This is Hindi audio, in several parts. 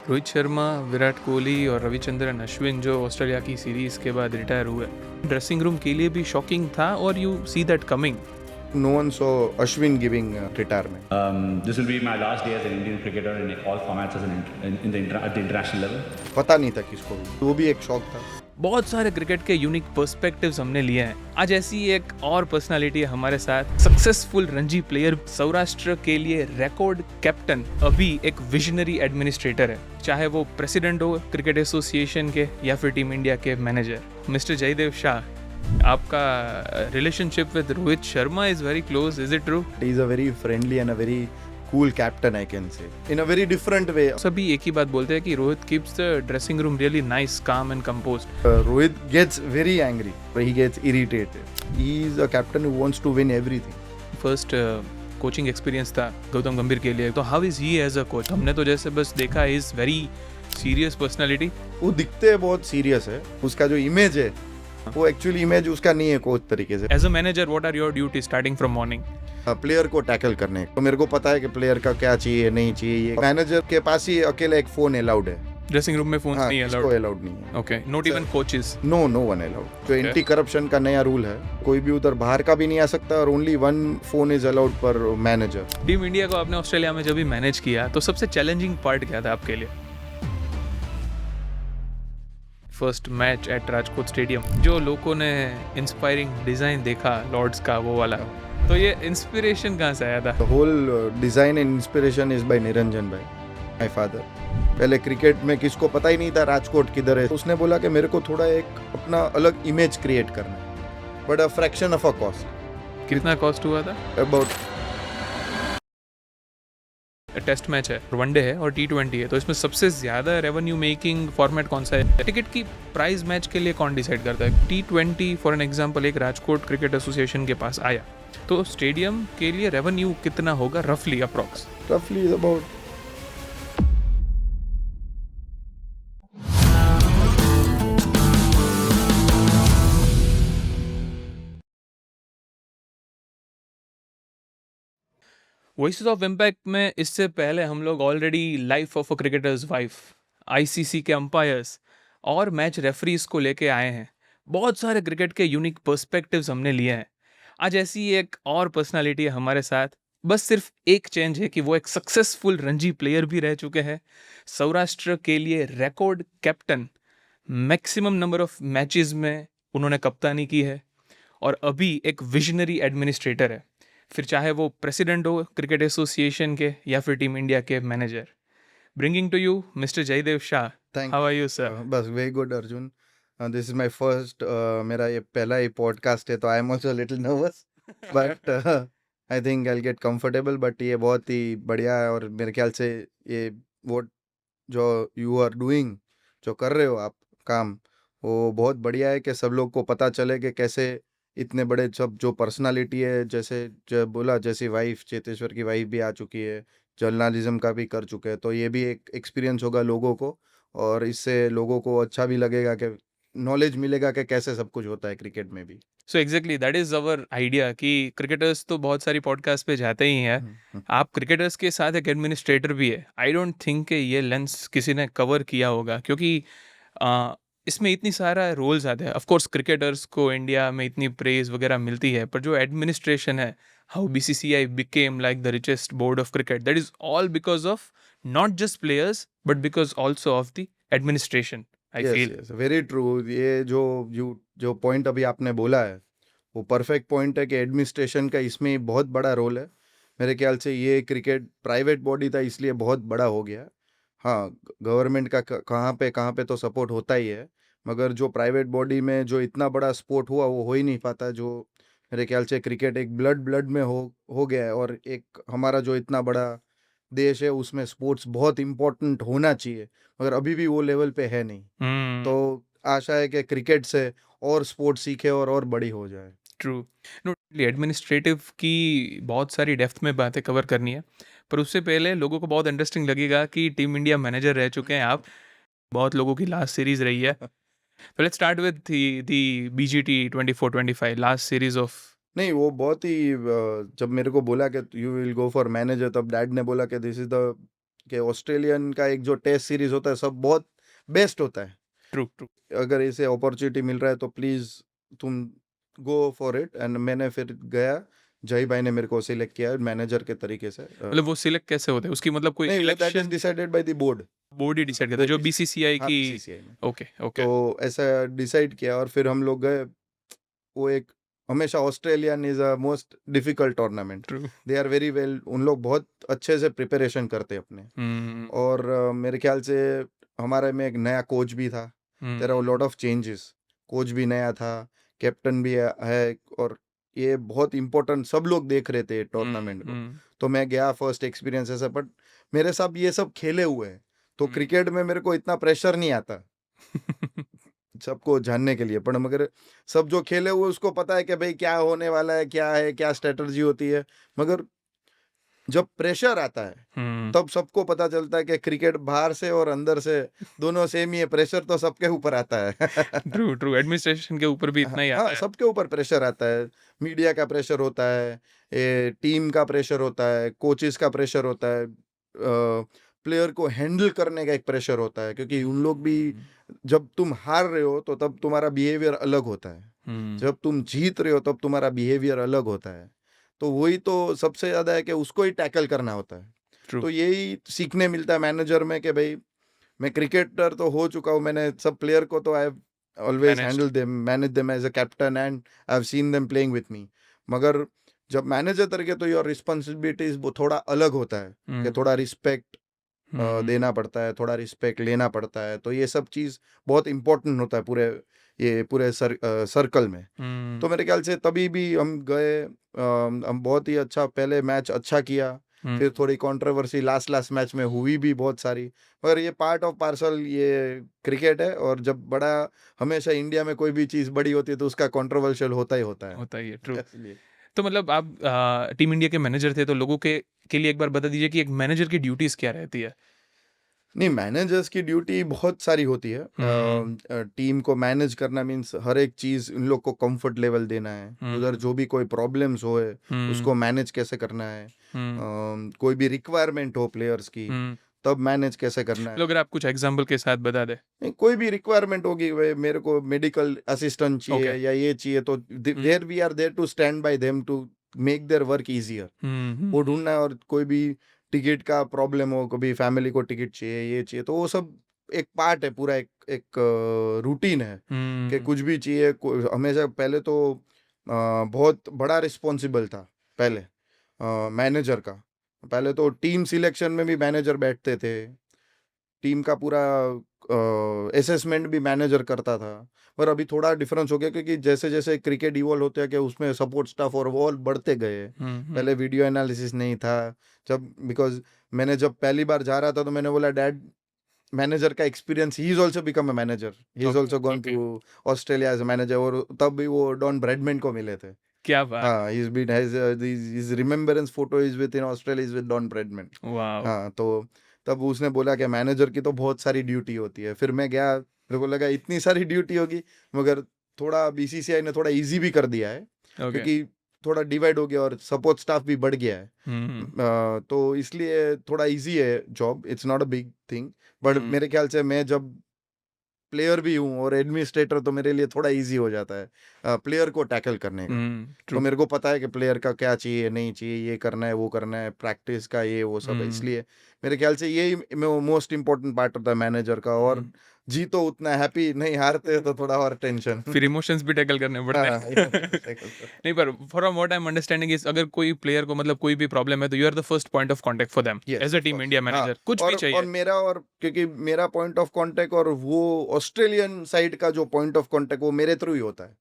रोहित शर्मा, विराट कोहली और रविचंद्रन अश्विन जो ऑस्ट्रेलिया की सीरीज के बाद रिटायर हुए, ड्रेसिंग रूम के लिए भी शॉकिंग था और you see that coming? No one saw Ashwin giving retirement. This will be my last day as an Indian cricketer in all formats at the international level. पता नहीं था किसको भी, वो भी एक शौक था. बहुत सारे क्रिकेट के यूनिक पर्सपेक्टिव्स हमने लिए हैं. आज ऐसी एक और पर्सनालिटी है हमारे साथ, सक्सेसफुल रणजी प्लेयर, सौराष्ट्र के लिए रिकॉर्ड कैप्टन, अभी एक विजनरी एडमिनिस्ट्रेटर है, चाहे वो प्रेसिडेंट हो क्रिकेट एसोसिएशन के या फिर टीम इंडिया के मैनेजर. मिस्टर जयदेव शाह, आपका relationship with Rohit Sharma is very close, is it true? He is a very friendly and a very cool captain, I can say, in a very different way. सभी एक ही बात बोलते हैं कि Rohit keeps the dressing room really nice, calm and composed. Rohit gets very angry, he gets irritated. He is a captain who wants to win everything. First coaching experience था गौतम गंभीर के लिए, तो how is he as a coach? हमने तो जैसे बस देखा इज वेरी सीरियस पर्सनालिटी. वो दिखते हैं बहुत सीरियस है, उसका जो इमेज है वो एक्चुअली इमेज उसका नहीं है कोच तरीके से. As a manager what are your duty starting from morning? Player को टैकल करने, तो मेरे को पता है कि प्लेयर का क्या चाहिए नहीं चाहिए. मैनेजर के पास ही अकेले एक फोन अलाउड है. ड्रेसिंग रूम में फोन नहीं अलाउड? अलाउड नहीं है. Okay, not even coaches? No one allowed. जो एंटी करप्शन का नया रूल है, कोई भी उधर बाहर का भी नहीं आ सकता और only one phone is allowed पर मैनेजर. टीम इंडिया को आपने ऑस्ट्रेलिया में जब भी मैनेज किया तो सबसे चैलेंजिंग पार्ट क्या था आपके लिए? First match at Rajkot stadium, जो लोगों ने इंस्पायरिंग डिजाइन देखा लॉर्ड्स का, वो वाला, तो ये इंस्पिरेशन कहाँ से आया था? The whole design and inspiration is by Niranjan भाई, माय फादर. पहले क्रिकेट में किसको पता ही नहीं था राजकोट किधर है. उसने बोला कि मेरे को थोड़ा एक अपना अलग इमेज क्रिएट करना है, but a fraction of a cost. कितना कॉस्ट हुआ था? अबाउट टेस्ट मैच है, वनडे है और T20 है, तो इसमें सबसे ज्यादा रेवेन्यू मेकिंग फॉर्मेट कौन सा है? टिकट की प्राइस मैच के लिए कौन डिसाइड करता है? T20 फॉर एन एग्जांपल एक राजकोट क्रिकेट एसोसिएशन के पास आया, तो स्टेडियम के लिए रेवेन्यू कितना होगा रफली अप्रॉक्स? रफली अबाउट वॉइसेस ऑफ इम्पैक्ट में इससे पहले हम लोग already life of a cricketers wife, ICC के अंपायर्स और मैच रेफरीज को लेके आए हैं. बहुत सारे क्रिकेट के यूनिक पर्सपेक्टिव्स हमने लिए हैं. आज ऐसी एक और पर्सनालिटी है हमारे साथ, बस सिर्फ एक चेंज है कि वो एक सक्सेसफुल रणजी प्लेयर भी रह चुके हैं, सौराष्ट्र के लिए record captain, maximum number of matches में उन्होंने कप्तानी की है और अभी एक विजनरी एडमिनिस्ट्रेटर है, फिर चाहे वो प्रेसिडेंट हो क्रिकेट एसोसिएशन के या फिर टीम इंडिया के manager. Bringing to you mister Jaydev Shah. Thank how are you sir? बस very good Arjun. This is my first, मेरा ये पहला ही पॉडकास्ट है, तो I am also little nervous, but I think I will get comfortable. But ये बहुत ही बढ़िया है और मेरे ख्याल से ये वो जो यू आर डूइंग, जो कर रहे हो आप काम, वो बहुत बढ़िया है कि सब लोग को पता चले कि कैसे इतने बड़े सब जो पर्सनालिटी है, जैसे जो बोला, जैसी वाइफ चेतेश्वर की वाइफ भी आ चुकी है, जर्नलिज्म का भी कर चुके हैं, तो ये भी एक एक्सपीरियंस होगा लोगों को और इससे लोगों को अच्छा भी लगेगा कि नॉलेज मिलेगा कि कैसे सब कुछ होता है क्रिकेट में भी. So exactly that is our idea कि क्रिकेटर्स तो बहुत सारी पॉडकास्ट पे जाते ही हैं, आप क्रिकेटर्स के साथ एक एडमिनिस्ट्रेटर भी है. आई डोंट थिंक कि ये लेंस किसी ने कवर किया होगा, क्योंकि इसमें इतनी सारा रोल्स आते हैं. ऑफ कोर्स क्रिकेटर्स को इंडिया में इतनी प्रेज वगैरह मिलती है, पर जो एडमिनिस्ट्रेशन है, how BCCI became like the richest board of cricket, that is all because of not just players but because also of the administration, I feel. yes, very true. ये जो पॉइंट अभी आपने बोला है वो परफेक्ट पॉइंट है कि एडमिनिस्ट्रेशन का इसमें बहुत बड़ा रोल है. मेरे ख्याल से ये क्रिकेट प्राइवेट बॉडी था इसलिए बहुत बड़ा हो गया. हाँ, गवर्नमेंट का कहाँ पे तो सपोर्ट होता ही है, मगर जो प्राइवेट बॉडी में जो इतना बड़ा सपोर्ट हुआ वो हो ही नहीं पाता. जो मेरे ख्याल से क्रिकेट एक ब्लड में हो गया है और एक हमारा जो इतना बड़ा देश है उसमें स्पोर्ट्स बहुत इम्पोर्टेंट होना चाहिए, मगर अभी भी वो लेवल पे है नहीं. तो आशा है कि क्रिकेट से और स्पोर्ट्स सीखे और बड़ी हो जाए. ट्रू. नो, एडमिनिस्ट्रेटिव की बहुत सारी डेप्थ में बातें कवर करनी है, पर उससे पहले लोगों को बहुत इंटरेस्टिंग लगेगा कि टीम इंडिया मैनेजर रह चुके हैं आप, बहुत लोगों की लास्ट सीरीज रही है. तो let's start with the BGT 24-25 last series of. नहीं, वो बहुत ही जब मेरे को बोला कि you will go for manager, तब डैड ने बोला कि दिस इज द कि ऑस्ट्रेलियन का एक जो टेस्ट सीरीज होता है सब बहुत बेस्ट होता है। ट्रू ट्रू अगर इसे अपॉर्चुनिटी मिल रहा है तो प्लीज तुम गो फॉर इट। एंड मैंने फिर गया, जय भाई ने मेरे को सिलेक्ट किया मैनेजर के तरीके से। मतलब वो सिलेक्ट कैसे होते हैं उसकी मतलब कोई नहीं, that is election decided by the board. Board he decide करता है जो बीसीसीआई हाँ, की बीसीसीआई ने। ओके ओके तो ऐसा डिसाइड किया और फिर हम लोग गए। वो एक हमेशा Australian is a most difficult tournament. True they are very well, उन लोग बहुत अच्छे से प्रिपरेशन करते हैं अपने। और मेरे ख्याल से हमारे में एक नया कोच भी था। There are lot of changes. Coach भी नया था, कैप्टन भी है और ये बहुत इंपॉर्टेंट सब लोग देख रहे थे टूर्नामेंट को। तो मैं गया, फर्स्ट एक्सपीरियंस ऐसा। बट मेरे साथ ये सब खेले हुए हैं तो क्रिकेट में मेरे को इतना प्रेशर नहीं आता सबको जानने के लिए। पर मगर सब जो खेले हुए उसको पता है कि भाई क्या होने वाला है, क्या स्ट्रेटजी होती है। मगर जब प्रेशर आता है तब सबको पता चलता है कि क्रिकेट बाहर से और अंदर से दोनों सेम ही है। प्रेशर तो सबके ऊपर आता है ट्रू ट्रू एडमिनिस्ट्रेशन के ऊपर भी इतना ही आता हाँ, है सबके ऊपर प्रेशर आता है। मीडिया का प्रेशर होता है, टीम का प्रेशर होता है, कोचेस का प्रेशर होता है, प्लेयर को हैंडल करने का एक प्रेशर होता है। क्योंकि उन लोग भी, जब तुम हार रहे हो तो तब तुम्हारा बिहेवियर अलग होता है, जब तुम जीत रहे हो तब तुम्हारा बिहेवियर अलग होता है। तो वही तो सबसे ज्यादा है कि उसको ही टैकल करना होता है। ट्रू तो यही सीखने मिलता है मैनेजर में कि भाई मैं क्रिकेटर तो हो चुका हूँ, मैंने सब प्लेयर को तो I always Managed. Handle them, manage them as a captain and I have seen them playing with me. मगर जब मैनेजर तरीके तो योर रिस्पॉन्सिबिलिटीज वो थोड़ा अलग होता है कि थोड़ा रिस्पेक्ट देना पड़ता है, थोड़ा रिस्पेक्ट लेना पड़ता है। तो ये सब चीज़ बहुत इंपॉर्टेंट होता है पूरे सर्कल में। तो मेरे ख्याल से तभी भी हम गए, हम बहुत ही अच्छा पहले मैच अच्छा किया। फिर थोड़ी कंट्रोवर्सी लास्ट मैच में हुई भी बहुत सारी, मगर ये पार्ट ऑफ पार्सल, ये क्रिकेट है। और जब बड़ा, हमेशा इंडिया में कोई भी चीज़ बड़ी होती है तो उसका कंट्रोवर्शियल होता ही होता है। ट्रू इसलिए तो मतलब आप टीम इंडिया के मैनेजर थे तो लोगों के लिए एक बार बता दीजिए कि एक मैनेजर की ड्यूटीज क्या रहती है। नहीं, मैनेजर्स की ड्यूटी बहुत सारी होती है। टीम को मैनेज करना मीन्स हर एक चीज उन लोग को कंफर्ट लेवल देना है। उधर जो भी कोई प्रॉब्लम्स हो उसको मैनेज कैसे करना है। कोई भी रिक्वायरमेंट हो प्लेयर्स की तब मैनेज कैसे करना है। अगर आप कुछ एग्जांपल के साथ बता दे। नहीं, कोई भी रिक्वायरमेंट होगी, वे मेरे को मेडिकल असिस्टेंट चाहिए या ये चाहिए तो there we are there to stand by them to make their work easier. वो ढूंढना है। और कोई भी टिकट का प्रॉब्लम हो, कभी फैमिली को टिकट चाहिए, ये चाहिए, तो वो सब एक पार्ट है, पूरा एक रूटीन है कि कुछ भी चाहिए। हमेशा पहले तो बहुत बड़ा रिस्पॉन्सिबल था पहले मैनेजर का। पहले तो टीम सिलेक्शन में भी मैनेजर बैठते थे, टीम का पूरा असेसमेंट भी मैनेजर करता था। पर अभी थोड़ा डिफरेंस हो गया क्योंकि जैसे जैसे क्रिकेट इवॉल्व होते हैं कि उसमें सपोर्ट स्टाफ और वो बढ़ते गए। पहले वीडियो एनालिसिस नहीं था। बिकॉज मैंने जब पहली बार जा रहा था तो मैंने बोला डैड, मैनेजर का experience, he is also become a manager, he is also gone to Australia as a manager. और तब भी वो डॉन ब्रैडमैन को मिले थे। क्या बात। हाँ, he's been has his remembrance photo is with in Australia is with Don Bradman। वाह हाँ, तो तब उसने बोला कि मैनेजर की तो बहुत सारी ड्यूटी होती है। फिर मैं गया, मेरे को लगा इतनी सारी ड्यूटी होगी, मगर थोड़ा बीसीसीआई ने थोड़ा इजी भी कर दिया है क्योंकि थोड़ा डिवाइड हो गया और सपोर्ट स्टाफ भी बढ़ गया है। तो इसलिए थोड़ा इजी है job, it's not a big thing. But मेरे ख्याल से मैं जब प्लेयर भी हूँ और एडमिनिस्ट्रेटर, तो मेरे लिए थोड़ा इजी हो जाता है प्लेयर को टैकल करने का। तो मेरे को पता है कि प्लेयर का क्या चाहिए, नहीं चाहिए, ये करना है, वो करना है, प्रैक्टिस का ये वो सब है। इसलिए मेरे ख्याल से यही मोस्ट इम्पोर्टेंट पार्ट होता है मैनेजर का। और जीतो उतना हैप्पी, नहीं हारते तो थोड़ा और टेंशन। फिर इमोशंस भी टैकल करने पड़ते हैं नहीं पर for what I am understanding is अगर कोई प्लेयर को मतलब कोई भी प्रॉब्लम है तो you are the first point of contact for them as a team India manager. कुछ भी चाहिए और मेरा, और क्योंकि मेरा पॉइंट ऑफ कांटेक्ट और वो ऑस्ट्रेलियन साइड का जो पॉइंट ऑफ कांटेक्ट वो मेरे थ्रू ही होता है।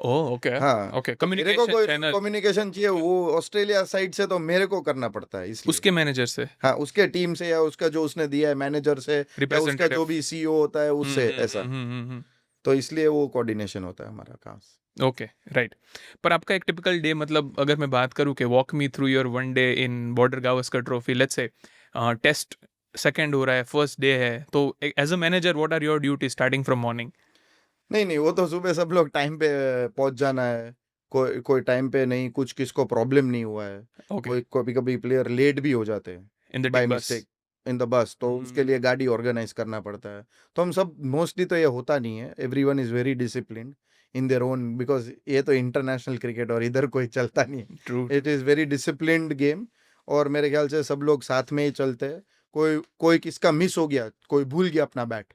ओह ओके हाँ, ओके तो मेरे को कोई कम्युनिकेशन कम्युनिकेशन चाहिए वो ऑस्ट्रेलिया साइड से, तो मेरे को करना पड़ता है। इसलिए उसके मैनेजर से, हाँ, उसके टीम से या उसका जो उसने दिया है मैनेजर से, या उसका रिप्रेजेंटेटिव जो भी सीईओ होता है उससे, ऐसा। तो इसलिए वो कोऑर्डिनेशन होता है हमारा काम। Okay right. पर आपका एक टिपिकल डे, मतलब अगर मैं बात करूं कि walk me through your one day in Border Gavaskar trophy, let's say test second हो रहा है, फर्स्ट डे है, तो as a manager what are your duty starting from morning? नहीं, वो तो सुबह सब लोग टाइम पे पहुंच जाना है। कोई टाइम पे नहीं, किसको प्रॉब्लम नहीं हुआ है। ओके कोई कभी कभी प्लेयर लेट भी हो जाते हैं इन द बाय टीम बस। मिस्टेक। इन द बस, तो उसके लिए गाड़ी ऑर्गेनाइज करना पड़ता है। तो हम सब मोस्टली तो ये होता नहीं है, everyone is very disciplined in their own, because ये तो इंटरनेशनल क्रिकेट और इधर कोई चलता नहीं है। True it is very disciplined game, और मेरे ख्याल से सब लोग साथ में ही चलते हैं। कोई कोई किसका मिस हो गया, कोई भूल गया अपना बैट,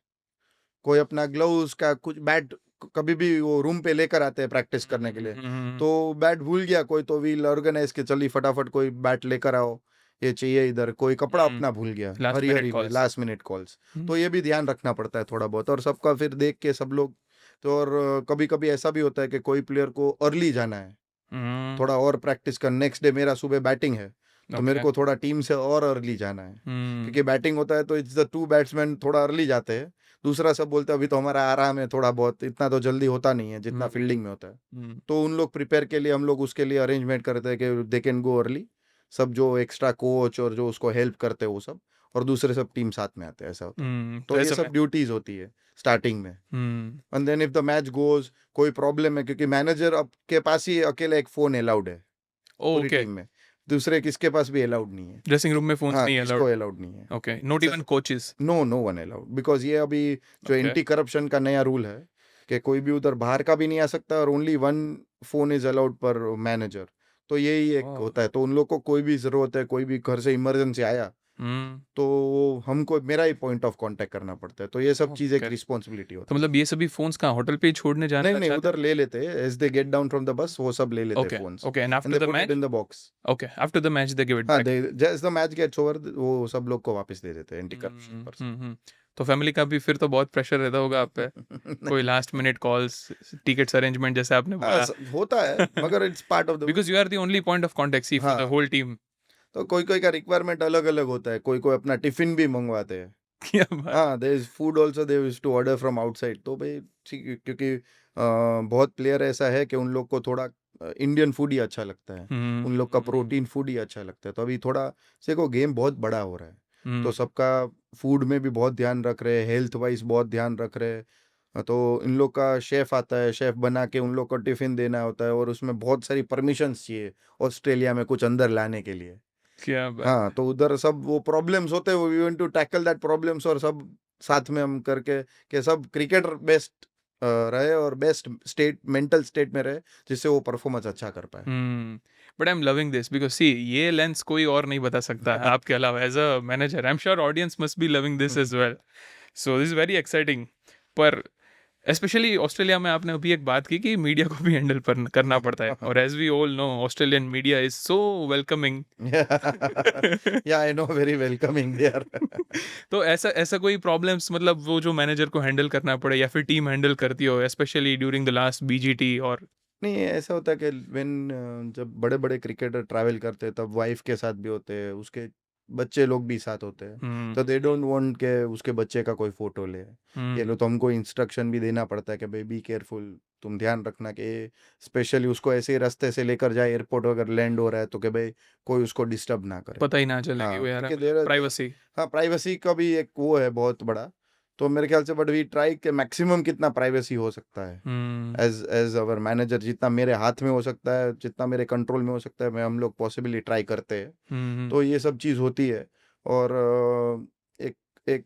कोई अपना ग्लव्स का कुछ बैट, कभी भी वो रूम पे लेकर आते हैं प्रैक्टिस करने के लिए, तो बैट भूल गया कोई, तो वील ऑर्गेनाइज के चली फटाफट कोई बैट लेकर आओ, ये चाहिए इधर, कोई कपड़ा अपना भूल गया Last हरी minute हरी में, calls. Last minute calls. तो ये भी ध्यान रखना पड़ता है थोड़ा बहुत, और सबका फिर देख के सब लोग। तो और कभी कभी ऐसा भी होता है कि कोई प्लेयर को अर्ली जाना है, थोड़ा और प्रैक्टिस कर, नेक्स्ट डे मेरा सुबह बैटिंग है, तो मेरे को थोड़ा टीम से और अर्ली जाना है, क्योंकि बैटिंग होता है तो इट्स द 2 बैट्समैन थोड़ा अर्ली जाते हैं, दूसरा सब बोलते हैं अभी तो हमारा आराम है, थोड़ा बहुत इतना तो जल्दी होता नहीं है जितना फील्डिंग में होता है। तो उन लोग प्रिपेयर के लिए हम लोग उसके लिए अरेंजमेंट करते हैं कि दे कैन गो अर्ली, सब जो एक्स्ट्रा कोच और जो उसको हेल्प करते हैं वो सब, और दूसरे सब टीम साथ में आते हैं, ऐसा होता है। तो ये सब ड्यूटीज होती है स्टार्टिंग में। And then if the match goes, कोई प्रॉब्लम है, क्योंकि मैनेजर के पास ही अकेला एक फोन अलाउड है पूरी ओके, टीम में, दूसरे किसके पास भी अलाउड नहीं है। ड्रेसिंग रूम में फोन्स हाँ, नहीं किसको अलाउड। अलाउड नहीं है। Okay, not even coaches. No one allowed, because ये अभी जो Okay. एंटी करप्शन का नया रूल है कि कोई भी उधर बाहर का भी नहीं आ सकता, और ओनली 1 फोन इज अलाउड पर मैनेजर। तो यही एक Oh. होता है, तो उन लोग को कोई भी जरूरत है, कोई भी घर से इमरजेंसी आया, तो हमको मेरा ही पॉइंट ऑफ कांटेक्ट करना पड़ता है। तो ये सब चीज एक Okay. रिस्पॉन्सिबिलिटी तो होती है। मतलब ये सभी फोन्स कहाँ होटल पे ही छोड़ने जाना नहीं चाहते उधर ले लेते हैं, as they get down from the bus वो सब ले लेते Okay. हैं phones, Okay, and and after they the put it match? In the box. Okay, after the match they give it हाँ, back. They just the match gets over, वो सब लोग को वापस दे देते हैं एंटी करप्शन पर। तो फैमिली का भी फिर तो बहुत प्रेशर रहता होगा आप पे, कोई last minute calls, tickets arrangement जैसे आपने बोला, होता है, मगर it's part of the, because you are the only point of contact see for the हाँ। Whole team. तो कोई कोई का रिक्वायरमेंट अलग अलग होता है, कोई कोई अपना टिफिन भी मंगवाते हैं। क्या बात। हाँ, there is food also, they used to order from outside. तो भाई ठीक है, क्योंकि बहुत प्लेयर ऐसा है कि उन लोग को थोड़ा इंडियन फूड ही अच्छा लगता है, उन लोग का प्रोटीन फूड ही अच्छा लगता है। तो अभी थोड़ा देखो गेम बहुत बड़ा हो रहा है, तो सबका फूड में भी बहुत ध्यान रख रहे हैं, हेल्थ वाइज बहुत ध्यान रख रहे हैं। तो इन लोग का शेफ आता है, शेफ बना के उन लोग को टिफिन देना होता है, और उसमें बहुत सारी परमिशंस चाहिए ऑस्ट्रेलिया में कुछ अंदर लाने के लिए। क्या बात। हाँ, तो उधर सब वो प्रॉब्लम्स होते हैं, we want to tackle that problems, और सब साथ में हम करके कि सब क्रिकेटर बेस्ट रहे और बेस्ट स्टेट, मेंटल स्टेट में रहे, जिससे वो परफॉर्मेंस अच्छा कर पाए। But I am loving this because see ये लेंस कोई और नहीं बता सकता है आपके अलावा, as a manager I am sure audience must be loving this as well. So this is very exciting. पर स्पेशली ऑस्ट्रेलिया में आपने अभी एक बात की कि मीडिया को भी हैंडल करना पड़ता है, और as we all know Australian media is so welcoming. Yeah I know, very welcoming they are. तो ऐसा ऐसा कोई प्रॉब्लम्स मतलब वो जो मैनेजर को हैंडल करना पड़े या फिर टीम हैंडल करती हो, specially during the last BGT? और नहीं, ऐसा होता है कि जब बड़े बड़े क्रिकेटर ट्रैवल करते हैं, तब वाइफ के साथ भी होते हैं, उसके बच्चे लोग भी साथ होते हैं, तो दे डोंट वांट के उसके बच्चे का कोई फोटो ले। ये लो, तो हमको इंस्ट्रक्शन भी देना पड़ता है कि भाई बी केयरफुल, तुम ध्यान रखना कि स्पेशली उसको ऐसे ही रास्ते से लेकर जाए, एयरपोर्ट अगर लैंड हो रहा है तो कि भाई कोई उसको डिस्टर्ब ना करे। पता ही ना चले हाँ, कि वो यार क्योंकि प्राइवेसी। हाँ, प्राइवेसी का भी एक वो है बहुत बड़ा। तो मेरे ख्याल से बट वी ट्राई के मैक्सिमम कितना प्राइवेसी हो सकता है, एज अवर मैनेजर, जितना मेरे हाथ में हो सकता है, जितना मेरे कंट्रोल में हो सकता है, मैं हम लोग पॉसिबली ट्राई करते हैं। तो ये सब चीज़ होती है। और एक एक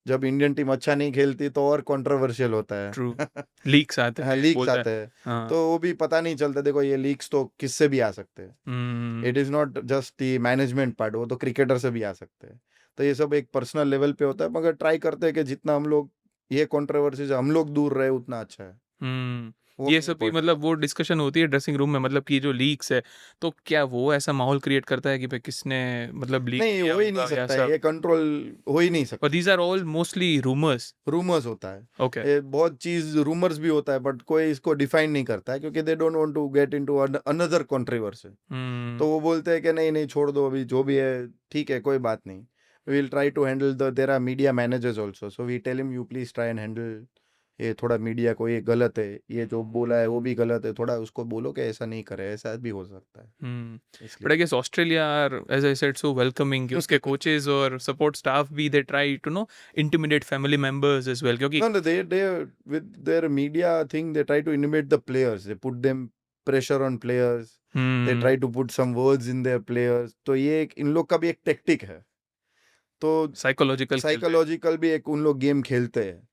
जब इंडियन टीम अच्छा नहीं खेलती तो और कंट्रोवर्शियल होता है। ट्रू, लीक्स आते हाँ, हैं, लीक्स बोलते आते हैं। हैं, हाँ। तो वो भी पता नहीं चलता। देखो, ये लीक्स तो किससे भी आ सकते हैं, it is not just the management part, वो तो क्रिकेटर से भी आ सकते हैं। तो ये सब एक पर्सनल लेवल पे होता है, मगर ट्राई करते हैं कि जितना हम लोग ये कंट्रोवर्सी से हम लोग दूर रहे उतना अच्छा है। वो ये भी सब भी important मतलब वो डिस्कशन होती है ड्रेसिंग रूम में, मतलब कि जो लीक्स है, तो क्या वो ऐसा माहौल क्रिएट करता है कि भाई किसने मतलब लीक नहीं, किया हो ही नहीं होगा या सकता है, सब? ये कंट्रोल हो ही नहीं और सकता। These are all mostly rumours. Rumours होता है, ओके। ये बहुत चीज रूमर्स भी होता है, बट कोई इसको डिफाइन नहीं करता है, क्योंकि they don't want to get into another controversy. तो वो बोलते हैं कि नहीं नहीं, छोड़ दो, अभी जो भी है ठीक है, कोई बात नहीं, we will try to handle there are media managers also, so we tell him you please try and handle, ये थोड़ा मीडिया को ये गलत है, ये जो बोला है वो भी गलत है, थोड़ा उसको बोलो कि ऐसा नहीं करे, ऐसा भी हो सकता है। बट इसलिए I guess Australia are as I said so welcoming कि उसके कोचेस और सपोर्ट स्टाफ भी they try to no intimidate family members as well, क्योंकि no, they with their media thing, they try to intimidate the players, they put them pressure on players, they try to put some words in their players, तो ये इन लोग का भी एक टेक्टिक है। तो साइकोलॉजिकल भी एक उन लोग गेम खेलते हैं।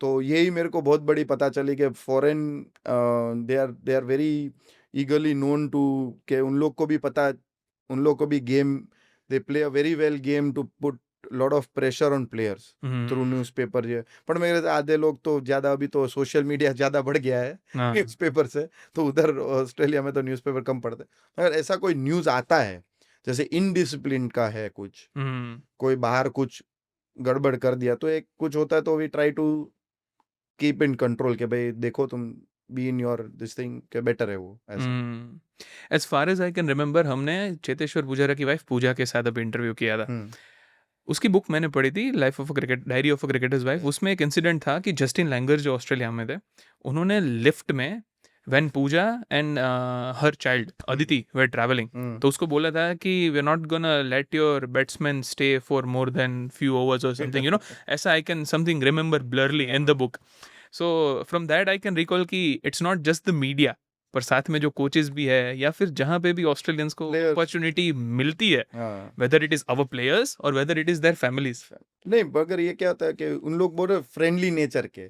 तो यही मेरे को बहुत बड़ी पता चली कि foreign they are very eagerly known to, के उन लोग को भी पता, उन लोग को भी game, they play a very well game to put lot of pressure on players through newspaper. ये पर मेरे से आधे लोग तो ज़्यादा, अभी तो सोशल मीडिया ज़्यादा बढ़ गया है न्यूज़पेपर से, तो उधर ऑस्ट्रेलिया में तो न्यूज़पेपर कम पढ़ते। अगर ऐसा कोई न्यूज़ आता है जैसे इनडिसिप्लिन का है कुछ, कोई बाहर कुछ गड़बड़ कर दिया, तो एक कुछ होता है तो we try to keep in control के भाई देखो तुम be in your this thing के बेटर है वो ऐसा। As far as I can remember, हमने चेतेश्वर पुजारा की वाइफ पूजा के साथ अभी इंटरव्यू किया था। उसकी बुक मैंने पढ़ी थी, life of a cricket, diary of a cricketers wife. उसमें एक इंसिडेंट था कि जस्टिन लैंगर जो ऑस्ट्रेलिया में थे, उन्होंने लिफ्ट में when Pooja and her child Aditi were travelling, तो उसको बोला था कि we are not gonna let your batsman stay for more than few overs और समथिंग, यू नो, ऐसा I can something remember blurrily in the book. So from that I can recall कि it's not just the media, पर साथ में जो कोचेस भी है या फिर जहाँ पे भी ऑस्ट्रेलियंस को अपॉर्चुनिटी मिलती है, whether it is our players और whether it is their families. नहीं, मगर ये क्या होता है कि उन लोग बोल रहे फ्रेंडली नेचर के,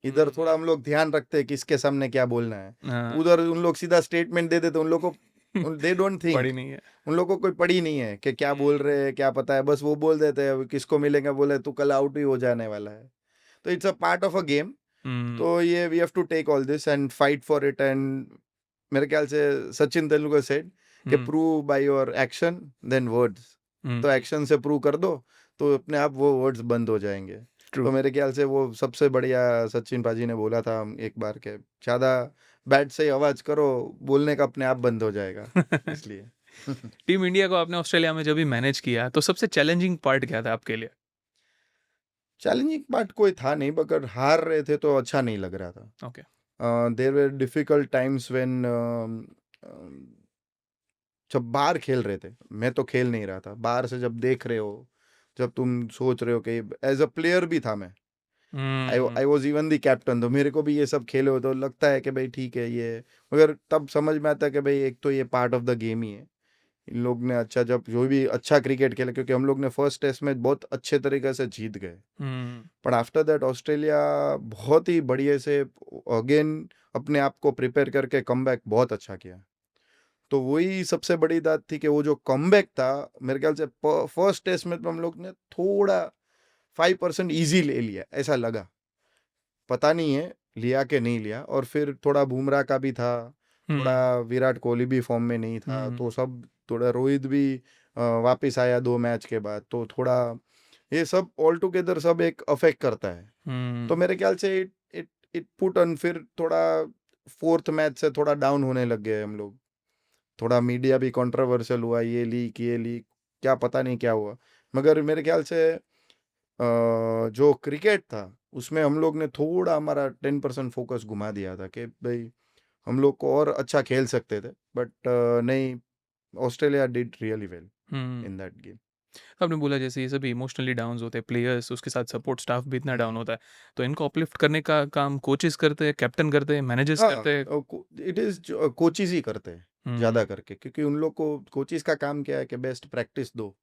इधर थोड़ा हम लोग ध्यान रखते हैं किसके सामने क्या बोलना है, उधर उन लोग सीधा स्टेटमेंट दे देते, उन लोग को दे डोंट थिंक, पड़ी नहीं है उन लोग को कोई पड़ी नहीं है कि क्या बोल रहे हैं, क्या पता है, बस वो बोल देते हैं किसको मिलेगा, बोले तू कल आउट ही हो जाने वाला है। तो it's a part of a game. तो ये we have to take all this and fight for it. And मेरे ख्याल से सचिन तेंदुलकर सेड कि prove by your action than words. तो एक्शन से प्रूव कर दो तो अपने आप वो वर्ड्स बंद हो जाएंगे। तो मेरे ख्याल से वो सबसे बढ़िया सचिन पाजी ने बोला था एक बार के, ज़्यादा बैट से आवाज करो, बोलने का अपने आप बंद हो जाएगा। इसलिए टीम इंडिया को आपने ऑस्ट्रेलिया में जब भी मैनेज किया, तो सबसे चैलेंजिंग पार्ट क्या था आपके लिए? चैलेंजिंग पार्ट कोई था नहीं, मगर हार रहे थे तो अच्छा नहीं लग रहा था। Okay. There were difficult times when जब बाहर खेल रहे थे, मैं तो खेल नहीं रहा था, बाहर से जब देख रहे हो, जब तुम सोच रहे हो कि एज अ प्लेयर भी था मैं, I was even the captain, तो मेरे को भी ये सब खेले हो तो लगता है कि भाई ठीक है ये, मगर तब समझ में आता है कि भाई एक तो ये पार्ट ऑफ द गेम ही है। इन लोग ने अच्छा, जब जो भी अच्छा क्रिकेट खेला, क्योंकि हम लोग ने फर्स्ट टेस्ट में बहुत अच्छे तरीके से जीत गए, पर आफ्टर दैट ऑस्ट्रेलिया बहुत ही बढ़िया से अगेन अपने आप को प्रिपेयर करके कमबैक बहुत अच्छा किया। तो वही सबसे बड़ी बात थी कि वो जो कमबैक था, मेरे ख्याल से फर्स्ट टेस्ट में तो हम लोग ने थोड़ा 5% ईजी ले लिया ऐसा लगा, पता नहीं है लिया कि नहीं लिया। और फिर थोड़ा बुमराह का भी था, थोड़ा विराट कोहली भी फॉर्म में नहीं था, तो सब थोड़ा रोहित भी वापस आया 2 मैच के बाद, तो थोड़ा ये सब ऑल टुगेदर सब एक अफेक्ट करता है। तो मेरे ख्याल से इट पुट ऑन, फिर थोड़ा फोर्थ मैच से थोड़ा डाउन होने लग गए हम लोग, थोड़ा मीडिया भी कंट्रोवर्शियल हुआ, ये लीक क्या पता नहीं क्या हुआ, मगर मेरे ख्याल से जो क्रिकेट था उसमें हम लोग ने थोड़ा हमारा 10% फोकस घुमा दिया था कि भाई हम लोग को और अच्छा खेल सकते थे, बट नहीं, Australia did really well in that game. आपने बोला जैसे ये सभी इमोशनली डाउन होते हैं प्लेयर्स, उसके साथ सपोर्ट स्टाफ भी इतना डाउन होता है, तो इनको अपलिफ्ट करने का काम कोचेस करते हैं, कैप्टन करते हैं, मैनेजर्स करते हैं? इट इज कोचेस ही करते हैं ज़्यादा करके, क्योंकि उन लोग को कोचेस का काम क्या है कि बेस्ट प्रैक्टिस दो,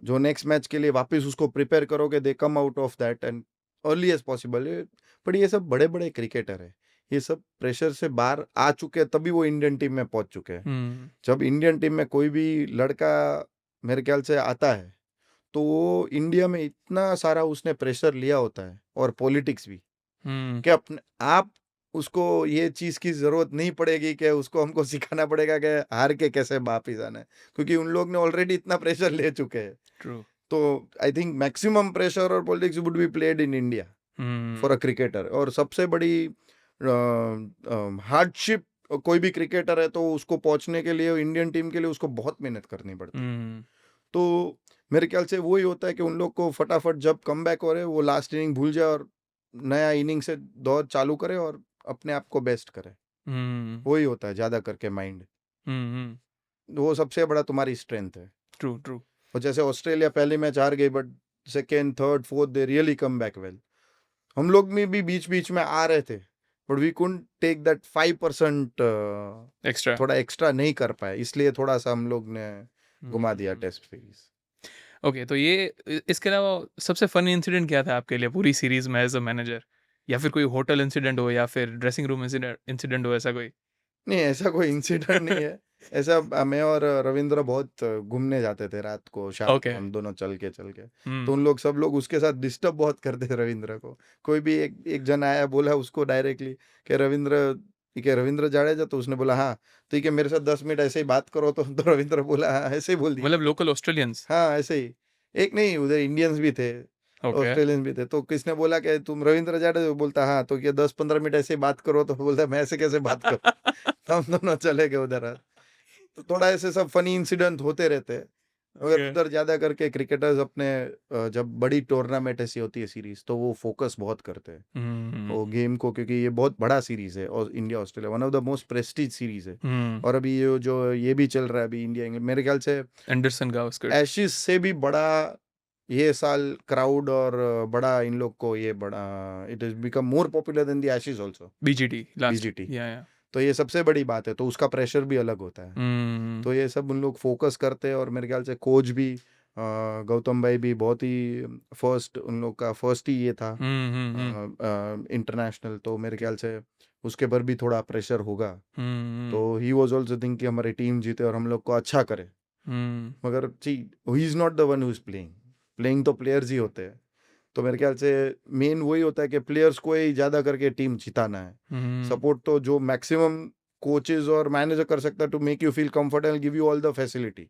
जो नेक्स्ट मैच के लिए वापस उसको प्रिपेयर करोगे, they come out of that and early as possible. But ये सब बड़े बड़े क्रिकेटर है, ये सब प्रेशर से बाहर आ चुके हैं, तभी वो इंडियन टीम में पहुंच चुके हैं। जब इंडियन टीम में कोई भी लड़का मेरे ख्याल से आता है, तो वो इंडिया में इतना सारा उसने प्रेशर लिया होता है, और पॉलिटिक्स भी, कि अपने आप उसको ये चीज की जरूरत नहीं पड़ेगी कि उसको हमको सिखाना पड़ेगा कि हार के कैसे वापिस आना है, क्योंकि उन लोग ने ऑलरेडी इतना प्रेशर ले चुके हैं। ट्रू। तो आई थिंक मैक्सिमम प्रेशर और politics would be played in India for a cricketer. और सबसे बड़ी हार्डशिप कोई भी क्रिकेटर है तो उसको पहुंचने के लिए, इंडियन टीम के लिए उसको बहुत मेहनत करनी पड़ती है। तो मेरे ख्याल से वही होता है कि उन लोग को फटाफट जब कम बैक हो रहे, वो लास्ट इनिंग भूल जाए और नया इनिंग से दौर चालू करे और अपने आप को बेस्ट करे, वही होता है ज़्यादा करके माइंड। वो सबसे बड़ा तुम्हारी स्ट्रेंथ है। True true. और जैसे ऑस्ट्रेलिया पहले मैच हार गई, but second third fourth they really come back well. हम लोग में भी बीच बीच में आ रहे थे, but we couldn't take that 5% extra, थोड़ा एक्स्ट्रा नहीं कर पाए, इसलिए थोड़ा सा हम लोग ने घुमा दिया टेस्ट सीरीज। ओके, तो ये इसके अलावा सबसे फनी इंसिडेंट क्या था आपके लिए पूरी सीरीज में एज अ मैनेजर? या फिर कोई होटल इंसिडेंट हो या फिर ड्रेसिंग रूम इंसिडेंट हो, ऐसा कोई? नहीं, ऐसा कोई इंसिडेंट नहीं है। ऐसा मैं और रविंद्र बहुत घूमने जाते थे रात को, शाम ओके। को हम दोनों चल के। तो हम्म। उन लोग सब लोग उसके साथ डिस्टर्ब बहुत करते थे रविंद्र को। कोई भी एक एक जन आया, बोला उसको डायरेक्टली कि रविंद्र, ठीक है रविंद्र जाडेजा, तो उसने बोला हाँ, ठीक है मेरे साथ 10 मिनट ऐसे ही बात करो, तो रविंद्र बोला हाँ, ऐसे ही बोल दिया। मतलब लोकल ऑस्ट्रेलियंस? हाँ, ऐसे ही। एक नहीं, उधर इंडियंस भी थे, ओके। ऑस्ट्रेलियंस भी थे। तो किसने बोला कि तुम रविंद्र जाडेजा? बोलता हाँ, तो क्या 10-15 मिनट ऐसे ही बात करो? तो बोलता मैं ऐसे कैसे बात करूँ? तो हम दोनों चले गए उधर। तो थोड़ा ऐसे सब फनी इंसिडेंट होते रहते हैं। मगर ओके। उधर ज्यादा करके क्रिकेटर्स अपने जब बड़ी टूर्नामेंट ऐसी होती है सीरीज, तो वो फोकस बहुत करते हैं वो हम्म। गेम को, क्योंकि ये बहुत बड़ा सीरीज है और India Australia won of the most Prestige series है। हम्म। और अभी ये जो ये भी चल रहा है अभी इंडिया इंग्लैंड, मेरे ख्याल से एंडरसन गावस्कर। एशिज से भी बड़ा ये साल क्राउड, और बड़ा इन लोग को ये बड़ा, it is become more popular than the Ashes also, BGT last. BGT. Yeah. तो ये सबसे बड़ी बात है, तो उसका प्रेशर भी अलग होता है। हम्म। तो ये सब उन लोग फोकस करते हैं। और मेरे ख्याल से कोच भी गौतम भाई भी बहुत ही फर्स्ट, उन लोग का फर्स्ट ही ये था इंटरनेशनल। तो मेरे ख्याल से उसके पर भी थोड़ा प्रेशर होगा। तो ही वॉज ऑल्सो थिंक कि हमारी टीम जीते और हम लोग को अच्छा करे। मगर जी, he is not the one who is playing, playing तो प्लेयर्स ही होते हैं। तो मेरे ख्याल से मेन वही होता है कि प्लेयर्स को ही ज्यादा करके टीम जिताना है। सपोर्ट तो जो मैक्सिमम कोचेज और मैनेजर कर सकता है to make you feel comfortable, give you all the facility.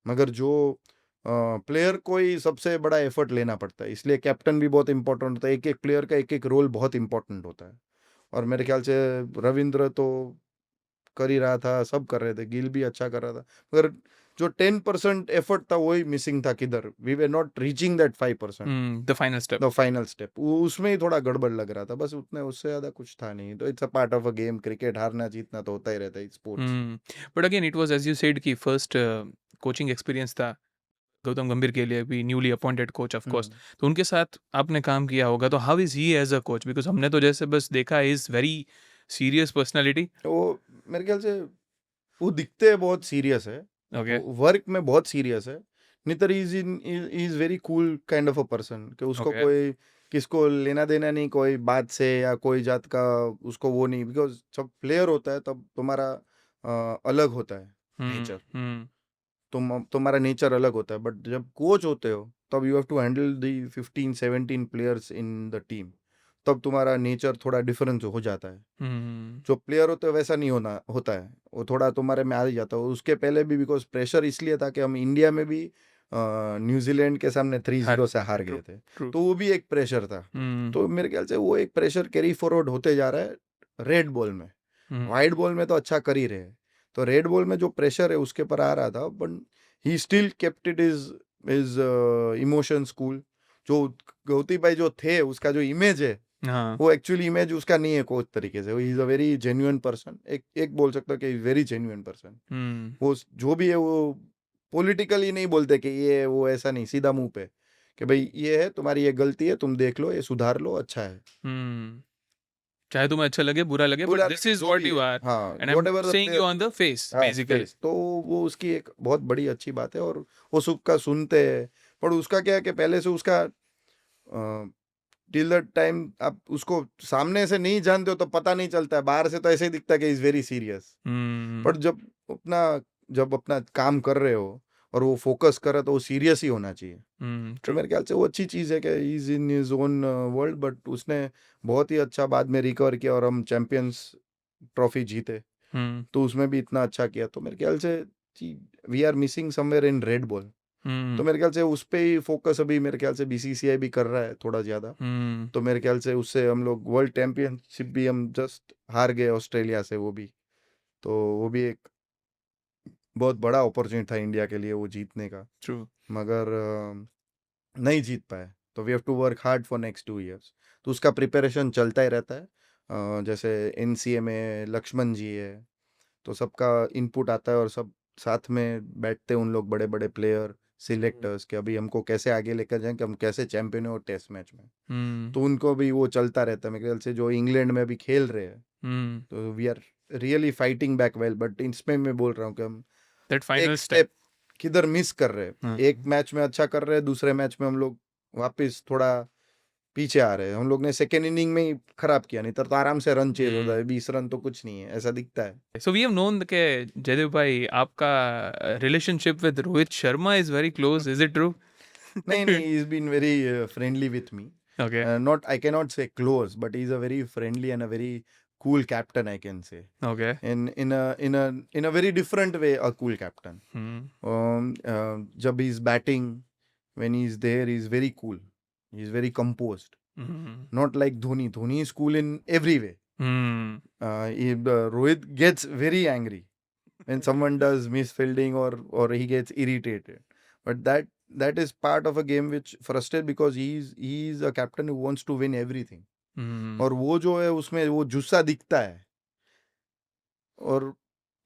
मगर जो प्लेयर को ही सबसे बड़ा एफर्ट लेना पड़ता है, इसलिए कैप्टन भी बहुत इंपॉर्टेंट होता है। एक एक प्लेयर का एक एक रोल बहुत इंपॉर्टेंट होता है। और मेरे ख्याल से रविंद्र तो कर ही रहा था, सब कर रहे थे, गिल भी अच्छा कर रहा था। मगर जो 10% एफर्ट था वही मिसिंग था। किधर we were not reaching that 5%, the final step. The final step, उसमें ही थोड़ा गड़बड़ लग रहा था बस, उतने उससे ज्यादा कुछ था नहीं। तो it's a part of a game, cricket हारना जीतना तो होता ही रहता है sports. But again it was as you said कि फर्स्ट कोचिंग एक्सपीरियंस था गौतम गंभीर के लिए भी, newly appointed coach of course. तो उनके साथ आपने काम किया होगा, तो how is he as a coach? Because हमने तो जैसे बस देखा इज वेरी सीरियस पर्सनालिटी। वो मेरे ख्याल से वो दिखते हैं बहुत सीरियस है, ओके। वर्क में बहुत सीरियस है। नितर is very cool kind of a person, कि उसको ओके। कोई किसको लेना देना नहीं कोई बात से, या कोई जात का उसको वो नहीं। बिकॉज जब प्लेयर होता है तब तुम्हारा अलग होता है नेचर, तुम्हारा नेचर अलग होता है। बट जब कोच होते हो तब you have to handle the 15-17 players in the team, तब तुम्हारा नेचर थोड़ा डिफरेंस हो जाता है। जो प्लेयर होते हैं वैसा नहीं होता है, वो थोड़ा तुम्हारे में आ ही जाता है। उसके पहले भी बिकॉज प्रेशर इसलिए था कि हम इंडिया में भी न्यूजीलैंड के सामने 3-0 से हार गए थे, ट्रू। तो वो भी एक प्रेशर था। तो मेरे ख्याल से वो एक प्रेशर कैरी फॉरवर्ड होते जा रहा है रेड बॉल में। वाइट बॉल में तो अच्छा कर ही रहे, तो रेड बॉल में जो प्रेशर है उसके पर आ रहा था। But he still kept it is emotions cool. जो गौती भाई जो थे, उसका जो इमेज है, हाँ। वो एक्चुअली इमेज उसका नहीं है कोच तरीके से। ही is a very genuine person, एक बोल सकता हूँ कि वेरी जेन्युइन पर्सन। वो जो भी है वो पॉलिटिकली नहीं बोलते कि ये वो, ऐसा नहीं, सीधा मुंह पे कि भाई ये है तुम्हारी, ये गलती है, तुम देख लो, ये सुधार लो, अच्छा है। चाहे तुम्हें अच्छा लगे बुरा लगे, बट पूरा दिस इज जो व्हाट भी यू है, आर हाँ, and I am whatever the saying you player, on the face हाँ, बेसिकली। face, तो वो उसकी एक बहुत बड़ी अच्छी बात है। और वो सबका सुनते हैं। पर उसका क्या है कि पहले से उसका टिल द टाइम आप उसको सामने से नहीं जानते हो तो पता नहीं चलता है, बाहर से तो ऐसे ही दिखता है कि इज वेरी सीरियस। पर जब अपना काम कर रहे हो और वो फोकस कर रहा है, तो वो सीरियस ही होना चाहिए। तो मेरे ख्याल से वो अच्छी चीज़ है कि is in his own world. But उसने बहुत ही अच्छा बाद में रिकवर किया और हम चैंपियंस ट्रॉफी जीते, तो उसमें भी इतना अच्छा किया। तो मेरे ख्याल से we are missing somewhere in red ball. तो मेरे ख्याल से उस पे ही फोकस अभी मेरे ख्याल से बीसीसीआई भी कर रहा है थोड़ा ज़्यादा। तो मेरे ख्याल से उससे हम लोग वर्ल्ड चैंपियनशिप भी हम जस्ट हार गए ऑस्ट्रेलिया से, वो भी। तो वो भी एक बहुत बड़ा अपॉर्चुनिटी था इंडिया के लिए वो जीतने का। ट्रू। मगर नहीं जीत पाए। तो we have to work hard for next 2 years। तो उसका प्रिपरेशन चलता ही रहता है। जैसे एनसीए में लक्ष्मण जी है, तो सबका इनपुट आता है और सब साथ में बैठते हैं उन लोग, बड़े बड़े प्लेयर सिलेक्टर्स, कि अभी हमको कैसे आगे लेकर जाएं, कि हम कैसे चैंपियन हो टेस्ट मैच में। तो उनको भी वो चलता रहता है। मेरे ख्याल से जो इंग्लैंड में अभी खेल रहे हैं, तो we are really fighting back well. But इसमें मैं बोल रहा हूँ कि हम दैट फाइनल एक स्टेप। स्टेप किधर मिस कर रहे हैं। एक मैच में अच्छा कर रहे हैं, दूसरे मैच में हम लोग वापस थोड़ा पीछे आ रहे हैं। हम लोग ने सेकेंड इनिंग में ही खराब किया, नहीं तो आराम से रन चेज होता है। 20 रन तो कुछ नहीं है, ऐसा दिखता है। So we have known के जयदेव भाई आपका relationship with Rohit Sharma is very close. Is it true? नहीं नहीं, he has been very friendly with me. Okay. Not, I cannot say close, but he's a very friendly and a very cool captain, I can say. Okay. In a very different way, a cool captain. जब he's batting, when he's there, he's very cool. He's very composed. Not like Dhoni. Dhoni is cool in every way. Rohit gets very angry when someone does misfielding or he gets irritated. But that is part of a game which frustrates, because he's a captain who wants to win everything. और वो जो है उसमें वो जुस्सा दिखता है. और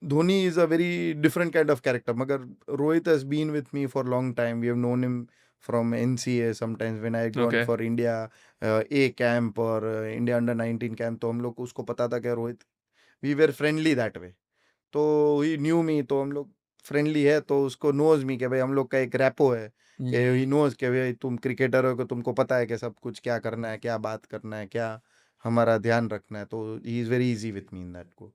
Dhoni is a very different kind of character. मगर Rohit has been with me for a long time. We have known him from NCA sometimes when I gone Okay. for India A camp or India under 19 camp. तो हम लोग को उसको पता था कि Rohit, we were friendly that way. तो he knew me, तो हम लोग फ्रेंडली है, तो उसको knows me कि भाई हम लोग का एक रैपो है कि he knows कि भाई तुम क्रिकेटर हो, कि तुमको पता है कि सब कुछ क्या करना है, क्या बात करना है, क्या हमारा ध्यान रखना है. तो he is very easy with me in that go.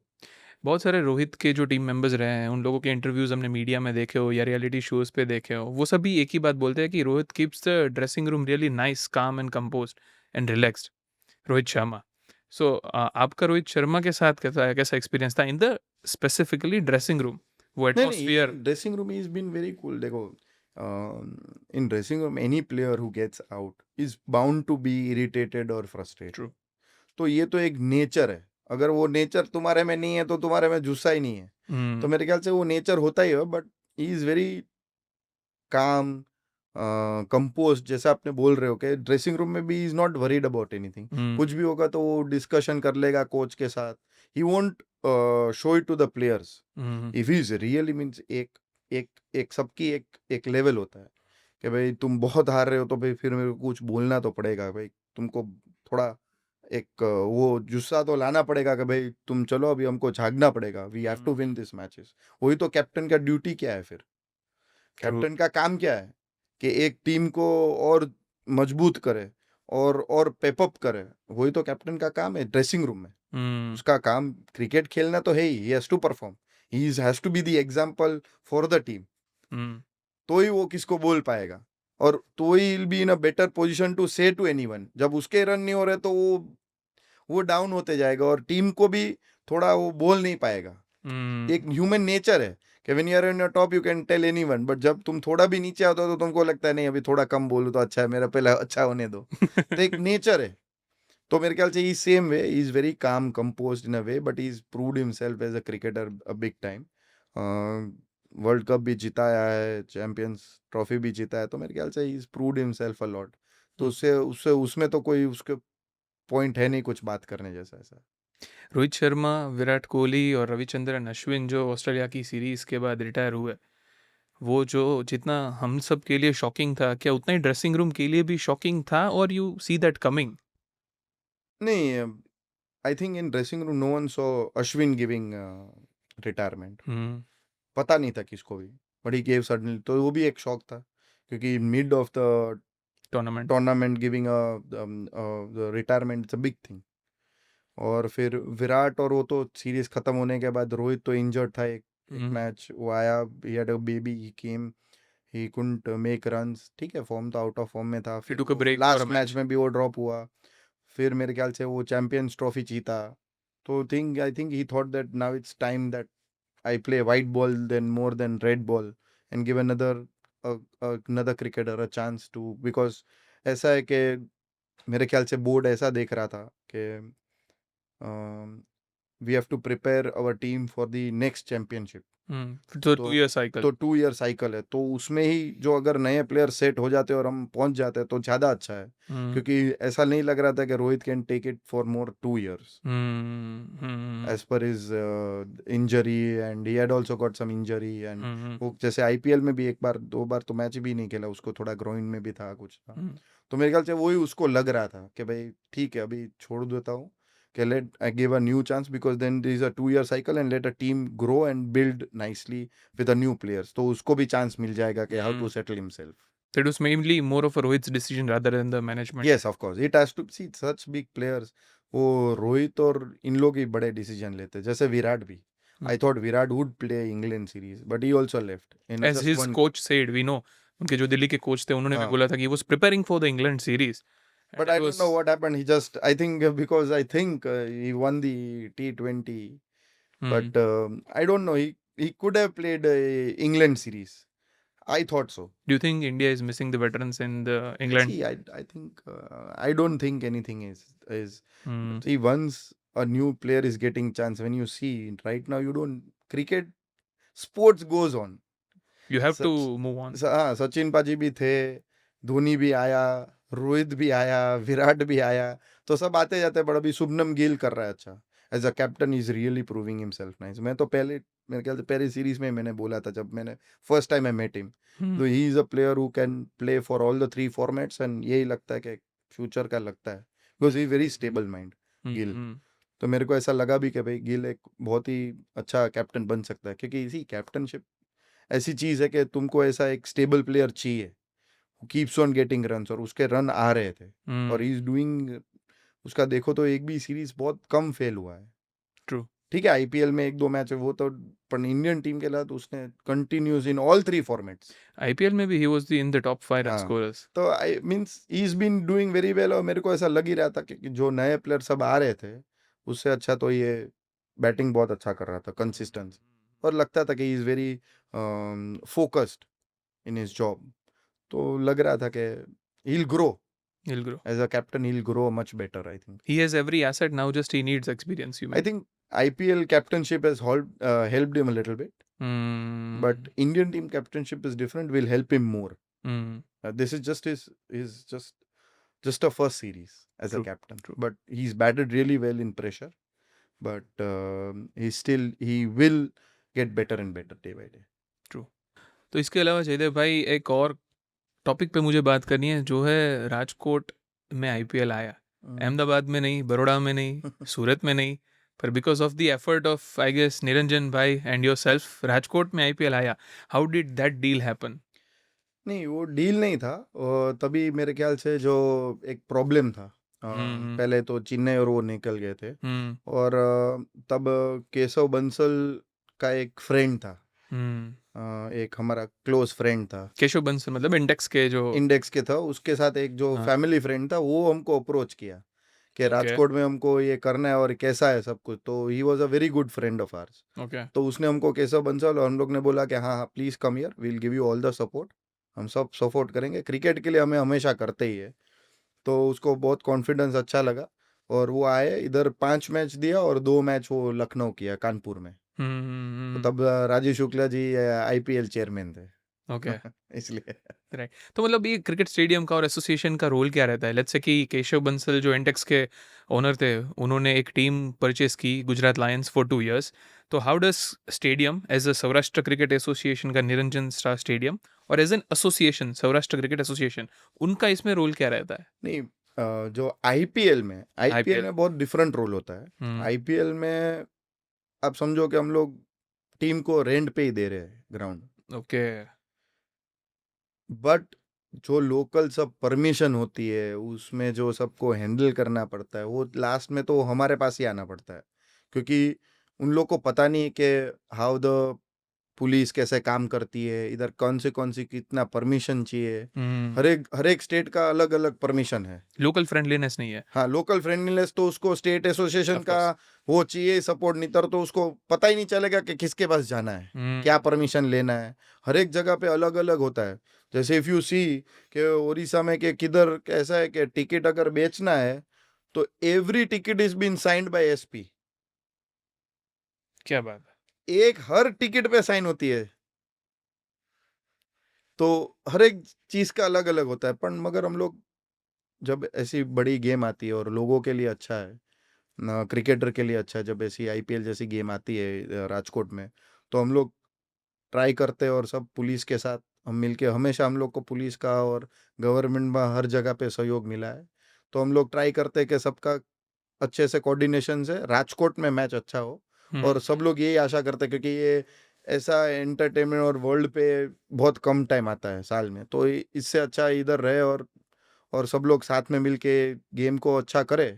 बहुत सारे रोहित के जो टीम मेंबर्स रहे हैं उन लोगों के इंटरव्यूज हमने मीडिया में देखे हो या रियलिटी शोज पे देखे हो, वो सभी एक ही बात बोलते हैं कि Rohit keeps the dressing room really nice, calm and composed and relaxed. Rohit Sharma. So आपका रोहित शर्मा के साथ कैसा एक्सपीरियंस था in the specifically dressing room, वो नहीं एटमॉस्फेयर? नहीं, dressing room is been very cool. देखो, in dressing room any player who gets out is bound to be irritated और फ्रस्ट्रेटेड. ट्रू. तो ये तो एक नेचर है. अगर वो नेचर तुम्हारे में नहीं है तो तुम्हारे में जुस्सा ही नहीं है. तो मेरे ख्याल से वो नेचर होता ही है. बट ही इज वेरी काम, कंपोज, जैसा आपने बोल रहे हो कि ड्रेसिंग रूम में भी is not worried about anything. कुछ भी होगा तो वो डिस्कशन कर लेगा कोच के साथ. He won't show it to the players. If is really means एक एक एक सबकी एक लेवल होता है कि भाई तुम बहुत हार रहे हो तो भाई फिर मेरे को कुछ बोलना तो पड़ेगा. भाई तुमको थोड़ा एक वो जुस्सा तो लाना पड़ेगा कि भाई तुम चलो, अभी हमको झागना पड़ेगा. We have to win this matches. वही तो कैप्टन का ड्यूटी क्या है फिर. कैप्टन का काम क्या है कि एक टीम को और मजबूत करे और पेपअप करे. वही तो कैप्टन का काम है ड्रेसिंग रूम में. उसका काम क्रिकेट खेलना तो है ही has to perform. He has to be the example for the team. तो ही वो किसको बोल पाएगा, और तो he will be in a better position to say to anyone. जब उसके रन नहीं हो रहे तो वो डाउन होते जाएगा और टीम को भी थोड़ा वो बोल नहीं पाएगा. एक ह्यूमन नेचर है कि when you are in top you can tell anyone, but जब तुम थोड़ा भी नीचे आते हो तो तुमको लगता है नहीं अभी थोड़ा कम बोलूं तो अच्छा है, मेरा पहले अच्छा होने दो. तो एक नेचर है. तो मेरे ख्याल से he same way is very calm composed in a way, but is proved himself as a cricketer a big time. World cup भी जिताया है, चैंपियंस ट्रॉफी भी जीता है. तो मेरे ख्याल से he is proved himself a lot. तो उससे उससे उसमें तो कोई उसके पॉइंट है नहीं कुछ बात करने जैसा. ऐसा रोहित शर्मा, विराट कोहली और रविचंद्रन अश्विन जो ऑस्ट्रेलिया की सीरीज के बाद रिटायर हुए, वो जो जितना हम सब के लिए शॉकिंग था, क्या उतना ही ड्रेसिंग रूम के लिए भी शॉकिंग था, और यू सी दैट कमिंग? नहीं, I think in dressing room no one saw Ashwin giving retirement. पता नहीं था किसको भी, बट ही गेव सडनली. तो वो भी एक शॉक था क्योंकि mid of the tournament giving retirement it's a big thing. और फिर विराट, और वो तो सीरीज खत्म होने के बाद रोहित तो इंजर्ड था एक मैच. वो आया, he had a baby, he came, he couldn't make runs. ठीक है, फॉर्म तो आउट ऑफ फॉर्म में था. फिर लास्ट मैच में भी वो ड्रॉप हुआ. फिर मेरे ख्याल से वो चैंपियंस ट्रॉफी जीता. तो I think he thought that now it's time that I play white ball then more than red ball and give another cricketer a chance to, because ऐसा है कि मेरे ख्याल से बोर्ड ऐसा देख रहा था कि we have to prepare our team for the next championship. तो 2 ईयर साइकिल. तो 2 ईयर साइकिल है. तो उसमें ही जो अगर नए प्लेयर सेट हो जाते और हम पहुंच जाते तो ज़्यादा अच्छा है. क्योंकि ऐसा नहीं लग रहा था कि Rohit can take it for more 2 years as per his injury, and he had also got some injury. And वो जैसे आईपीएल में भी एक बार 2 बार तो मैच भी नहीं खेला, उसको थोड़ा ग्रोइन में भी था कुछ था. तो मेरे ख्याल से वही उसको लग रहा था कि भाई ठीक है अभी छोड़ देता हूँ कि let I give a new chance because then there is a 2-year cycle and let a team grow and build nicely with a new players. तो उसको भी chance मिल जाएगा कि how to settle himself. So it was mainly more of a Rohit's decision rather than the management. Yes, of course. It has to see such big players. वो रोहित और इन लोग ही बड़े डिसीजन लेते हैं जैसे विराट भी. I thought Virat would play England series, but he also left. In As just his one, coach said, we know, उनके जो दिल्ली के कोच थे उन्होंने भी हाँ. बोला था कि he was preparing for the England series. And But it I don't was- know what happened. He just, I think, because I think he won the T20, but I don't know. He could have played England series. I thought so. Do you think India is missing the veterans in the England? See, I think I don't think anything is. Hmm. See, once a new player is getting chance, when you see right now, you don't cricket. Sports goes on. You have to Such- move on. हाँ, सचिन पाजी भी थे, धोनी भी आया, रोहित भी आया, विराट भी आया, तो सब आते जाते, बड़ा भी शुभमन गिल कर रहा है अच्छा. As a captain is really proving himself nice. मैं तो पहले मेरे ख्याल से पहले सीरीज में मैंने बोला था जब मैंने first time I met him, Hmm. तो he is a player who can play for all the 3 formats and यही लगता है कि फ्यूचर का लगता है because he very stable mind. Gill. Hmm. तो मेरे को ऐसा लगा भी कि भाई गिल एक बहुत ही अच्छा कैप्टन बन सकता है, क्योंकि इसी कैप्टनशिप ऐसी चीज है कि तुमको ऐसा एक स्टेबल प्लेयर चाहिए कीप्स ऑन गेटिंग रन्स, और उसके रन आ रहे थे Hmm. और ही इज डूइंग. उसका देखो तो एक भी सीरीज बहुत कम फेल हुआ है. True. ठीक है, आईपीएल में 1-2 मैच है वो तो, पर इंडियन टीम के लिए तो उसने continuous in all 3 formats. IPL में भी he was in the top 5 run हाँ. scorers. तो I means he is been doing very well, और मेरे को ऐसा लग ही रहा था कि जो नए प्लेयर सब आ रहे थे उससे अच्छा तो ये बैटिंग बहुत अच्छा कर रहा था, कंसिस्टेंस, और लगता था कि he is very focused in his job. तो लग रहा था कि he'll grow He'll grow. as a captain. He'll grow much better, I think. He has every asset now, just he needs experience. You I mean? think IPL captainship has helped him a little bit, Hmm. but Indian team captainship is different. Will help him more. Hmm. This is just his just a first series as True, a captain. true. But he's batted really well in pressure. But he will get better and better day by day. तो इसके अलावा जयदेव भाई एक और टॉपिक पे मुझे बात करनी है, जो है राजकोट में IPL आया. अहमदाबाद में नहीं, बड़ौदा में नहीं, सूरत में नहीं, पर because of the effort of I guess Niranjan भाई एंड योर सेल्फ, राजकोट में IPL आया. How did that deal happen? नहीं, वो डील नहीं था. तभी मेरे ख्याल से जो एक प्रॉब्लम था, पहले तो चेन्नई और वो निकल गए थे, और तब केशव बंसल का एक फ्रेंड था, एक हमारा क्लोज फ्रेंड था, केशव बंसल मतलब इंडेक्स के जो इंडेक्स के था, उसके साथ एक जो हाँ. फैमिली फ्रेंड था, वो हमको अप्रोच किया कि राजकोट में हमको ये करना है और कैसा है सब कुछ. तो he was a very good friend of ours. Okay. तो उसने हमको केशव बंसल और हम लोग ने बोला कि हाँ हाँ please come here, we will give you all the support, हम सब सपोर्ट करेंगे, क्रिकेट के लिए हमें हमेशा करते ही है. तो उसको बहुत कॉन्फिडेंस अच्छा लगा, और वो आए इधर 5 मैच दिया और 2 मैच वो लखनऊ किया, कानपुर में. तो तब राजीव शुक्ला जी IPL चेयरमैन थे. ओके. इसलिए तो मतलब ये क्रिकेट स्टेडियम का और एसोसिएशन का रोल क्या रहता है? लेट्स से कि केशव बंसल जो इंटेक्स के ओनर थे, उन्होंने एक टीम परचेस की, गुजरात लायंस, फॉर 2 years. तो how does stadium as a Saurashtra cricket association का निरंजन स्टार स्टेडियम, और as an association Saurashtra cricket association, उनका इसमें रोल क्या रहता है? नहीं, जो IPL में IPL में बहुत डिफरेंट रोल होता है. IPL में आप समझो कि हम लोग टीम को रेंट पे ही दे रहे हैं ग्राउंड, ओके. बट जो लोकल सब परमिशन होती है उसमें जो सबको हैंडल करना पड़ता है, वो लास्ट में तो हमारे पास ही आना पड़ता है, क्योंकि उन लोग को पता नहीं कि हाउ द पुलिस कैसे काम करती है, इधर कौन सी कितना परमिशन चाहिए. हर एक स्टेट का अलग अलग परमिशन है. लोकल फ्रेंडलीनेस नहीं है. हाँ, लोकल फ्रेंडलीनेस तो उसको स्टेट एसोसिएशन Of का वो चाहिए सपोर्ट, नहीं तो उसको पता ही नहीं चलेगा कि किसके पास जाना है, क्या परमिशन लेना है. हर एक जगह पे अलग अलग होता है. जैसे इफ यू सी कि उड़ीसा में कि किधर कैसा है कि टिकट अगर बेचना है तो every ticket is been signed by SP. क्या बात है? एक हर टिकट पे साइन होती है. तो हर एक चीज का अलग अलग होता है. पर मगर हम लोग जब ऐसी बड़ी गेम आती है और लोगों के लिए अच्छा है, क्रिकेटर के लिए अच्छा है, जब ऐसी IPL जैसी गेम आती है राजकोट में, तो हम लोग ट्राई करते हैं, और सब पुलिस के साथ हम मिलके, हमेशा हम लोग को पुलिस का और गवर्नमेंट में हर जगह पे सहयोग मिला है. तो हम लोग ट्राई करते हैं कि सबका अच्छे से कोऑर्डिनेशन से राजकोट में मैच अच्छा हो। और सब लोग यही आशा करते हैं क्योंकि ये ऐसा एंटरटेनमेंट और वर्ल्ड पे बहुत कम टाइम आता है साल में, तो इससे अच्छा इधर रहे और सब लोग साथ में मिलके गेम को अच्छा करे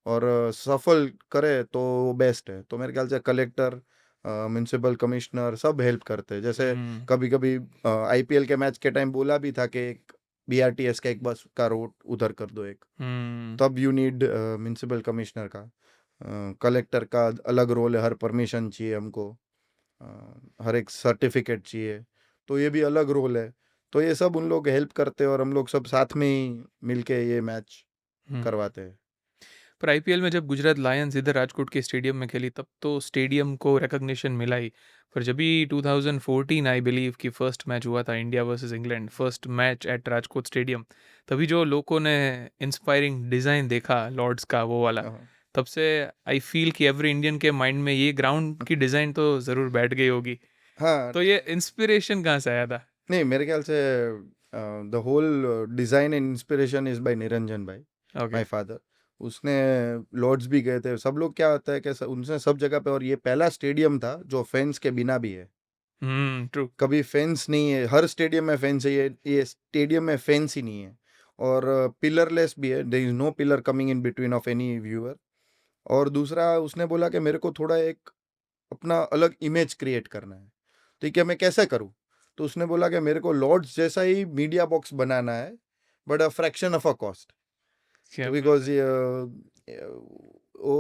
और सफल करे तो वो बेस्ट है। तो मेरे ख्याल से कलेक्टर, म्यूनसिपल कमिश्नर सब हेल्प करते हैं। जैसे कभी कभी आईपीएल के मैच के टाइम बोला भी था कि एक बीआरटीएस का एक बस का रूट उधर कर दो एक, तब यू नीड म्यूनसिपल कमिश्नर का, कलेक्टर का अलग रोल है, हर परमिशन चाहिए हमको, हर एक सर्टिफिकेट चाहिए, तो ये भी अलग रोल है। तो ये सब उन लोग हेल्प करते हैं और हम लोग सब साथ में ही मिलके ये मैच करवाते हैं। पर आईपीएल में जब गुजरात लायंस इधर राजकोट के स्टेडियम में खेली तब तो स्टेडियम को रिकग्निशन मिला ही, पर जब भी 2014 आई बिलीव कि फर्स्ट मैच हुआ था India versus England, first match at Rajkot stadium, तभी जो लोगों ने इंस्पायरिंग डिज़ाइन देखा लॉर्ड्स का वो वाला, तब से आई फील कि एवरी इंडियन के माइंड में ये ग्राउंड की डिज़ाइन तो ज़रूर बैठ गई होगी। हाँ, तो ये इंस्पिरेशन कहाँ से आया था? नहीं मेरे ख्याल से the whole design and inspiration is by Niranjan भाई, माय फादर। उसने लॉर्ड्स भी गए थे, सब लोग क्या होता है कि उनसे सब जगह पे, और ये पहला स्टेडियम था जो फैंस के बिना भी है। ट्रू। कभी फैंस नहीं है, हर स्टेडियम में फैंस है, ये स्टेडियम में फैंस ही नहीं है। और पिलरलेस भी है, there is no pillar coming in between of any viewer. और दूसरा उसने बोला कि मेरे को थोड़ा एक अपना अलग इमेज क्रिएट करना है, ठीक है, मैं कैसे करूँ? तो उसने बोला कि मेरे को लॉर्ड्स जैसा ही मीडिया बॉक्स बनाना है, but a fraction of a cost. क्या बिकॉज वो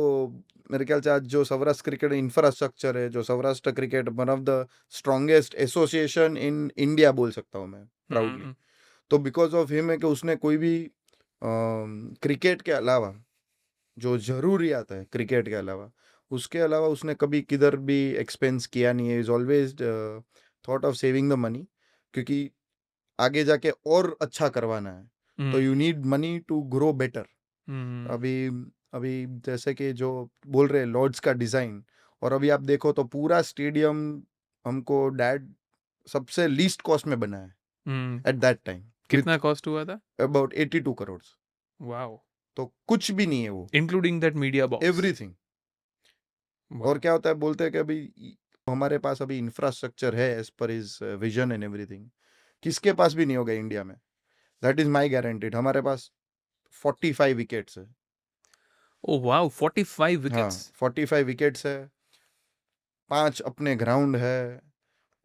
मेरे ख्याल से आज जो सौराष्ट्र क्रिकेट इंफ्रास्ट्रक्चर है, जो Saurashtra cricket one of the strongest association in India बोल सकता हूँ मैं प्राउडली। तो बिकॉज ऑफ हिम है कि उसने कोई भी क्रिकेट के अलावा जो जरूरियात है क्रिकेट के अलावा, उसके अलावा उसने कभी किधर भी एक्सपेंस किया नहीं है। Is always thought of saving the money, क्योंकि आगे जाके और अच्छा करवाना है तो you need money to grow better. अभी अभी जैसे कि जो बोल रहे लॉर्ड्स का डिज़ाइन, और अभी आप देखो तो पूरा स्टेडियम हमको डैड सबसे लीस्ट कॉस्ट में बना है एट दैट टाइम। कितना कॉस्ट हुआ था? अबाउट 82 करोड़। वाओ। तो कुछ भी नहीं है वो, including that media box, everything. और क्या होता है, बोलते हैं कि अभी हमारे पास अभी इंफ्रास्ट्रक्चर है as per is vision and everything, किसके पास भी नहीं होगा इंडिया में। That is my guaranteed. हमारे पास 45 विकेट्स है। ओ वाओ, 45 हाँ, विकेट्स। 45 विकेट्स है, 5 अपने ग्राउंड है,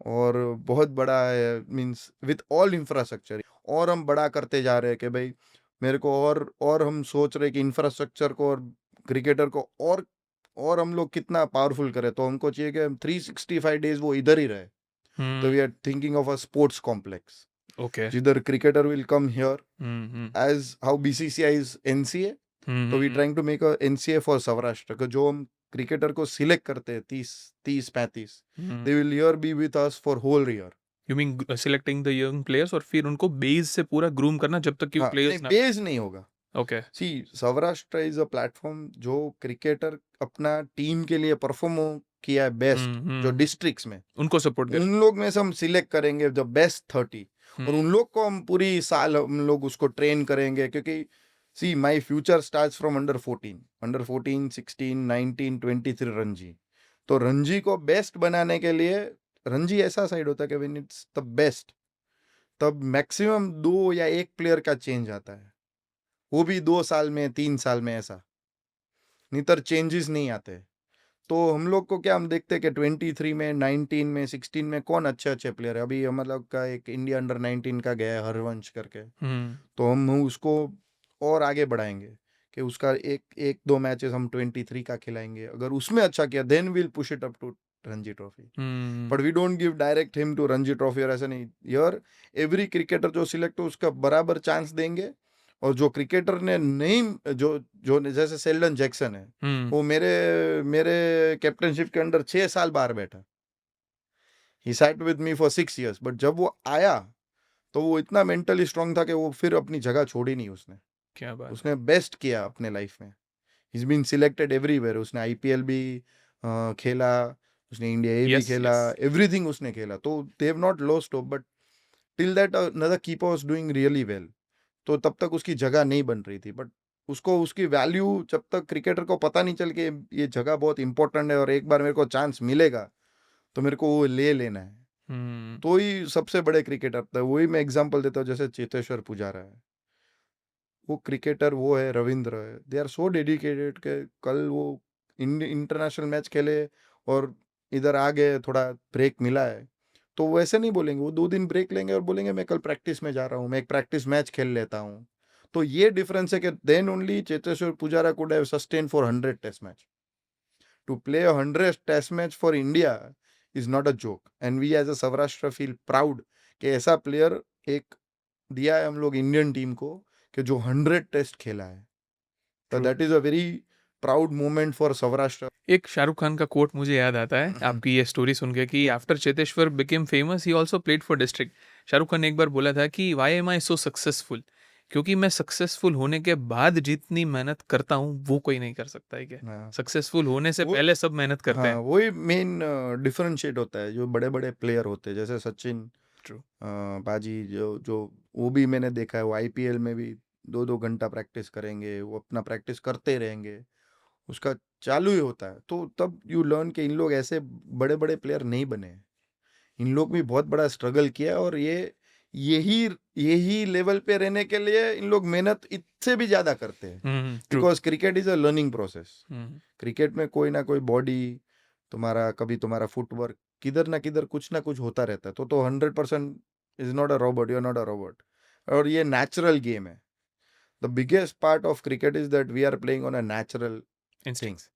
और बहुत बड़ा है, मींस विथ ऑल इंफ्रास्ट्रक्चर। और हम बड़ा करते जा रहे हैं कि भाई मेरे को और हम सोच रहे कि इंफ्रास्ट्रक्चर को और क्रिकेटर को और हम लोग कितना पावरफुल करें। तो हमको चाहिए कि 365 डेज वो इधर ही रहे। तो we are thinking of a sports complex, okay. जिधर cricketer will come here as how BCCI is NCA. तो we trying to make a NCA for Saurashtra. जो हम क्रिकेटर को सिलेक्ट करते हैं 30-35, they will here be with us for whole year. You mean selecting the young players और फिर उनको बेस से पूरा ग्रूम करना जब तक कि हाँ, प्लेयर्स नहीं ना। बेस नहीं होगा। Okay. See Saurashtra is a platform जो क्रिकेटर अपना टीम के लिए परफॉर्म किया है बेस्ट, जो डिस्ट्रिक्ट्स में, उनको सपोर्ट कर। उन लोग में से हम सिलेक्ट करेंगे द बेस्ट 30, और उन लोग को हम पूरी साल हम लोग उसको ट्रेन करेंगे। क्योंकि see my future starts from under 14, 16, 19, 23 Ranji. तो रणजी को बेस्ट बनाने के लिए, रणजी ऐसा साइड होता है कि व्हेन इट्स द बेस्ट, तब मैक्सिमम 2 या 1 प्लेयर का चेंज आता है, वो भी 2 साल में 3 साल में, ऐसा नितर चेंजेस नहीं आते। तो हम लोग को क्या, हम देखते हैं कि 23 में, 19 में, 16 में कौन अच्छे अच्छे प्लेयर है। अभी हम लोग का एक इंडिया अंडर 19 का गया है हरवंश करके, तो हम उसको और आगे बढ़ाएंगे कि उसका एक दो मैचेस हम 23 का खिलाएंगे। अगर उसमें अच्छा किया then will push it up to Ranji trophy. But we don't give direct him to Ranji trophy, और ऐसा नहीं। यार एवरी क्रिकेटर जो सिलेक्ट हो उसका बराबर चांस देंगे। और जो क्रिकेटर ने नहीं, जो जो जैसे सेल्डन जैक्सन है, वो मेरे कैप्टनशिप के अंडर 6 साल बाहर बैठा। He sat with me for 6 years, but जब वो आया तो वो इतना मेंटली स्ट्रांग था कि वो फिर अपनी जगह छोड़ी नहीं उसने। क्या बात। उसने बेस्ट किया अपने लाइफ में। He is been selected everywhere. उसने आईपीएल भी खेला, उसने इंडिया ए भी खेला, एवरीथिंग उसने खेला। तो दे have not lost hope, but till that another keeper was doing really well. तो तब तक उसकी जगह नहीं बन रही थी, बट उसको उसकी वैल्यू जब तक क्रिकेटर को पता नहीं चल के ये जगह बहुत इंपॉर्टेंट है और एक बार मेरे को चांस मिलेगा तो मेरे को वो ले लेना है, तो ही सबसे बड़े क्रिकेटर था। वही मैं एग्जांपल देता हूँ, जैसे चेतेश्वर पुजारा है, वो क्रिकेटर, वो है रविंद्र है, दे आर सो डेडिकेटेड के कल वो इंटरनेशनल मैच खेले और इधर आ गए, थोड़ा ब्रेक मिला है तो वो ऐसे नहीं बोलेंगे, वो 2 दिन ब्रेक लेंगे और बोलेंगे मैं कल प्रैक्टिस में जा रहा हूँ, मैं एक प्रैक्टिस मैच खेल लेता हूँ। तो ये डिफरेंस है कि then only Cheteshwar Pujara could have sustain for 100 test match. To play 100 test match for India is not a joke, and we as a Saurashtra feel proud कि ऐसा प्लेयर एक दिया है हम लोग इंडियन टीम को कि जो 100 टेस्ट खेला है। तो True. That is a very proud moment for Saurashtra. एक शाहरुख खान का कोट मुझे याद आता है आपकी ये स्टोरी सुन के कि after Cheteshwar became famous he also played for district. Shahrukh Khan ने एक बार बोला था कि why am I so successful, क्योंकि मैं सक्सेसफुल होने के बाद जितनी मेहनत करता हूँ वो कोई नहीं कर सकता है। क्या हाँ, सक्सेसफुल होने से वो पहले सब मेहनत करते हाँ हैं। वही मेन डिफरेंशिएट होता है। जो बड़े बड़े प्लेयर होते हैं जैसे सचिन ट्रू। बाजी, जो जो वो भी मैंने देखा है, वो आईपीएल में भी 2-2 घंटा प्रैक्टिस करेंगे, वो अपना प्रैक्टिस करते रहेंगे, उसका चालू ही होता है। तो तब यू लर्न कि इन लोग ऐसे बड़े बड़े प्लेयर नहीं बने हैं। इन लोग भी बहुत बड़ा स्ट्रगल किया और यही यही लेवल पे रहने के लिए इन लोग मेहनत इससे भी ज्यादा करते हैं, true. Because cricket is a learning process. Cricket में कोई ना कोई बॉडी तुम्हारा, कभी तुम्हारा फुटवर्क, किधर ना कुछ होता रहता है। तो 100% is not a robot, you are not a robot. और ये नेचुरल गेम है। The biggest part of cricket is that we are playing on a natural instincts.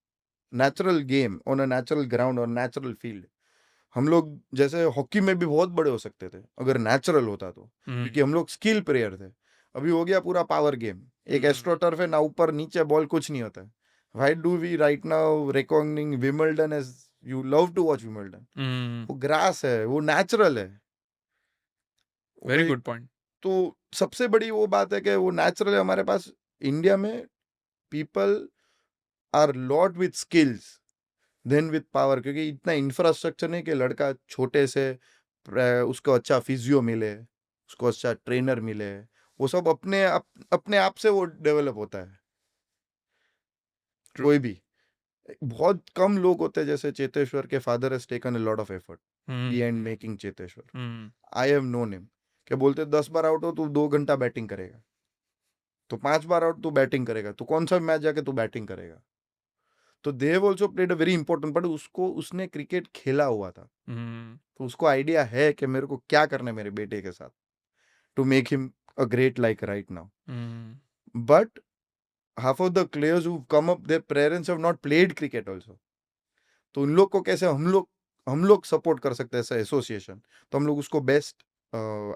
Natural game on a natural ground और नेचुरल फील्ड। हम लोग जैसे हॉकी में भी बहुत बड़े हो सकते थे अगर नेचुरल होता तो, क्योंकि हम लोग स्किल प्लेयर थे। अभी हो गया पूरा पावर गेम, एक एस्ट्रो टर्फ है ना, ऊपर नीचे बॉल कुछ नहीं होता है। Why do we right now recognising Wimbledon as, you love to watch Wimbledon? वो ग्रास है, वो नेचुरल है। वेरी वही, गुड पॉइंट। तो सबसे बड़ी वो बात है कि वो नेचुरल है हमारे पास। इंडिया में people are lot with skills than with power, क्योंकि इतना इंफ्रास्ट्रक्चर नहीं कि लड़का छोटे से उसको अच्छा फिजियो मिले, उसको अच्छा ट्रेनर मिले। वो सब अपने आप से वो डेवलप होता है। ट्रू। कोई भी, बहुत कम लोग होते हैं, जैसे चेतेश्वर के father has taken a lot of effort behind making Cheteshwar. I have known him, क्या बोलते 10 बार आउट हो तू 2 घंटा बैटिंग करेगा, तो 5 बार आउट तू बैटिंग करेगा, तो कौन सा मैच जाके तू बैटिंग करेगा? तो they have also played a very important, but उसने क्रिकेट खेला हुआ था, तो उसको आइडिया है कि मेरे को क्या करना है मेरे बेटे के साथ to make him a great like right now. But half of the players who've come up, their parents have not played cricket also. तो उन लोग को कैसे हम लोग सपोर्ट कर सकते हैं ऐसा एसोसिएशन? तो हम लोग उसको बेस्ट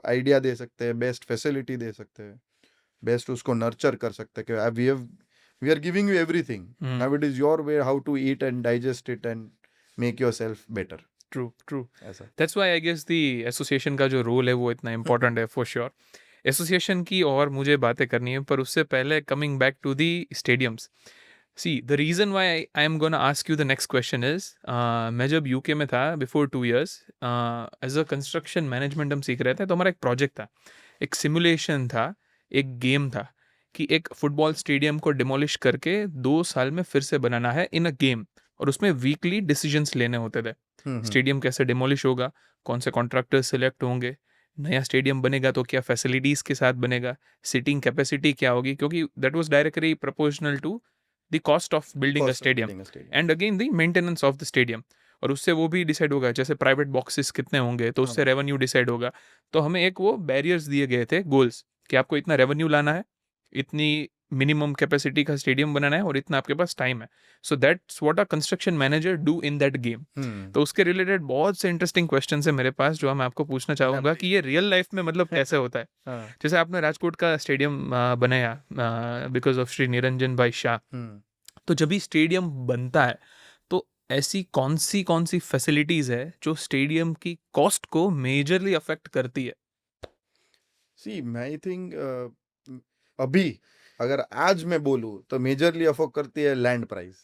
आइडिया दे सकते हैं, बेस्ट फैसिलिटी दे सकते हैं, बेस्ट उसको नर्चर कर सकते हैं कि we are giving you everything, now it is your way how to eat and digest it and make yourself better. True true. ऐसा। That's why I guess the association का जो रोल है वो इतना इम्पोर्टेंट है फॉर श्योर। एसोसिएशन की और मुझे बातें करनी है, पर उससे पहले coming back to the stadiums. See the reason why I am gonna ask you the next question is, मैं जब यूके में था before 2 years, as a construction management हम सीख रहे थे, तो हमारा एक प्रोजेक्ट था, एक सिमुलेशन था, एक गेम था कि एक फुटबॉल स्टेडियम को डिमोलिश करके 2 साल में फिर से बनाना है इन अ गेम। और उसमें वीकली डिसीजंस लेने होते थे। स्टेडियम कैसे डिमोलिश होगा, कौन से कॉन्ट्रैक्टर्स सिलेक्ट होंगे, नया स्टेडियम बनेगा तो क्या फैसिलिटीज़ के साथ बनेगा, सीटिंग कैपेसिटी क्या होगी, क्योंकि that was directly proportional to the cost of building a stadium and again the maintenance of the stadium. और उससे वो भी डिसाइड होगा, जैसे प्राइवेट बॉक्सेस कितने होंगे तो उससे रेवेन्यू डिसाइड होगा। तो हमें एक वो बैरियर्स दिए गए थे, गोल्स, कि आपको इतना रेवेन्यू लाना है, इतनी मिनिमम कैपेसिटी का स्टेडियम बनाना है और इतना आपके पास टाइम है। So that's what a construction manager do in that game. तो उसके रिलेटेड बहुत से इंटरेस्टिंग क्वेश्चन है मेरे पास जो मैं आपको पूछना चाहूंगा कि ये रियल लाइफ में मतलब कैसे होता है। जैसे आपने राजकोट का स्टेडियम बनाया बिकॉज ऑफ श्री निरंजन भाई शाह, तो जब भी स्टेडियम बनता है तो ऐसी कौन सी फैसिलिटीज है जो स्टेडियम की कॉस्ट को मेजरली अफेक्ट करती है? सी आई थिंक अभी अगर आज मैं बोलूं तो मेजरली अफेक्ट करती है land price.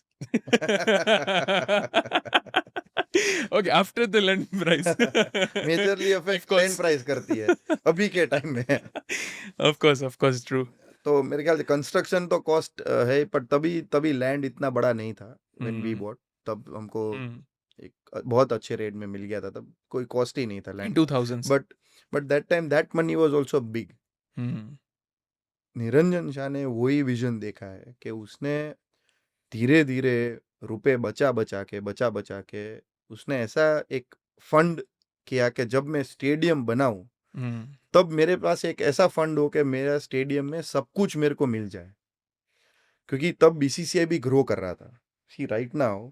Okay, after the land price. Majorly affect land price करती है अभी के टाइम में। Of course true. तो मेरे ख्याल से कंस्ट्रक्शन तो कॉस्ट है, पर तभी लैंड इतना बड़ा नहीं था व्हेन वी बॉट। तब हमको एक बहुत अच्छे रेट में मिल गया था, तब कोई कॉस्ट ही नहीं था इन land. 2000s। But that time that money was also big. Niranjan Shah ने वही विजन देखा है कि उसने धीरे धीरे रुपए बचा बचा के उसने ऐसा एक फंड किया कि जब मैं स्टेडियम बनाऊं तब मेरे पास एक ऐसा फंड हो कि मेरा स्टेडियम में सब कुछ मेरे को मिल जाए, क्योंकि तब बीसीसीआई भी ग्रो कर रहा था। सी राइट नाउ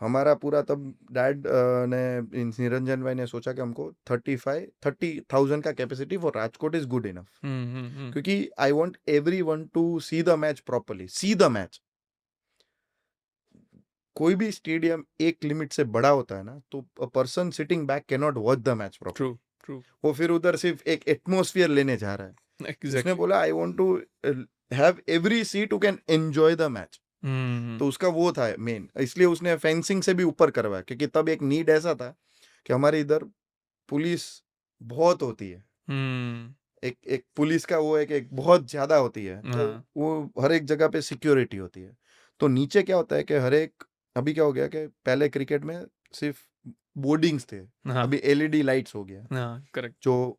हमारा पूरा तब डैड ने निरंजन भाई ने सोचा कि हमको 30,000 का capacity for Rajkot is good enough, क्योंकि I want everyone to see the match properly, see the match. कोई भी स्टेडियम एक लिमिट से बड़ा होता है ना, तो a person sitting back can not watch the match properly. True वो फिर उधर सिर्फ एक एटमॉस्फेयर लेने जा रहा है। उसने एग्जैक्टली। बोला I want to have every seat who can enjoy the match. तो उसका वो था मेन, इसलिए उसने फेंसिंग से भी ऊपर करवाया, क्योंकि तब एक नीड ऐसा था कि हमारे इधर पुलिस बहुत होती है। एक पुलिस का वो है कि एक बहुत ज्यादा होती है, तो वो हर एक जगह पे सिक्योरिटी होती है। तो नीचे क्या होता है कि हर एक, अभी क्या हो गया कि पहले क्रिकेट में सिर्फ बोर्डिंग्स थे, अभी एलईडी लाइट्स हो गया करेक्ट। जो,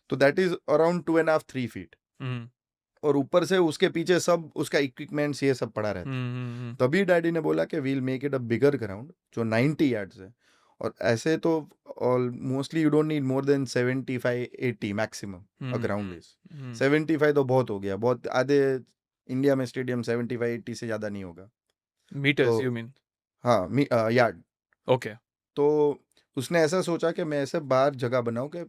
तो दैट इज अराउंड 2.5-3 फीट, और ऊपर से उसके पीछे सब उसका इक्विपमेंट्स ये सब पड़ा रहता है। तभी डैडी ने बोला कि we'll make it a bigger ground जो 90 यार्ड्स है, और ऐसे तो mostly you don't need more than 75-80 maximum a ground is. 75 तो बहुत हो गया, बहुत आधे इंडिया में स्टेडियम 75-80 से ज्यादा नहीं होगा। Metres you mean? हाँ, यार्ड। ओके। तो उसने ऐसा सोचा कि मैं ऐसे बाहर जगह बनाऊं कि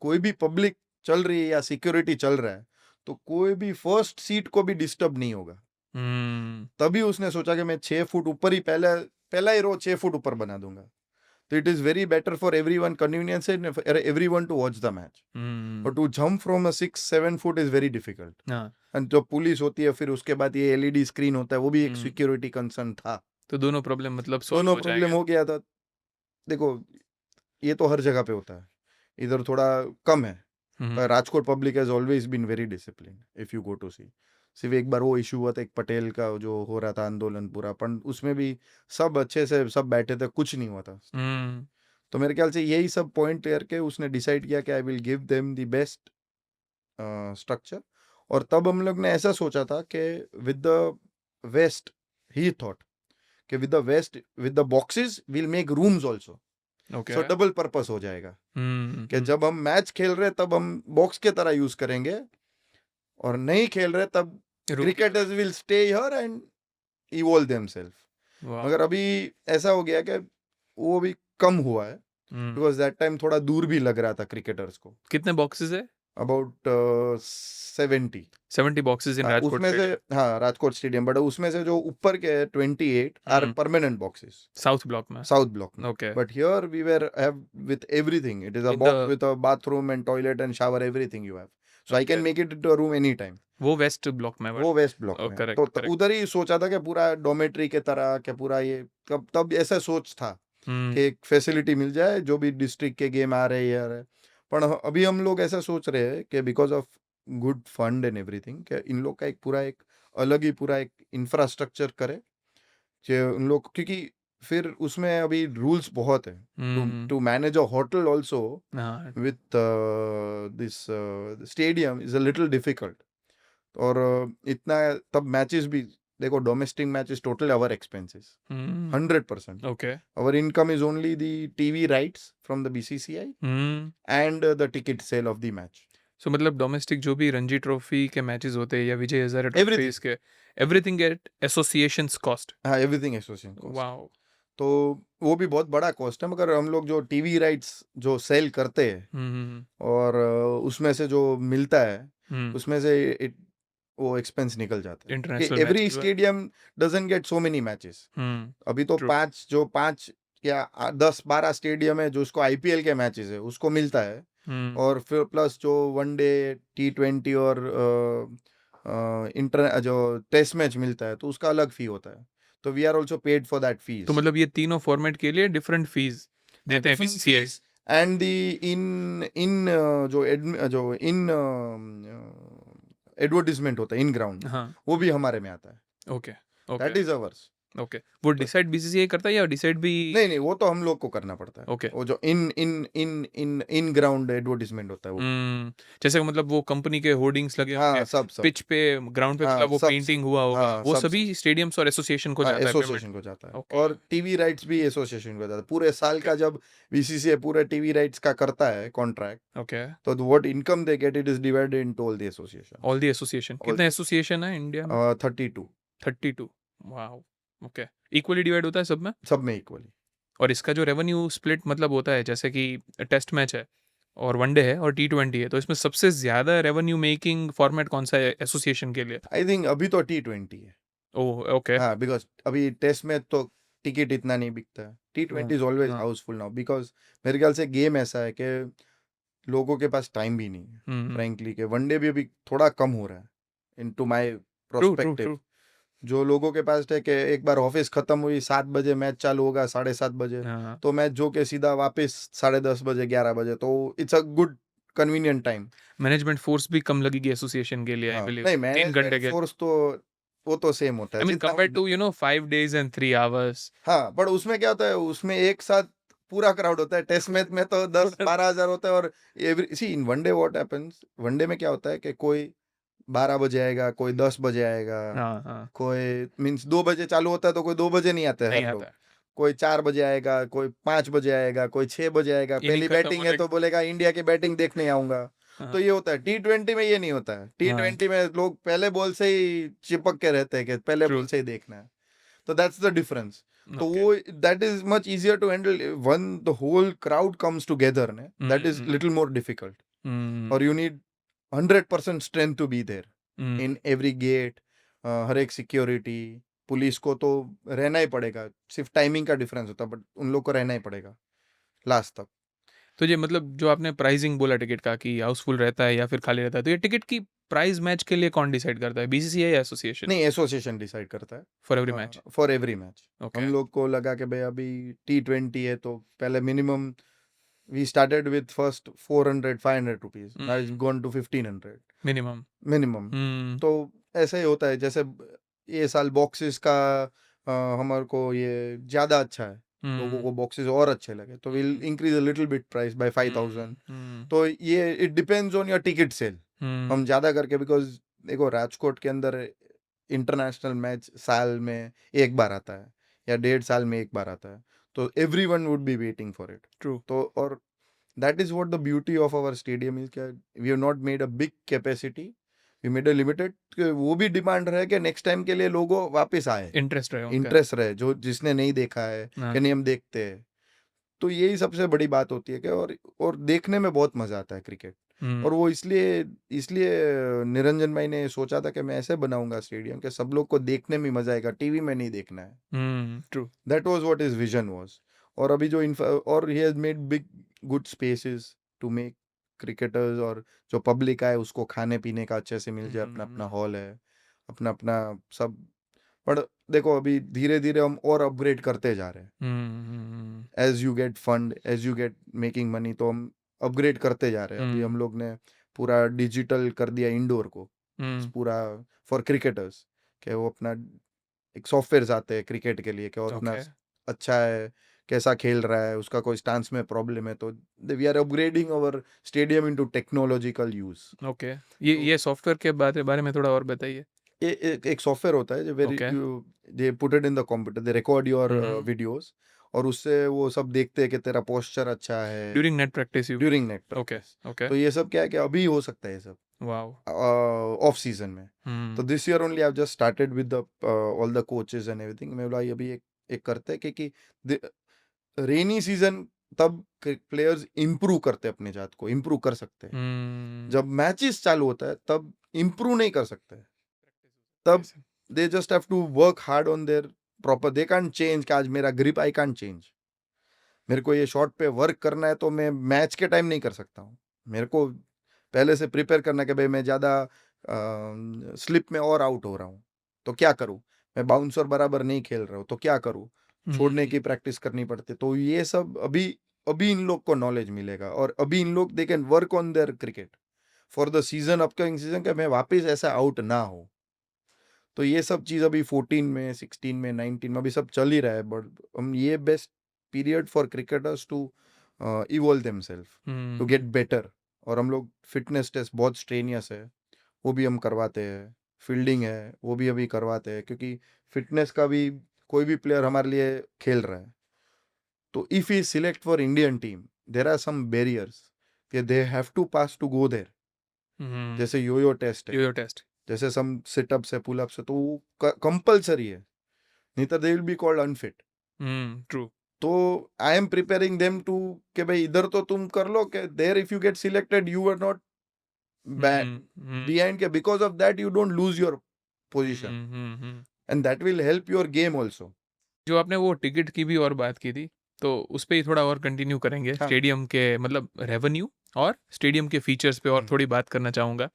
कोई भी पब्लिक चल रही है या सिक्योरिटी चल रहा है तो कोई भी फर्स्ट सीट को भी डिस्टर्ब नहीं होगा। तभी उसने सोचा कि मैं 6 फुट ऊपर ही पहला ही रो 6 फुट ऊपर बना दूंगा, तो it is very better for everyone, convenience and everyone to watch the match. और to jump from a 6-7 foot is very difficult. And जो पुलिस होती है फिर उसके बाद ये एलईडी स्क्रीन होता है, वो भी एक सिक्योरिटी कंसर्न था। तो दोनों प्रॉब्लम मतलब सॉल्व दोनों हो प्रॉब्लम जाएगा। हो गया था। देखो ये तो हर जगह पे होता है, इधर थोड़ा कम है, पर Rajkot public has always been very discipline if you go to see. सिर्फ एक बार वो इशू हुआ था एक पटेल का जो हो रहा था आंदोलन पूरा, पर उसमें भी सब अच्छे से सब बैठे थे, कुछ नहीं हुआ था। तो मेरे ख्याल से यही सब पॉइंट करके उसने डिसाइड किया कि I will give them the best structure. और तब हम लोग ने ऐसा सोचा था कि with the waste, he thought कि with the waste with the boxes will make rooms also, okay. So double purpose हो जाएगा कि जब हम मैच खेल रहे तब हम बॉक्स के तरह यूज करेंगे, और नहीं खेल रहे तब cricketers will stay here and evolve themselves. मगर अभी ऐसा हो गया कि वो भी कम हुआ है, बिकॉज दैट टाइम थोड़ा दूर भी लग रहा था क्रिकेटर्स को। कितने बॉक्सेस है? अबाउट 70 बॉक्सेस इन राजकोट उसमें से, हाँ राजकोट स्टेडियम, बट उसमें से जो ऊपर के 28 are permanent boxes south block में। Okay. But here we were have with everything. It is a In box the- with a bathroom and toilet and shower, everything you have. So I can make it into a room anytime. वो वेस्ट ब्लॉक में। वो वेस्ट ब्लॉक में। correct, तो उधर ही सोचा था कि पूरा डोमेट्री के तरह के पूरा ये, तब ऐसा सोच था कि एक फैसिलिटी मिल जाए जो भी डिस्ट्रिक्ट के गेम आ रहे हैं। पर अभी हम लोग ऐसा सोच रहे हैं कि because of good fund and everything, कि इन लोग का एक पूरा एक अलग ही पूरा एक इंफ्रास्ट्रक्चर करे उन लोग, क्योंकि फिर उसमें अभी रूल्स बहुत है to manage a hotel also with this stadium is a little difficult. और इतना तब मैचेस भी देखो, domestic matches total our expenses 100%। Okay. Our income is only the TV rights from the BCCI and the ticket sale of the match. So मतलब डोमेस्टिक जो भी रणजी ट्रॉफी के मैचेस होते हैं या विजय हजारे ट्रॉफीज के, एवरीथिंग एट एसोसिएशंस कॉस्ट। हाँ, एवरीथिंग एसोसिएशन कॉस्ट। वाओ। तो वो भी बहुत बड़ा कॉस्ट है, मगर हम लोग जो टीवी राइट्स जो सेल करते हैं और उसमें से जो मिलता है उसमें से वो एक्सपेंस निकल जाता है कि every stadium doesn't get so many matches. अभी तो पांच या 10-12 स्टेडियम है जो उसको आईपीएल के मैचेस है उसको मिलता है, और फिर प्लस जो वनडे T20 और जो टेस्ट मैच मिलता है तो उसका अलग फी होता है, तो we are also paid for that fees. तो मतलब ये तीनों फॉर्मेट के लिए डिफरेंट फीस देते हैं BCCI. And the in advertisement होता है इन ग्राउंड, हाँ, वो भी हमारे में आता है. Okay, that okay, is ours. Okay. वो डिसाइड बीसीसीआई करता है या डिसाइड भी? नहीं, वो तो हम लोग को करना पड़ता है. ओके। वो जो इन इन इन इन इन ग्राउंड एडवर्टीजमेंट होता है वो. जैसे मतलब वो कंपनी के होर्डिंग्स लगे होंगे, हाँ, सब सब. पिच पे, ग्राउंड पे, हाँ, मतलब वो सब पेंटिंग हुआ होगा, हाँ, वो सब सभी स्टेडियम्स और एसोसिएशन को हाँ, जाता है पेमेंट? एसोसिएशन को जाता है. ओके, और टीवी राइट्स भी एसोसिएशन को जाता है. पूरे साल का जब बीसीसीआई पूरे टीवी राइट्स का करता है कॉन्ट्रैक्ट, ओके। तो what income they get, it is divided into all the association. All the association, कितने एसोसिएशन है इंडिया में? 32 32। Wow, okay. इक्वली डिवाइड होता है सब में? सब में इक्वली. और इसका जो रेवेन्यू स्प्लिट मतलब होता है, जैसे कि टेस्ट मैच है और वनडे है और T20 है, तो इसमें सबसे ज्यादा रेवेन्यू मेकिंग फॉर्मेट कौन सा है एसोसिएशन के लिए? आई थिंक अभी तो T20 है. ओह, ओके। हाँ, बिकॉज अभी टेस्ट में तो टिकट इतना नहीं बिकता है. T20 इज ऑलवेज हाँ। हाउसफुल नाउ, बिकॉज मेरे ख्याल से गेम ऐसा है कि लोगों के पास टाइम भी नहीं है फ्रैंकली, के वनडे भी अभी थोड़ा कम हो रहा है into my true, true, prospective. True. जो लोगों के पास है कि एक बार ऑफिस खत्म हुई 7 बजे मैच चालू होगा 7:30 बजे, हाँ, तो मैच जो के सीधा वापस 10:30 बजे 11 बजे, तो it's a good convenient time. Management force भी कम लगेगी एसोसिएशन के लिए, आई हाँ, बिलीव, नहीं 3 घंटे मैनेजमेंट के। फोर्स तो वो तो सेम होता है आई मीन जितना. Compare to 5 days and 3 hours। हाँ, पर उसमें क्या होता है, उसमें एक साथ पूरा क्राउड होता है. टेस्ट मैच में तो 10-12 हजार होता है. और every see in one day what happens, one day में क्या होता है कि कोई 12 बजे आएगा, कोई 10 बजे आएगा, हाँ, हाँ, कोई मीन्स 2 बजे चालू होता है तो कोई 2 बजे नहीं आता है नहीं हर आता लोग. है। कोई 4 बजे आएगा, कोई 5 बजे आएगा, कोई 6 बजे आएगा. इनिंग पहली खत्म बैटिंग है होने तो बोलेगा इंडिया की बैटिंग देखने आऊंगा. हाँ, तो ये होता है. T20 में ये नहीं होता है. T20 में लोग पहले बॉल से ही चिपक के रहते हैं कि पहले True। बॉल से ही देखना है. तो दैट्स द डिफरेंस. तो Okay। वो that is much easier to handle one the whole crowd comes together ने. That is little more difficult. और you need 100% strength to be there in every gate. हर एक सिक्योरिटी, पुलिस को तो रहना ही पड़ेगा. सिर्फ टाइमिंग का डिफरेंस होता है, बट उन लोग को रहना ही पड़ेगा लास्ट तक. तो ये मतलब जो आपने प्राइसिंग बोला टिकट का कि हाउसफुल रहता है या फिर खाली रहता है, तो ये टिकट की प्राइस मैच के लिए कौन डिसाइड करता है, बीसीसीआई या एसोसिएशन? नहीं, एसोसिएशन डिसाइड करता है for every match? For every match. Okay. हम लोग को लगा कि भाई अभी T20 है तो पहले minimum we started with first 400-500 rupees. Now it's gone to 1500 minimum. minimum. तो ऐसा ही होता है. जैसे ये साल बॉक्सेस का हमारे को ये ज्यादा अच्छा है, लोगों को बॉक्सेस और अच्छे लगे, तो will increase a little bit price by 5000. तो ये it depends on your ticket sale. हम ज्यादा करके, बिकॉज देखो राजकोट के अंदर इंटरनेशनल मैच साल में एक बार आता है या 1.5 साल में एक बार आता है, तो everyone would be waiting for it. True। तो और that is what the beauty of our stadium is. क्या we have not made a big capacity, we made a limited. वो भी डिमांड रहे कि नेक्स्ट टाइम के लिए लोगों वापस आए, इंटरेस्ट रहे उनका। इंटरेस्ट रहे, जो जिसने नहीं देखा है हाँ। कि नहीं हम देखते हैं. तो यही सबसे बड़ी बात होती है कि और देखने में बहुत मजा आता है क्रिकेट. और वो इसलिए निरंजन भाई ने सोचा था कि मैं ऐसे बनाऊंगा स्टेडियम कि सब लोग को देखने में मजा आएगा, टीवी में नहीं देखना है. True. That was what his vision was. और अभी जो और he has made big good spaces to make cricketers, और जो पब्लिक आए उसको खाने पीने का अच्छे से मिल जाए. अपना अपना हॉल है, अपना अपना सब. पर देखो अभी धीरे धीरे हम और अपग्रेड करते जा रहे हैं. As you get fund, as you get making money, तो हम अपग्रेड करते जा रहे हैं. अभी हम लोग ने पूरा डिजिटल कर दिया इंडोर को, पूरा फॉर क्रिकेटर्स, कि वो अपना एक सॉफ्टवेयर आते हैं क्रिकेट के लिए, कि और अपना अच्छा है, कैसा खेल रहा है, उसका कोई स्टांस में प्रॉब्लम है, तो we are upgrading our stadium into technological use. Okay. ये सॉफ्टवेयर के बारे में थोड़ा और बताइए। एक सॉफ्टवेयर होता है जो very they put it in the computer, they record your videos, और उससे वो सब देखते हैं कि तेरा पोस्चर अच्छा है during net practice. Okay. Okay. तो ये सब क्या है कि अभी हो सकता है ये सब ऑफ सीजन में. तो this year only I have just started with the all the coaches and everything. मैं बोला अभी एक करते हैं कि रेनी सीजन तब प्लेयर्स इंप्रूव करते अपने जात को, इंप्रूव कर सकते हैं. जब मैचेस चालू होता है तब इंप्रूव नहीं कर सकते. तब they just have to work hard on their proper. They can't change कि आज मेरा ग्रिप आई कांट चेंज. मेरे को ये शॉट पे वर्क करना है तो मैं मैच के टाइम नहीं कर सकता हूँ. मेरे को पहले से प्रिपेयर करना कि भाई मैं ज़्यादा स्लिप में और आउट हो रहा हूँ तो क्या करूँ, मैं बाउंसर बराबर नहीं खेल रहा हूँ तो क्या करूँ, छोड़ने की प्रैक्टिस करनी पड़ती. तो ये सब अभी इन लोग को नॉलेज मिलेगा, और अभी इन लोग they can work on their cricket for the season, upcoming season, कि मैं वापस ऐसा आउट ना हो। तो ये सब चीज़ अभी 14 में, 16 में, 19 में अभी सब चल ही रहा है, बट हम ये best period for cricketers to evolve themselves, to get better. और हम लोग फिटनेस टेस्ट बहुत स्ट्रेनियस है, वो भी हम करवाते हैं। फील्डिंग है वो भी अभी करवाते हैं, क्योंकि फिटनेस का भी कोई भी प्लेयर हमारे लिए खेल रहा है। तो if he select for Indian team, there are some barriers कि they have to pass to go there. जैसे योयो टेस्ट है, योयो टेस्ट। जैसे सम सिटअप्स है, पुलअप्स है, तो वो कंपलसरी है, नहीं तो they will be called unfit. True. तो I am preparing them to कि भाई इधर तो तुम कर लो, कि there if you get selected you are not behind, because of that you don't lose your position, and that will help your game also. जो आपने वो टिकट की भी और बात की थी, तो उस पे ही थोड़ा और कंटिन्यू करेंगे। हाँ। स्टेडियम के मतलब रेवेन्यू और स्टेडियम के फीचर्स पे और थोड़ी बात करना चाहूँगा।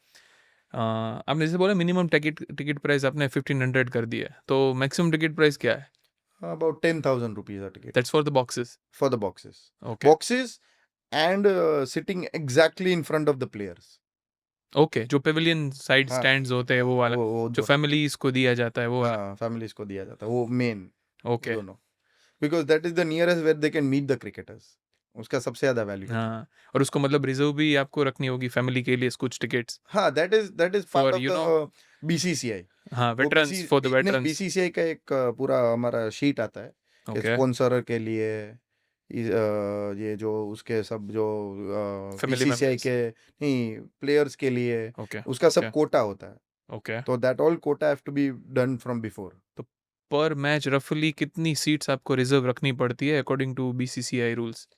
आपने जैसे बोला मिनिमम टिकट प्राइस आपने 1500 कर दिया है, तो मैक्सिमम टिकट प्राइस क्या है? About 10,000 rupees a ticket that's for the boxes. for the boxes. Okay Boxes and sitting exactly in front of the players. Okay, जो पेविलियन साइड हाँ, स्टैंड्स होते हैं वो वाला, वो जो फैमिलीज को दिया जाता है वो वाला। हाँ, families को दिया जाता है, वो मेन ओके दोनों, because that is the nearest where they can meet the cricketers. उसका सबसे ज्यादा वैल्यू। हाँ, और उसको मतलब रिजर्व भी आपको रखनी होगी फैमिली के लिए कुछ टिकट्स हाँ, that is part for of you know. the BCCI. हाँ, veterans, for the veterans. BCCI का एक पूरा हमारा शीट आता है कि ओके, स्पॉन्सर के लिए ये जो उसके सब जो फैमिली BCCI मेंबर्स। के नहीं प्लेयर्स के लिए ओके उसका सब ओके कोटा होता है। ओके। तो that all quota have to be done from before. तो पर मैच रफली कितनी सीट्स आपको रिजर्व रखनी पड़ती है according to BCCI rules?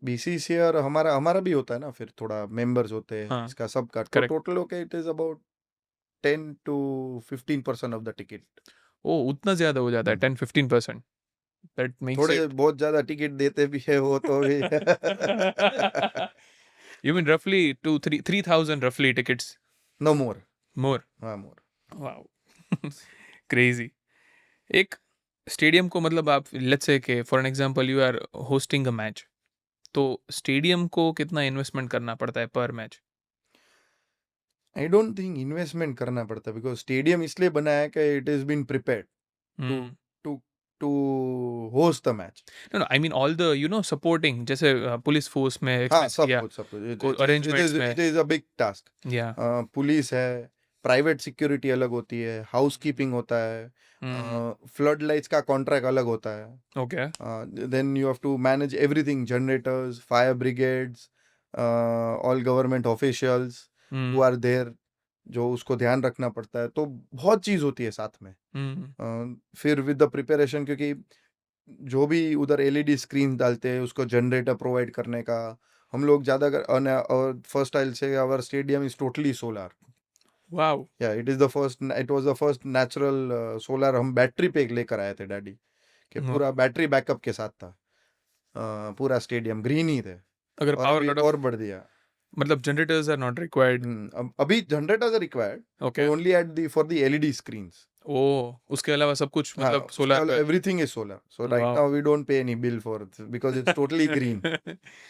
BCCI और हमारा हमारा भी होता है ना, फिर थोड़ा मेंबर्स होते हैं हाँ, इसका सबका, तो correct. Total okay it is about 10 to 15% of the ticket. ओ, उतना ज्यादा हो जाता है, 10-15%? दैट मेक्स थोड़े इट बहुत ज्यादा टिकट देते भी है वो तो भी। यू मीन रफली 2-3,000 रफली टिकट्स नो मोर। मोर? हाँ, मोर। Wow, crazy. एक स्टेडियम को मतलब आप लेट्स से कि for an example you are hosting a match, तो स्टेडियम को कितना इन्वेस्टमेंट करना पड़ता है पर match? I don't think investment करना पड़ता, बिकॉज स्टेडियम इसलिए बना है कि it is been prepared to to to host the match. No no, I mean all the supporting, जैसे पुलिस फोर्स में हाँ, एक्सपेंस सब किया, कुछ सब कुछ को अरेंजमेंट्स में। It is a big task. या पुलिस है, प्राइवेट सिक्योरिटी अलग होती है, हाउस कीपिंग होता है, फ्लड लाइट्स का कॉन्ट्रैक्ट अलग होता है। Okay then you have to manage everything, generators, fire brigades, all government officials who are there, जो उसको ध्यान रखना पड़ता है। तो बहुत चीज होती है साथ में। फिर विद द प्रिपरेशन, क्योंकि जो भी उधर LED स्क्रीन डालते हैं उसको जनरेटर प्रोवाइड करने का, हम लोग ज्यादा और first I say our stadium is totally solar. Wow. Yeah it was the first natural solar. हम बैटरी पे लेकर आए थे डैडी, कि पूरा बैटरी बैकअप के साथ था। पूरा स्टेडियम ग्रीन ही थे, अगर और पावर अभी कट और ऑफ, बढ़ दिया। मतलब जनरेटर्स आर नॉट रिक्वायर्ड? अभी generators are required okay. Only at the for the LED screens. ओ, उसके अलावा सब कुछ हाँ, मतलब सोलर पे? Everything is solar. So right wow. Now we don't pay any bill for, because it's totally green.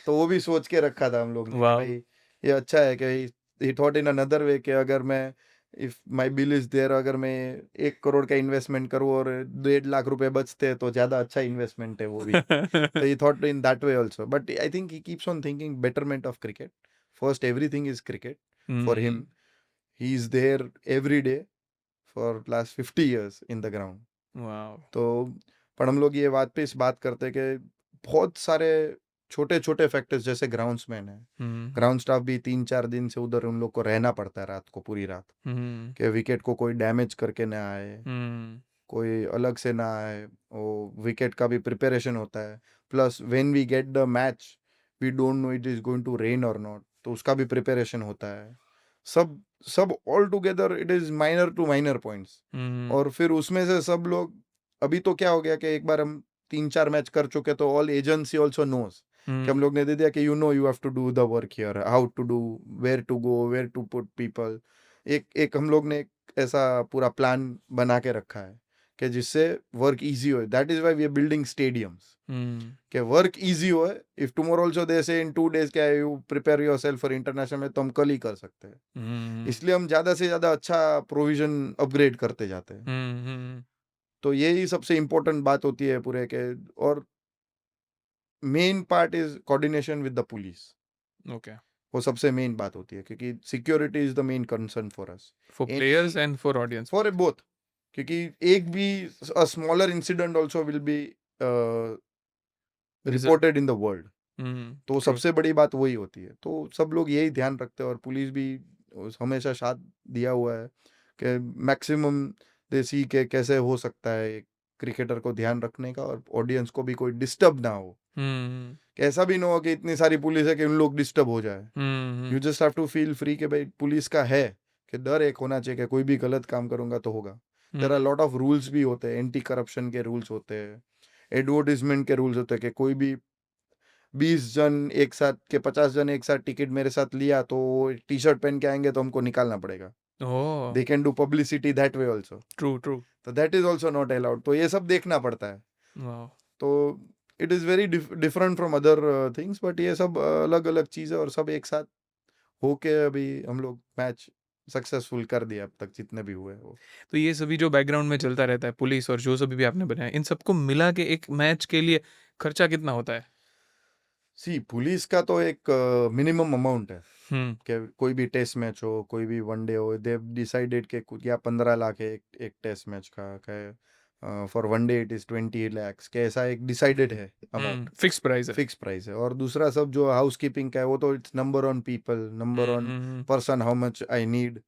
तो वो भी सोच के रखा था हम लोग ने कि वाओ। भाई ये अच्छा है, कि ही थॉट इन अनदर वे कि अगर मैं if my bill is there, अगर मैं 1 करोड़ का इन्वेस्टमेंट करूँ और 1.5 लाख रुपए बचते हैं तो ज्यादा अच्छा इन्वेस्टमेंट है वो भी। तो he thought in that way also, but I think he keeps on thinking betterment of cricket first. Everything is cricket for him. He is there every day for last 50 years in the ground. Wow. तो पर हम लोग ये बात पे इस बात करते हैं कि बहुत सारे छोटे छोटे फैक्टर्स, जैसे ग्राउंड्समैन है, ग्राउंड स्टाफ भी 3-4 दिन से उधर उन लोग को रहना पड़ता है रात को, पूरी रात, कि विकेट को कोई डैमेज करके ना आए, कोई अलग से ना आए। वो विकेट का भी प्रिपरेशन होता है। Plus when we get the match we don't know it is going to rain और नॉट, तो उसका भी प्रिपरेशन होता है। सब सब all together it is minor to minor points. और फिर उसमें से सब लोग, अभी तो क्या हो गया कि एक बार हम 3-4 मैच कर चुके, तो ऑल एजेंसी ऑल्सो नोस कि हम लोग ने दे दिया कि you have to do the work here, how to do, where to go, where to put people. एक एक हम लोग ने एक ऐसा पूरा प्लान बना के रखा है कि जिससे वर्क इजी हो. That is why we are building stadiums कि वर्क इजी हो. If tomorrow also they say in 2 days क्या you prepare yourself for international में, तो हम कल ही कर सकते हैं. इसलिए हम ज्यादा से ज्यादा अच्छा प्रोविजन अपग्रेड करते जाते हैं. तो यही सबसे इम्पोर्टेंट बात होती है पूरे के. और main part is coordination with the police. Okay, वो सबसे मेन बात होती है क्योंकि security is the main concern for us, for players and for audience. For both. क्योंकि एक भी a smaller incident also will be reported in the world. तो सबसे बड़ी बात वही होती है. तो सब लोग यही ध्यान रखते हैं और पुलिस भी हमेशा साथ दिया हुआ है कि मैक्सिमम दे सी के कैसे हो सकता है एक क्रिकेटर को ध्यान रखने का और ऑडियंस को भी कोई डिस्टर्ब ना हो. कि ऐसा भी ना हो कि इतनी सारी पुलिस है कि उन लोग डिस्टर्ब हो जाए. You just have to feel free कि भाई पुलिस का है कि डर एक होना चाहिए कि कोई भी गलत काम करूंगा तो होगा. There are lot of rules भी होते हैं. एंटी करप्शन के रूल्स होते हैं, एडवर्टीजमेंट के रूल्स होते हैं कि कोई भी 20 जन एक साथ के 50 जन एक साथ टिकट मेरे साथ लिया तो टी शर्ट पहन के आएंगे तो हमको निकालना पड़ेगा. Oh, they can do publicity that way also. True true. तो that is also not allowed. तो ये सब देखना पड़ता है. वाओ. तो it is very different from other things. But ये सब अलग अलग चीज़ें और सब एक साथ होके अभी हम लोग मैच सक्सेसफुल कर दिया अब तक जितने भी हुए वो. तो ये सभी जो बैकग्राउंड में चलता रहता है, पुलिस और जो सभी भी आपने बनाया, इन सबको मिला के एक मैच के लिए खर्चा कितना होता है? सी पुलिस का तो एक मिनिमम अमाउंट है कि कोई भी टेस्ट मैच हो, कोई भी वनडे हो, दे डिसाइडेड के या 15 लाख है एक टेस्ट मैच का for one day it is 20 lakhs के ऐसा एक डिसाइडेड है अमाउंट. फिक्स प्राइस है. फिक्स प्राइस है. और दूसरा सब जो हाउस कीपिंग का है वो तो it's number on people, number on person, how much I need.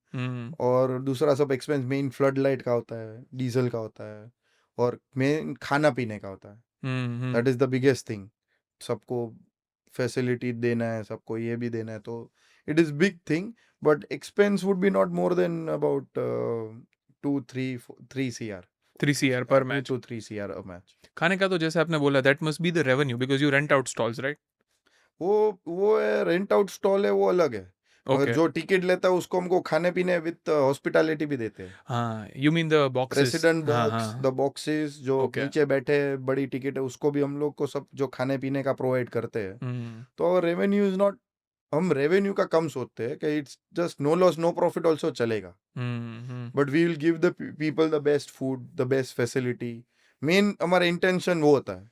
और दूसरा सब एक्सपेंस मेन फ्लड लाइट का होता है, डीजल का होता है और मेन खाना पीने का होता है. That is the biggest thing. सबको फैसिलिटी देना है, सबको ये भी देना है. तो it is big thing. But expense would be not more than about 3 CR 3 CR पर match. 2 to 3 CR a match. खाने का तो जैसे आपने बोला, that must be the revenue because you rent out stalls, right? वो है रेंट आउट स्टॉल है, वो अलग है. और ओके. जो टिकट लेता है उसको हमको खाने पीने विद हॉस्पिटैलिटी भी देते हैं. हाँ, you mean the boxes. President हाँ बॉक्स, हाँ. द बॉक्सेस जो Okay. नीचे बैठे हैं, बड़ी टिकट है, उसको भी हम लोग को सब जो खाने पीने का प्रोवाइड करते हैं. तो रेवेन्यू इज नॉट, हम रेवेन्यू का कम सोचते हैं कि it's just no loss no profit also चलेगा. But we will give the people the best food, the best facility. Main हमारा इंटेंशन वो होता है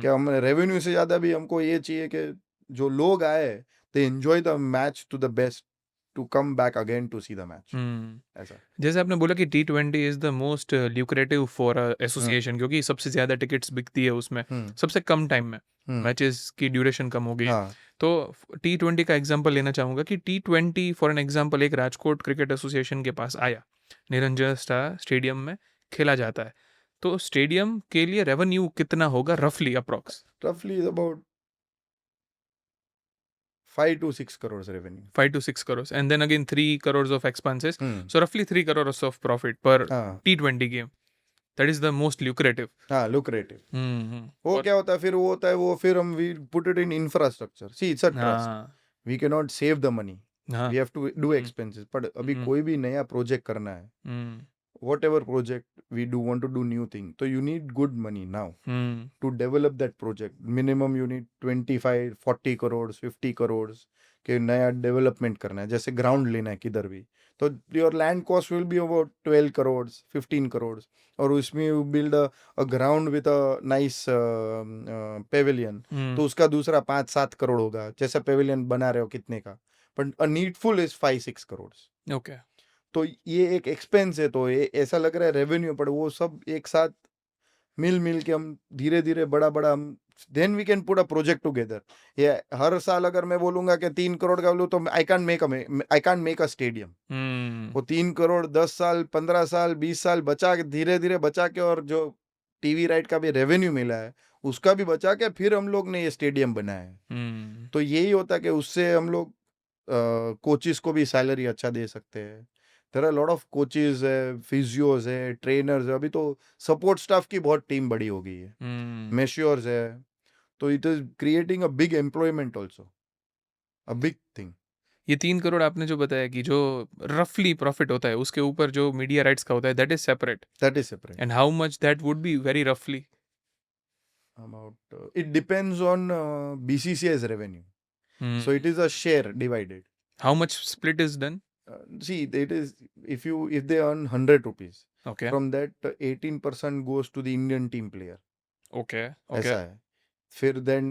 कि हम रेवेन्यू से ज्यादा भी हमको ये चाहिए कि जो लोग आए they enjoy the match to the best, to come back again to see the match. ऐसा. जैसे आपने बोला कि T20 is the most lucrative for association क्योंकि सबसे ज्यादा टिकट्स बिकती है उसमें, सबसे कम टाइम में मैचेस की ड्यूरेशन कम हो गई है. हाँ. तो T20 का एग्जांपल लेना चाहूँगा कि T20 फॉर एन एग्जांपल एक राजकोट क्रिकेट एसोसिएशन के पास आया, निरंजन स्टार स्टेडियम में खेला जाता है. तो स्टेडियम के लिए रेवेन्यू कितना होगा रफली approx? roughly is about 5 to 6 crores revenue. 5 to 6 crores and then again 3 crores of expenses. Hmm. So roughly 3 crores of profit per हाँ. T20 game. That is the most lucrative. हाँ, lucrative. वो और- क्या होता है फिर, वो होता है वो फिर हम we put it in infrastructure. See, it's a trust. हाँ, We cannot save the money. हाँ. We have to do expenses. पर अभी कोई भी नया प्रोजेक्ट करना है, हम्म, whatever project we do want to do new thing, so you need good money now to develop that project. Minimum you need 25 40 crores 50 crores के नया डेवलपमेंट करना है. जैसे ग्राउंड लेना है किधर भी, तो your land cost will be about 12 crores 15 crores. और उसमें you build a ground with a nice Pavilion, तो उसका दूसरा 5-7 करोड़ होगा. जैसा पेविलियन बना रहे हो कितने का, but a needful is 5-6 crores. Okay. तो ये एक एक्सपेंस है. तो ये ऐसा लग रहा है रेवेन्यू, पर वो सब एक साथ मिल के हम धीरे धीरे बड़ा हम then we can put a project together. ये हर साल अगर मैं बोलूंगा कि 3 करोड़ का बोलूं तो I can't make a stadium. वो 3 करोड़ 10 साल 15 साल 20 साल बचा के, धीरे धीरे बचा के, और जो टीवी राइट का भी रेवेन्यू मिला है उसका भी बचा के फिर हम लोग ने ये स्टेडियम बनाया है. तो यही होता है कि उससे हम लोग कोचिस को भी सैलरी अच्छा दे सकते हैं. There are lot of coaches है, फिजियोज है, ट्रेनर्स है. अभी तो सपोर्ट स्टाफ की बहुत टीम बड़ी हो गई है, मेश्योर्स है. तो it is creating a big employment also, a big thing. ये 3 करोड़ आपने जो बताया कि जो रफली प्रॉफिट होता है उसके ऊपर जो मीडिया राइट्स का होता है that is separate That is separate. And how much that would be very रफली About it depends on BCCI's revenue. So it is a share divided. How much split is done See, it is if they earn 100 rupees, okay from that 18% goes to the Indian team player. Okay ऐसा ओके है. फिर then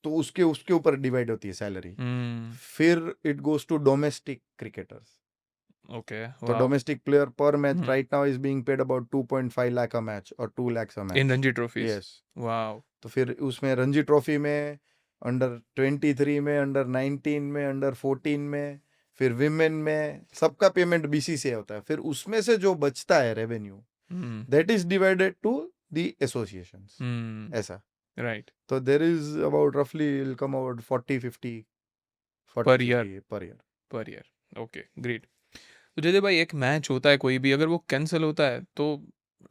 तो उसके ऊपर डिवाइड होती है सैलरी. फिर it goes to domestic cricketers. Okay तो domestic player per match Hmm. right now is being paid about 2.5 lakh a match or 2 lakhs a match. In Ranji trophies Yes. Wow तो फिर उसमें रणजी ट्रॉफी में अंडर 23 में अंडर 19 में अंडर 14 में फिर विमेन में सबका पेमेंट बीसीसीआई होता है. फिर उसमें से जो बचता है revenue that is divided to the associations. ऐसा. राइट तो देयर इज अबाउट रफली will come about 40-50 Per year. Per year. Per year okay great तो जैसे भाई एक मैच होता है कोई भी अगर वो कैंसिल होता है तो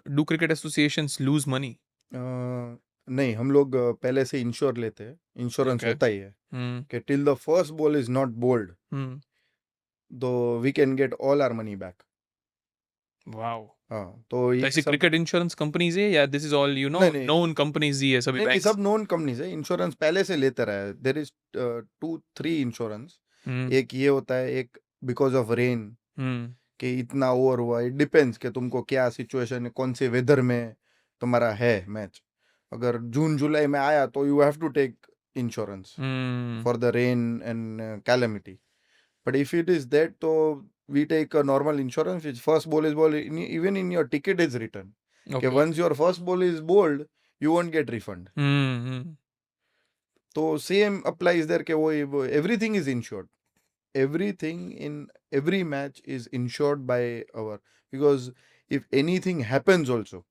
do cricket associations lose money नहीं, हम लोग पहले से इंश्योर लेते हैं. Insurance Okay. होता ही है कि till the first ball is not bowled तो we can get all our money back. Wow हाँ, तो ये ऐसी सब क्रिकेट इंश्योरेंस कंपनीज है या this is all you know नहीं, नहीं. नोन कंपनीज ही है सभी नहीं, नहीं, बैंक्स सब नोन कंपनीज है. इंश्योरेंस पहले से लेते रहे. There is 2-3 insurance. एक ये होता है, एक बिकॉज ऑफ रेन कि इतना ओवर हुआ. इट डिपेंड्स कि तुमको क्या सिचुएशन है, कौन से वेदर में तुम्हारा है मैच. अगर जून जुलाई में आया तो you have to take insurance for the rain and calamity. But if it is that तो we take a normal insurance which first ball is ball. Even in your ticket is written okay, once your first ball is bowled you won't get refund. So same applies there कि वो everything is insured. Everything in every match is insured by our, because if anything happens also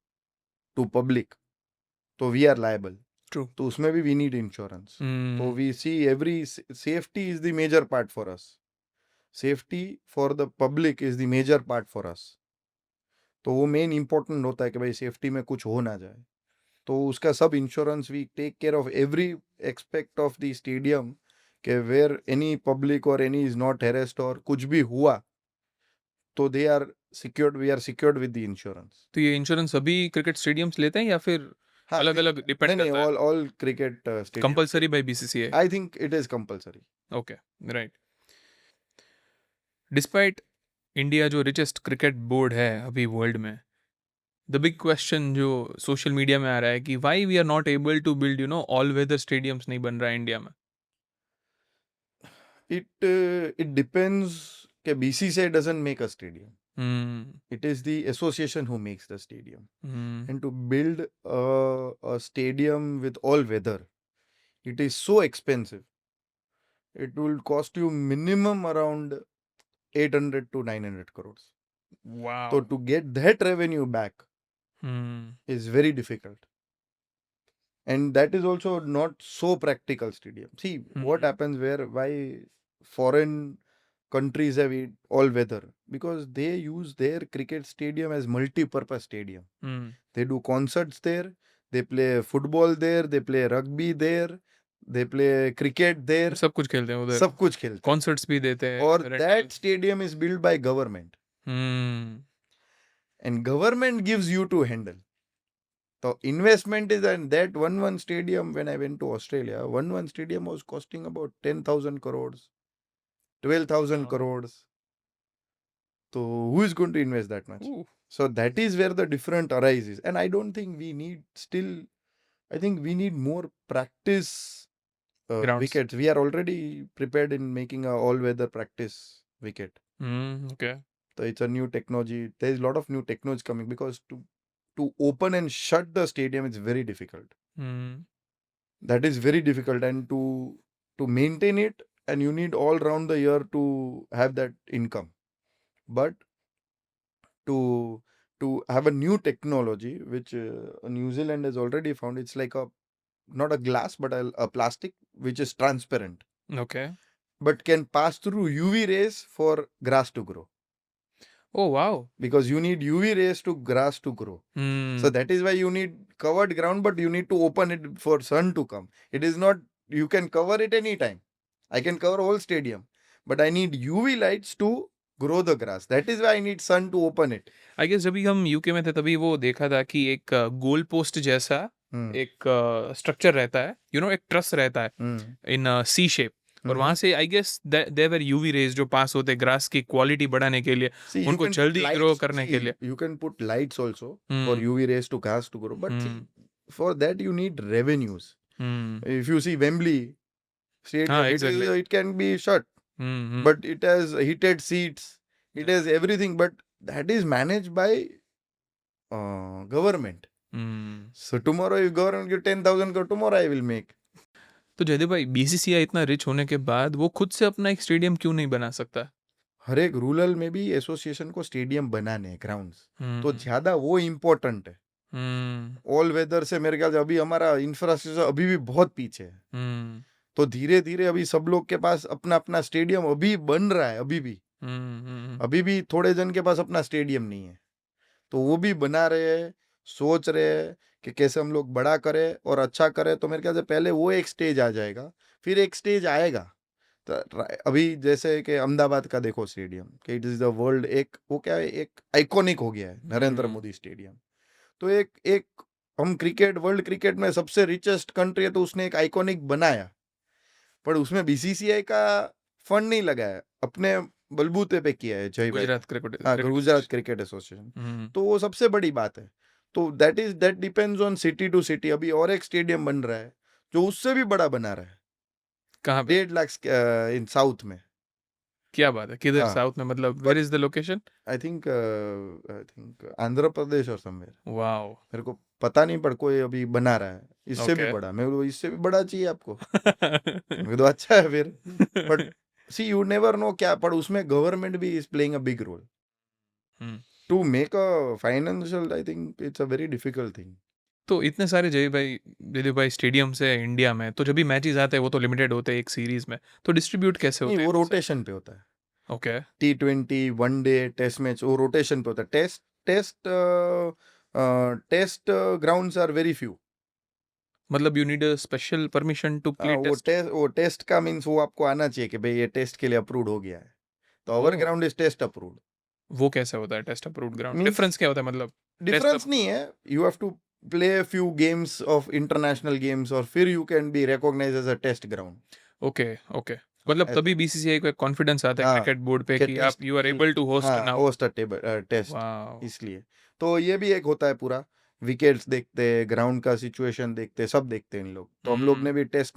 to public तो we are liable. True. तो उसमें भी we need insurance. तो we see every safety is the major part for us. Safety for the public is the major part for us. तो वो मेन इंपॉर्टेंट होता है कि भाई सेफ्टी में कुछ हो ना जाए. तो उसका सब insurance we take care of every expect of the stadium के वेयर एनी पब्लिक और एनी इज नॉट हेरेस्ड और कुछ भी हुआ तो they are secured. We are secured with the insurance. तो ये इंश्योरेंस सभी क्रिकेट स्टेडियम्स लेते हैं या फिर अलग अलग डिपेंड नहीं, करता है all cricket stadium compulsory by BCCI. I think it is compulsory. Okay right despite India जो रिचेस्ट क्रिकेट बोर्ड है अभी वर्ल्ड में द बिग क्वेश्चन जो सोशल मीडिया में आ रहा है कि why we are not able to build you know all weather stadiums नहीं बन रहा है इंडिया में. It depends कि BCCI doesn't make a stadium. It is the association who makes the stadium. And to build a stadium with all weather, it is so expensive. It will cost you minimum around 800 to 900 crores. Wow. So to get that revenue back is very difficult. And that is also not so practical stadium. See what happens why foreign countries have it all weather, because they use their cricket stadium as multi-purpose stadium. They do concerts there, they play football there, they play rugby there, they play cricket there. सब कुछ खेलते हैं उधर. सब कुछ खेलते हैं. Concerts भी देते हैं. और that stadium is built by government. And government gives you to handle. So investment is, and that one stadium, when I went to Australia, one stadium was costing about 10,000 crores, 12,000 crores. So who is going to invest that much? Ooh. So that is where the difference arises. And I don't think we need I think we need more practice wickets. We are already prepared in making a all-weather practice wicket. Okay. So it's a new technology. There is a lot of new technology coming, because to open and shut the stadium is very difficult. That is very difficult, and to maintain it, and you need all round the year to have that income. But to have a new technology which New Zealand has already found, it's like not a glass but a plastic which is transparent. Okay. But can pass through UV rays for grass to grow. Oh wow. Because you need UV rays to grass to grow. So that is why you need covered ground, but you need to open it for sun to come. It is not, you can cover it anytime. I can cover whole stadium. but I need UV lights to grow the grass. That is why I need sun to open it. I guess जब भी हम यूके में थे तभी वो देखा था कि एक गोल पोस्ट जैसा Hmm. एक स्ट्रक्चर रहता है, एक ट्रस रहता है Hmm. इन सी शेप, और वहां से I guess there UV rays जो पास होते ग्रास की क्वालिटी बढ़ाने के लिए, See, you उनको can put जल्दी ग्रो lights. करने के लिए. See, you can put lights also for Hmm. UV rays to grass to grow. But see, for that you need revenues. Hmm. If you see Wembley Stadium, हाँ, exactly. it can be shut, Hmm. but it has heated seats. It has everything, but that is managed by government. Hmm. So tomorrow if government give 10,000 crore, tomorrow I will make. तो जयदेव भाई, बीसीसीआई इतना रिच होने के बाद वो खुद से अपना एक स्टेडियम क्यों नहीं बना सकता? हर एक रूरल में भी एसोसिएशन को स्टेडियम बनाने हैं, ग्राउंड्स. तो Hmm. ज्यादा वो इम्पोर्टेंट है. Hmm. ऑल वेदर से मेरे ख्याल से अभी हमारा इंफ्रास्ट्रक्चर अभी भी बहुत पीछे है. Hmm. तो धीरे धीरे अभी सब लोग के पास अपना अपना स्टेडियम अभी बन रहा है. अभी भी Hmm. अभी भी थोड़े जन के पास अपना स्टेडियम नहीं है. तो वो भी बना रहे हैं, सोच रहे हैं कि कैसे हम लोग बड़ा करें और अच्छा करें. तो मेरे ख्याल से पहले वो एक स्टेज आ जाएगा, फिर एक स्टेज आएगा. तो अभी जैसे कि अहमदाबाद का देखो स्टेडियम, कि इट इज द वर्ल्ड, एक वो क्या है, एक आइकॉनिक हो गया है नरेंद्र मोदी स्टेडियम. तो एक एक हम क्रिकेट, वर्ल्ड क्रिकेट में सबसे रिचेस्ट कंट्री है, तो उसने एक आइकॉनिक बनाया, पर उसमें बीसीसीआई का फंड नहीं लगाया, अपने बलबूते पे किया है. जय भाई, गुजरात क्रिकेट. हाँ, गुजरात क्रिकेट एसोसिएशन. तो वो सबसे बड़ी बात है. तो that depends on city to city. अभी और एक स्टेडियम बन रहा है जो उससे भी बड़ा बना रहा है, कहाँ पे? 1.5 लाख इन साउथ में. क्या बात है, किधर? हाँ. साउथ में मतलब where is the location? I think Andhra Pradesh और समवेयर. वाओ. मेरे को पता नहीं, पर कोई अभी बना रहा है इससे भी Okay. बड़ा. मेरे को इससे भी बड़ा चाहिए आपको. मेरे को तो अच्छा है फिर. But see, you never know क्या, पर उसमें गवर्नमेंट भी is playing a big role to make a financial. I think it's a very difficult thing. तो इतने सारे जय भाई स्टेडियम्स है इंडिया में, तो जब भी मैचेस आते हैं वो तो लिमिटेड होते हैं एक सीरीज में, तो डिस्ट्रीब्यूट कैसे नहीं, होते वो हैं? रोटेशन पे होता है. Okay. T20 one day test match वो रोटेशन पे होता है. Test grounds are very few. मतलब you need a special permission to play test? वो टेस्ट का मीन्स वो आपको आना चाहिए कि भाई ये टेस्ट के लिए अप्रूव्ड हो गया है. तो our oh. Ground is test approved. वो कैसे होता है test approved ground? Means- difference क्या होता है मतलब? डिफरेंस नहीं है. You have to play a few games of international games और फिर you can be recognized as a test ground. Okay. Okay. मतलब ऐसा. तभी बीसीसीआई को एक कॉन्फिडेंस आता है हाँ, क्रिकेट बोर्ड पे कि कि test- आप you are able to host हाँ, now. Host a test. Wow. इसलिए तो ये भी एक होता है पूरा. विकेट्स देखते हैं, ग्राउंड का सिचुएशन देखते हैं, सब देखते हैं इन लोग. तो हम लोग ने भी टेस्ट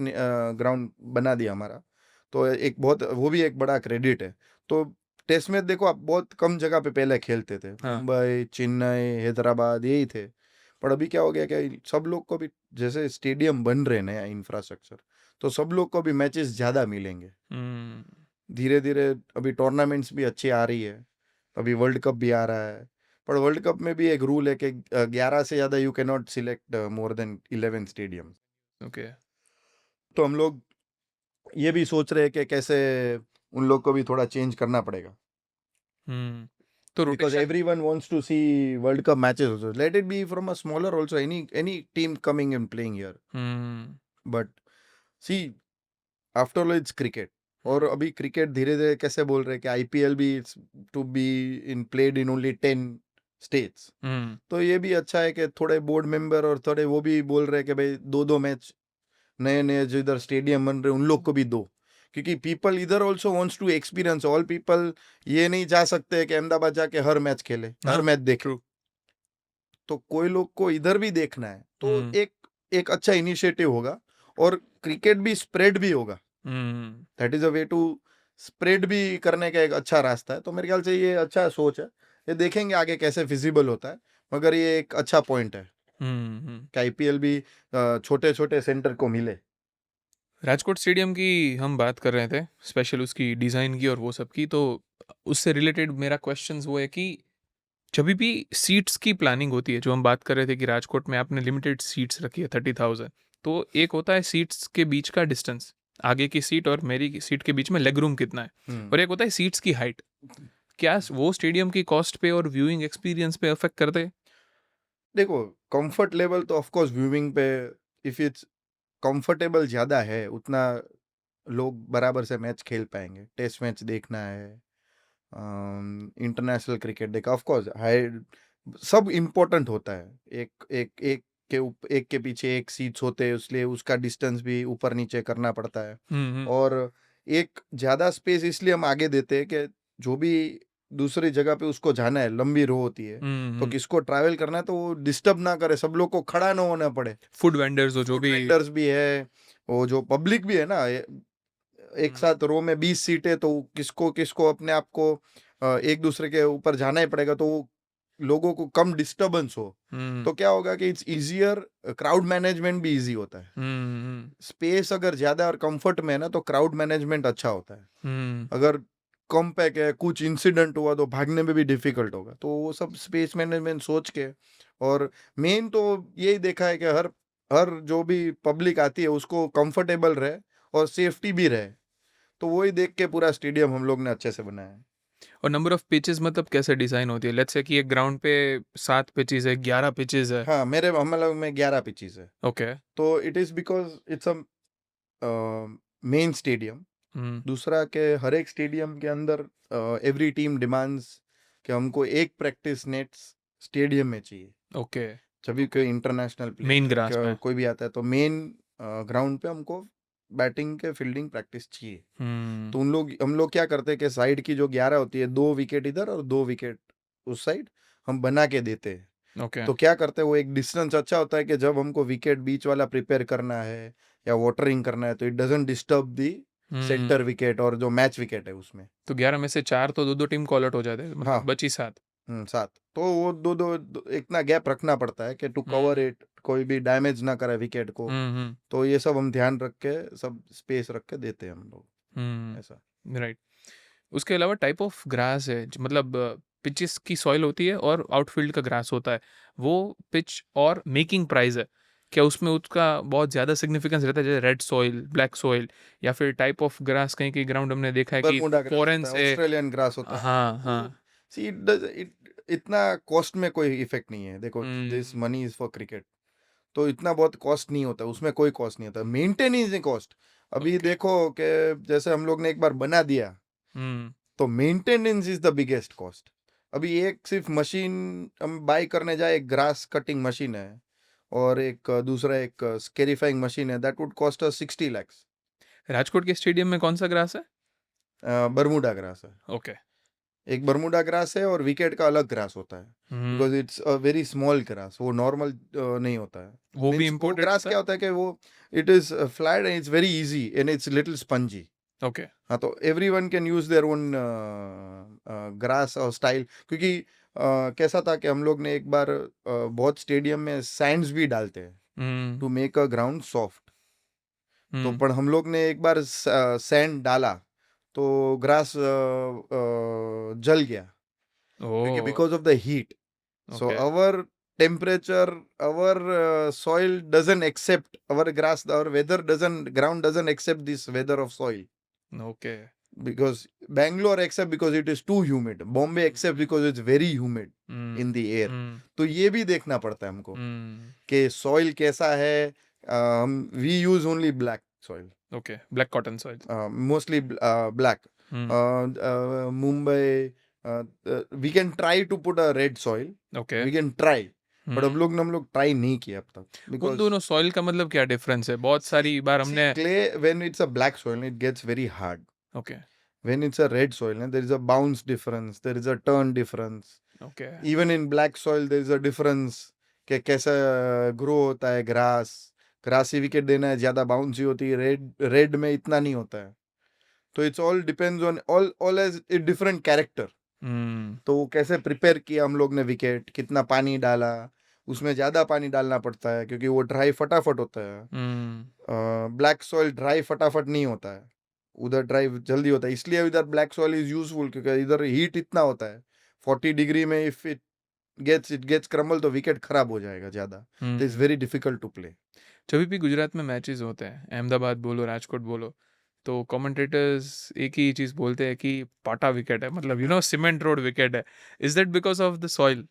ग्राउंड बना दिया हमारा. तो एक बहुत, वो भी एक बड़ा क्रेडिट है. तो टेस्ट में देखो आप, बहुत कम जगह पे पहले खेलते थे. हाँ. मुंबई, चेन्नई, हैदराबाद, यही थे. पर अभी क्या हो गया, क्या सब लोग को भी जैसे स्टेडियम बन रहे हैं, नया इंफ्रास्ट्रक्चर, तो सब लोग को भी मैचेस ज़्यादा मिलेंगे धीरे धीरे. अभी टूर्नामेंट्स भी अच्छी आ रही है. अभी वर्ल्ड कप भी आ रहा है. पर वर्ल्ड कप में भी एक रूल है कि 11 से ज़्यादा you can not select more than 11 stadium. Okay. तो हम लोग ये भी सोच रहे हैं कि कैसे उन लोग को भी थोड़ा चेंज करना पड़ेगा. तो Because rotation. everyone wants to see World Cup matches also. Let it be from a smaller also, any team coming and playing here. But see, after all it's cricket. और अभी क्रिकेट धीरे धीरे कैसे बोल रहे हैं कि आईपीएल भी it's to be in played in only 10 states. तो ये भी अच्छा है कि थोड़े बोर्ड मेंबर और थोड़े वो भी बोल रहे हैं कि भाई 2-2 मैच नए नए जो इधर स्टेडियम बन रहे हैं उन लोग को भी दो. क्योंकि पीपल इधर also wants to experience. All people ये नहीं जा सकते कि अहमदाबाद जाके हर मैच खेले, हर मैच देखे. तो कोई लोग को इधर भी देखना है, तो एक अच्छा इनिशिएटिव होगा और क्रिकेट भी स्प्रेड भी होगा. That is a way to spread भी करने का एक अच्छा रास्ता है. तो मेरे ख्याल से ये अच्छा सोच है. ये देखेंगे आगे कैसे फिजिबल होता है, मगर ये एक अच्छा पॉइंट है कि आईपीएल भी छोटे छोटे सेंटर को मिले. राजकोट स्टेडियम की हम बात कर रहे थे, स्पेशल उसकी डिज़ाइन की और वो सब की, तो उससे रिलेटेड मेरा क्वेश्चन वो है कि जब भी सीट्स की प्लानिंग होती है, जो हम बात कर रहे थे कि राजकोट में आपने लिमिटेड सीट्स रखी है 30,000, तो एक होता है सीट्स के बीच का डिस्टेंस, आगे की सीट और मेरी सीट के बीच में लेग रूम कितना है, और एक होता है सीट्स की हाइट. क्या वो स्टेडियम की कॉस्ट पे और व्यूइंग एक्सपीरियंस पे अफेक्ट करते हैं? देखो, कंफर्ट लेवल तो ऑफ कोर्स व्यूइंग पे, इफ इट्स कंफर्टेबल ज़्यादा है, उतना लोग बराबर से मैच खेल पाएंगे। टेस्ट मैच देखना है, इंटरनेशनल क्रिकेट देखा, ऑफ कोर्स हाई सब इम्पोर्टेंट होता है। एक के पीछे एक सीट्स होते हैं, इसलिए उसका डिस्टेंस भी ऊपर नीचे करना पड़ता है। और एक ज़्यादा स्पेस इसलिए हम आगे देते हैं कि जो भी दूसरी जगह पे उसको जाना है, लंबी रो होती है, तो किसको ट्रैवल करना है तो वो डिस्टर्ब ना करे, सब लोग को खड़ा ना होना पड़े। फूड वेंडर्स हो जो फूड भी वेंडर्स भी है, वो जो पब्लिक भी है ना, एक साथ रो में 20 सीटें, तो किसको किसको अपने आप को एक दूसरे के ऊपर जाना ही पड़ेगा, तो लोगों को कम डिस्टर्बेंस हो तो क्या होगा कि इट्स इजियर, क्राउड मैनेजमेंट भी इजी होता है। स्पेस अगर ज्यादा और कंफर्ट में है ना तो क्राउड मैनेजमेंट अच्छा होता है। अगर कम पैक है, कुछ इंसिडेंट हुआ तो भागने में भी डिफिकल्ट होगा, तो वो सब स्पेस मैनेजमेंट सोच के। और मेन तो यही देखा है कि हर हर जो भी पब्लिक आती है उसको कंफर्टेबल रहे और सेफ्टी भी रहे, तो वही देख के पूरा स्टेडियम हम लोग ने अच्छे से बनाया है। और नंबर ऑफ पिचेस मतलब कैसे डिजाइन होती है? लेट्स से कि एक ग्राउंड पे 7 पिचेस है, 11 पिचेस है। हाँ, मेरे हम लोग में 11 पिचेस है। ओके। तो it is because it's a main stadium. दूसरा के हर एक स्टेडियम के अंदर एवरी टीम डिमांड्स कि हमको एक प्रैक्टिस नेट्स स्टेडियम में चाहिए। ओके। जब भी कोई इंटरनेशनल मेन ग्रास में कोई भी आता है तो मेन ग्राउंड पे हमको बैटिंग के फील्डिंग प्रैक्टिस चाहिए। तो हम लोग क्या करते हैं कि साइड की जो 11 होती है, 2 विकेट इधर और 2 विकेट उस साइड हम बना के देते हैं। ओके। तो क्या करते हैं, वो एक डिस्टेंस अच्छा होता है कि जब हमको विकेट बीच वाला प्रिपेयर करना है या वाटरिंग करना है तो it doesn't disturb the centre wicket और जो मैच विकेट है उसमें। तो 11 में से 4 तो दो टीम को अलर्ट हो जाते हैं, मतलब हाँ। बची 7। 7, तो वो इतना गैप रखना पड़ता है कि टू कवर इट, कोई भी डैमेज ना करे विकेट को। तो ये सब हम ध्यान रख के सब स्पेस रख के देते हैं हम लोग ऐसा। राइट। उसके अलावा टाइप ऑफ ग्रास है मतलब पिचेस की सॉइल होती है और आउटफील्ड का ग्रास होता है, वो पिच और मेकिंग प्राइस है, क्या उसमें उसका बहुत ज़्यादा सिग्निफिकेंस रहता है? जैसे रेड सॉइल, ब्लैक सॉइल, या फिर टाइप ऑफ ग्रास, कहीं कहीं ग्राउंड हमने देखा है कि बरमूडा ग्रास फॉरेन होता है, से। ऑस्ट्रेलियन ग्रास होता है। हाँ हाँ। सी इट इतना कॉस्ट में कोई इफेक्ट नहीं है। देखो, this money is for cricket, तो इतना बहुत कॉस्ट नहीं होता, उसमें कोई कॉस्ट नहीं होता। मेंटेनेंस है कॉस्ट। अभी देखो कि जैसे हम लोग ने एक बार बना दिया तो maintenance is the biggest cost. अभी एक सिर्फ मशीन हम बाय करने जाए, एक ग्रास कटिंग मशीन है और एक दूसरा एक स्केरिफाइंग मशीन है, that would cost us 60 lakhs। Rajkot के स्टेडियम में कौन सा ग्रास है? बरमूडा ग्रास है। ओके। एक बरमूडा ग्रास है और विकेट का अलग ग्रास होता है, because it's a very small grass, वो नॉर्मल नहीं होता है। वो भी Means वो इम्पोर्टेड ग्रास क्या होता है कि वो it is flat and it's very easy and it's little spongy. Okay. हाँ, तो everyone can use their own grass और स्टाइल, क्योंकि कैसा था कि हम लोग ने एक बार बहुत स्टेडियम में सैंड्स भी डालते हैं to make a ground soft. तो पर हम लोग ने एक बार सैंड डाला तो ग्रास जल गया, क्योंकि because of the heat. So our temperature, our soil doesn't accept, our grass, our weather doesn't, ground doesn't accept this weather of soil. Okay. Because Bangalore accept because it is too humid, Bombay accept because it's very humid in the air. तो ये भी देखना पड़ता है हमको कि soil कैसा है। we use only black soil, okay. Black cotton soil. mostly black. Mumbai, we can try to put a red soil, okay. we can try, but हम लोग ट्राई नहीं किया अब तक, उन बिकॉज दोनों सॉइल का मतलब क्या डिफरेंस है? बहुत सारी बार हमने। Clay, when it's a black soil it gets very hard. Okay. When it's a red soil there is a bounce difference, there is a turn difference. Okay. Even in black soil there is a difference कि कैसा ग्रो होता है ग्रास। ग्रासी विकेट देना है, ज्यादा बाउंसी होती है, रेड में इतना नहीं होता है। तो it's all depends on all as a different character. तो वो कैसे प्रिपेयर किया हम लोग ने, विकेट कितना पानी डाला, उसमें ज्यादा पानी डालना पड़ता है क्योंकि वो ड्राई फटाफट होता है। ब्लैक सॉइल ड्राई फटाफट नहीं होता है, उधर ड्राई जल्दी होता है, इसलिए इधर ब्लैक सॉइल इज यूजफुल, क्योंकि इधर हीट इतना होता है 40 डिग्री में। इफ इट गेट्स क्रम्बल तो विकेट खराब हो जाएगा ज्यादा, तो it's very difficult to play. जब भी गुजरात में मैचेस होते हैं, अहमदाबाद बोलो, राजकोट बोलो, तो कमेंटेटर्स एक ही चीज़ बोलते हैं कि पाटा विकेट है, मतलब सीमेंट रोड विकेट है। Is that because of the soil?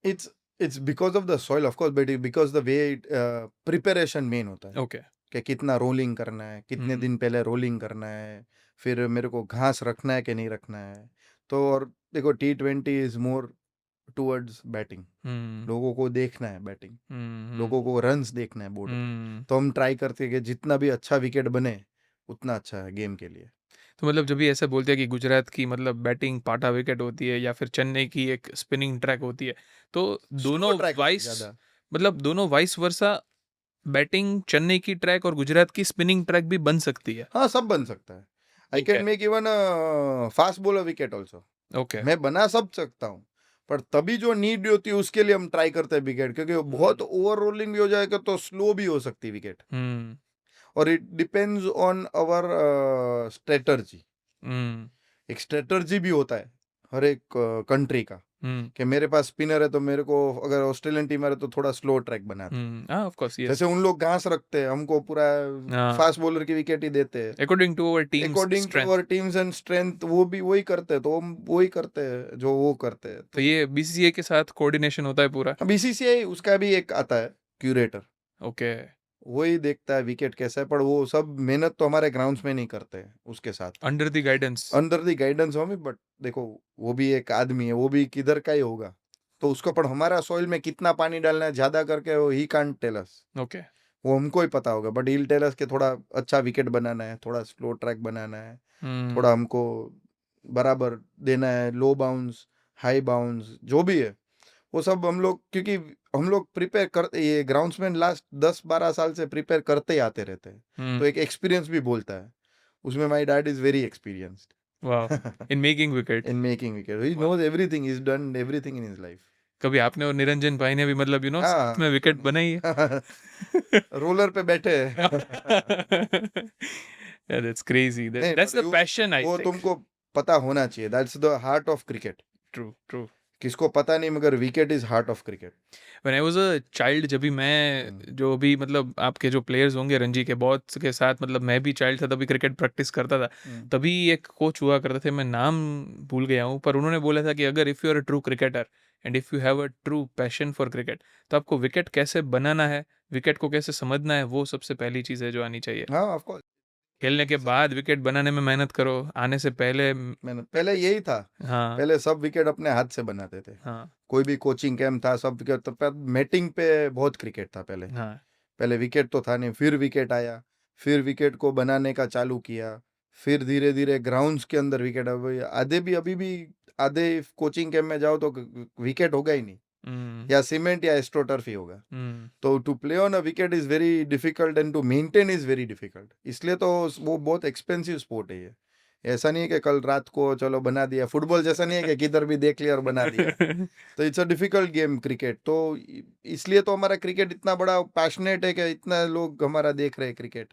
It's because of the soil of course, but because the way preparation main होता है। ओके। कि कितना रोलिंग करना है, कितने दिन पहले रोलिंग करना है, फिर मेरे को घास रखना है कि नहीं रखना है। तो और देखो T20 is more towards batting, लोगों को देखना है बैटिंग, लोगों को रन्स देखना है बोर्ड पे। तो हम ट्राई करते हैं कि जितना भी अच्छा विकेट बने उतना अच्छा है गेम के लिए। तो मतलब जब भी ऐसा बोलते हैं कि गुजरात की मतलब बैटिंग पाटा विकेट होती है या फिर चेन्नई की एक स्पिनिंग ट्रैक होती है, तो दोनों स्लो ट्रैक वाइस ज्यादा। मतलब दोनों वाइस वर्सा बैटिंग चेन्नई की ट्रैक और गुजरात की स्पिनिंग ट्रैक भी बन सकती है। हाँ, सब बन सकता है। आई ठीक कैन है। Make even fast bowler wicket also. Okay. मैं बना सब सकता हूँ, पर तभी जो नीड होती है उसके लिए हम ट्राई करते हैं विकेट, क्योंकि वो बहुत ओवर रोलिंग भी हो जाएगा तो स्लो भी हो सकती है विकेट। हम्म। और it depends on our strategy. Hmm. एक स्ट्रेटर्जी भी होता है हर एक कंट्री का, हम्म। कि मेरे पास स्पिनर है तो मेरे को, अगर ऑस्ट्रेलियन टीम है तो थोड़ा स्लो ट्रैक बनाते हैं। हाँ, ऑफ कोर्स, यस। जैसे उन लोग घास रखते हैं, हमको पूरा हाँ, फास्ट बॉलर की विकेट ही देते हैं। According to our teams according to strength. Our teams and strength, वो भी वही करते हैं, तो हम वही करते हैं जो वो करते हैं। तो तो ये बीसीसीआई के साथ कोऑर्डिनेशन होता है पूरा। बीसीसीआई उसका भी एक आता है क्यूरेटर, ओके। वही देखता है विकेट कैसा है, पर वो सब मेहनत तो हमारे ग्राउंड्स में नहीं करते हैं उसके साथ, under the guidance. Under the guidance हमें। बट देखो, वो भी एक आदमी है, वो भी किधर का ही होगा, तो उसको पर हमारा सॉइल में कितना पानी डालना है ज्यादा करके वो he can't tell us, okay. वो हमको ही पता होगा। बट हील टेल अस के थोड़ा अच्छा विकेट बनाना है, थोड़ा स्लो ट्रैक बनाना है, थोड़ा हमको बराबर देना है, लो बाउंस, हाई बाउंस, जो भी है वो सब हम लोग, क्योंकि हम लोग प्रिपेयर करते, ये ग्राउंड्समैन लास्ट 10-12 साल से प्रिपेयर करते ही आते रहते हैं, तो एक एक्सपीरियंस भी बोलता है उसमें। My dad is very experienced वाह, in making wicket. In making wicket, he knows everything, he is done everything in his life. कभी आपने और निरंजन भाई ने भी मतलब साथ में हाँ, विकेट बनाई है? रोलर पे बैठे हैं। Yeah, that's crazy. नहीं, That's पर the passion, I वो think. तुमको पता होना चाहिए, that's the heart of cricket. True, true. किसको पता नहीं, मगर wicket is heart of cricket. When I was a child, जब भी मैं जो भी मतलब आपके जो प्लेयर्स होंगे रणजी के बहुत के साथ, मतलब मैं भी चाइल्ड था तभी क्रिकेट प्रैक्टिस करता था। तभी एक कोच हुआ करते थे, मैं नाम भूल गया हूँ, पर उन्होंने बोला था कि अगर if you are a true cricketer and if you have a true passion for cricket, तो आपको विकेट कैसे बनाना है, विकेट को कैसे समझना है, वो सबसे पहली चीज़ है जो आनी चाहिए। हाँ, ऑफ कोर्स। खेलने के बाद विकेट बनाने में मेहनत करो, आने से पहले मैंने पहले यही था, हाँ, पहले सब विकेट अपने हाथ से बनाते थे। हाँ, कोई भी कोचिंग कैंप था, सब विकेट, तो मैटिंग पे बहुत क्रिकेट था पहले। हाँ। पहले विकेट तो था नहीं, फिर विकेट आया, फिर विकेट को बनाने का चालू किया, फिर धीरे धीरे ग्राउंड्स के अंदर विकेट। अब आधे भी, अभी भी आधे कोचिंग कैंप में जाओ तो विकेट होगा ही नहीं, या सीमेंट या एस्ट्रोटर्फ ही होगा। तो to play on a wicket is very difficult and to maintain is very difficult, इसलिए तो वो बहुत एक्सपेंसिव स्पोर्ट है ये। ऐसा नहीं है कि कल रात को चलो बना दिया, फुटबॉल जैसा नहीं है कि किधर भी देख लिया और बना दिया। तो it's a difficult game cricket, तो इसलिए तो हमारा क्रिकेट इतना बड़ा पैशनेट है कि इतना लोग हमारा देख रहे हैं क्रिकेट।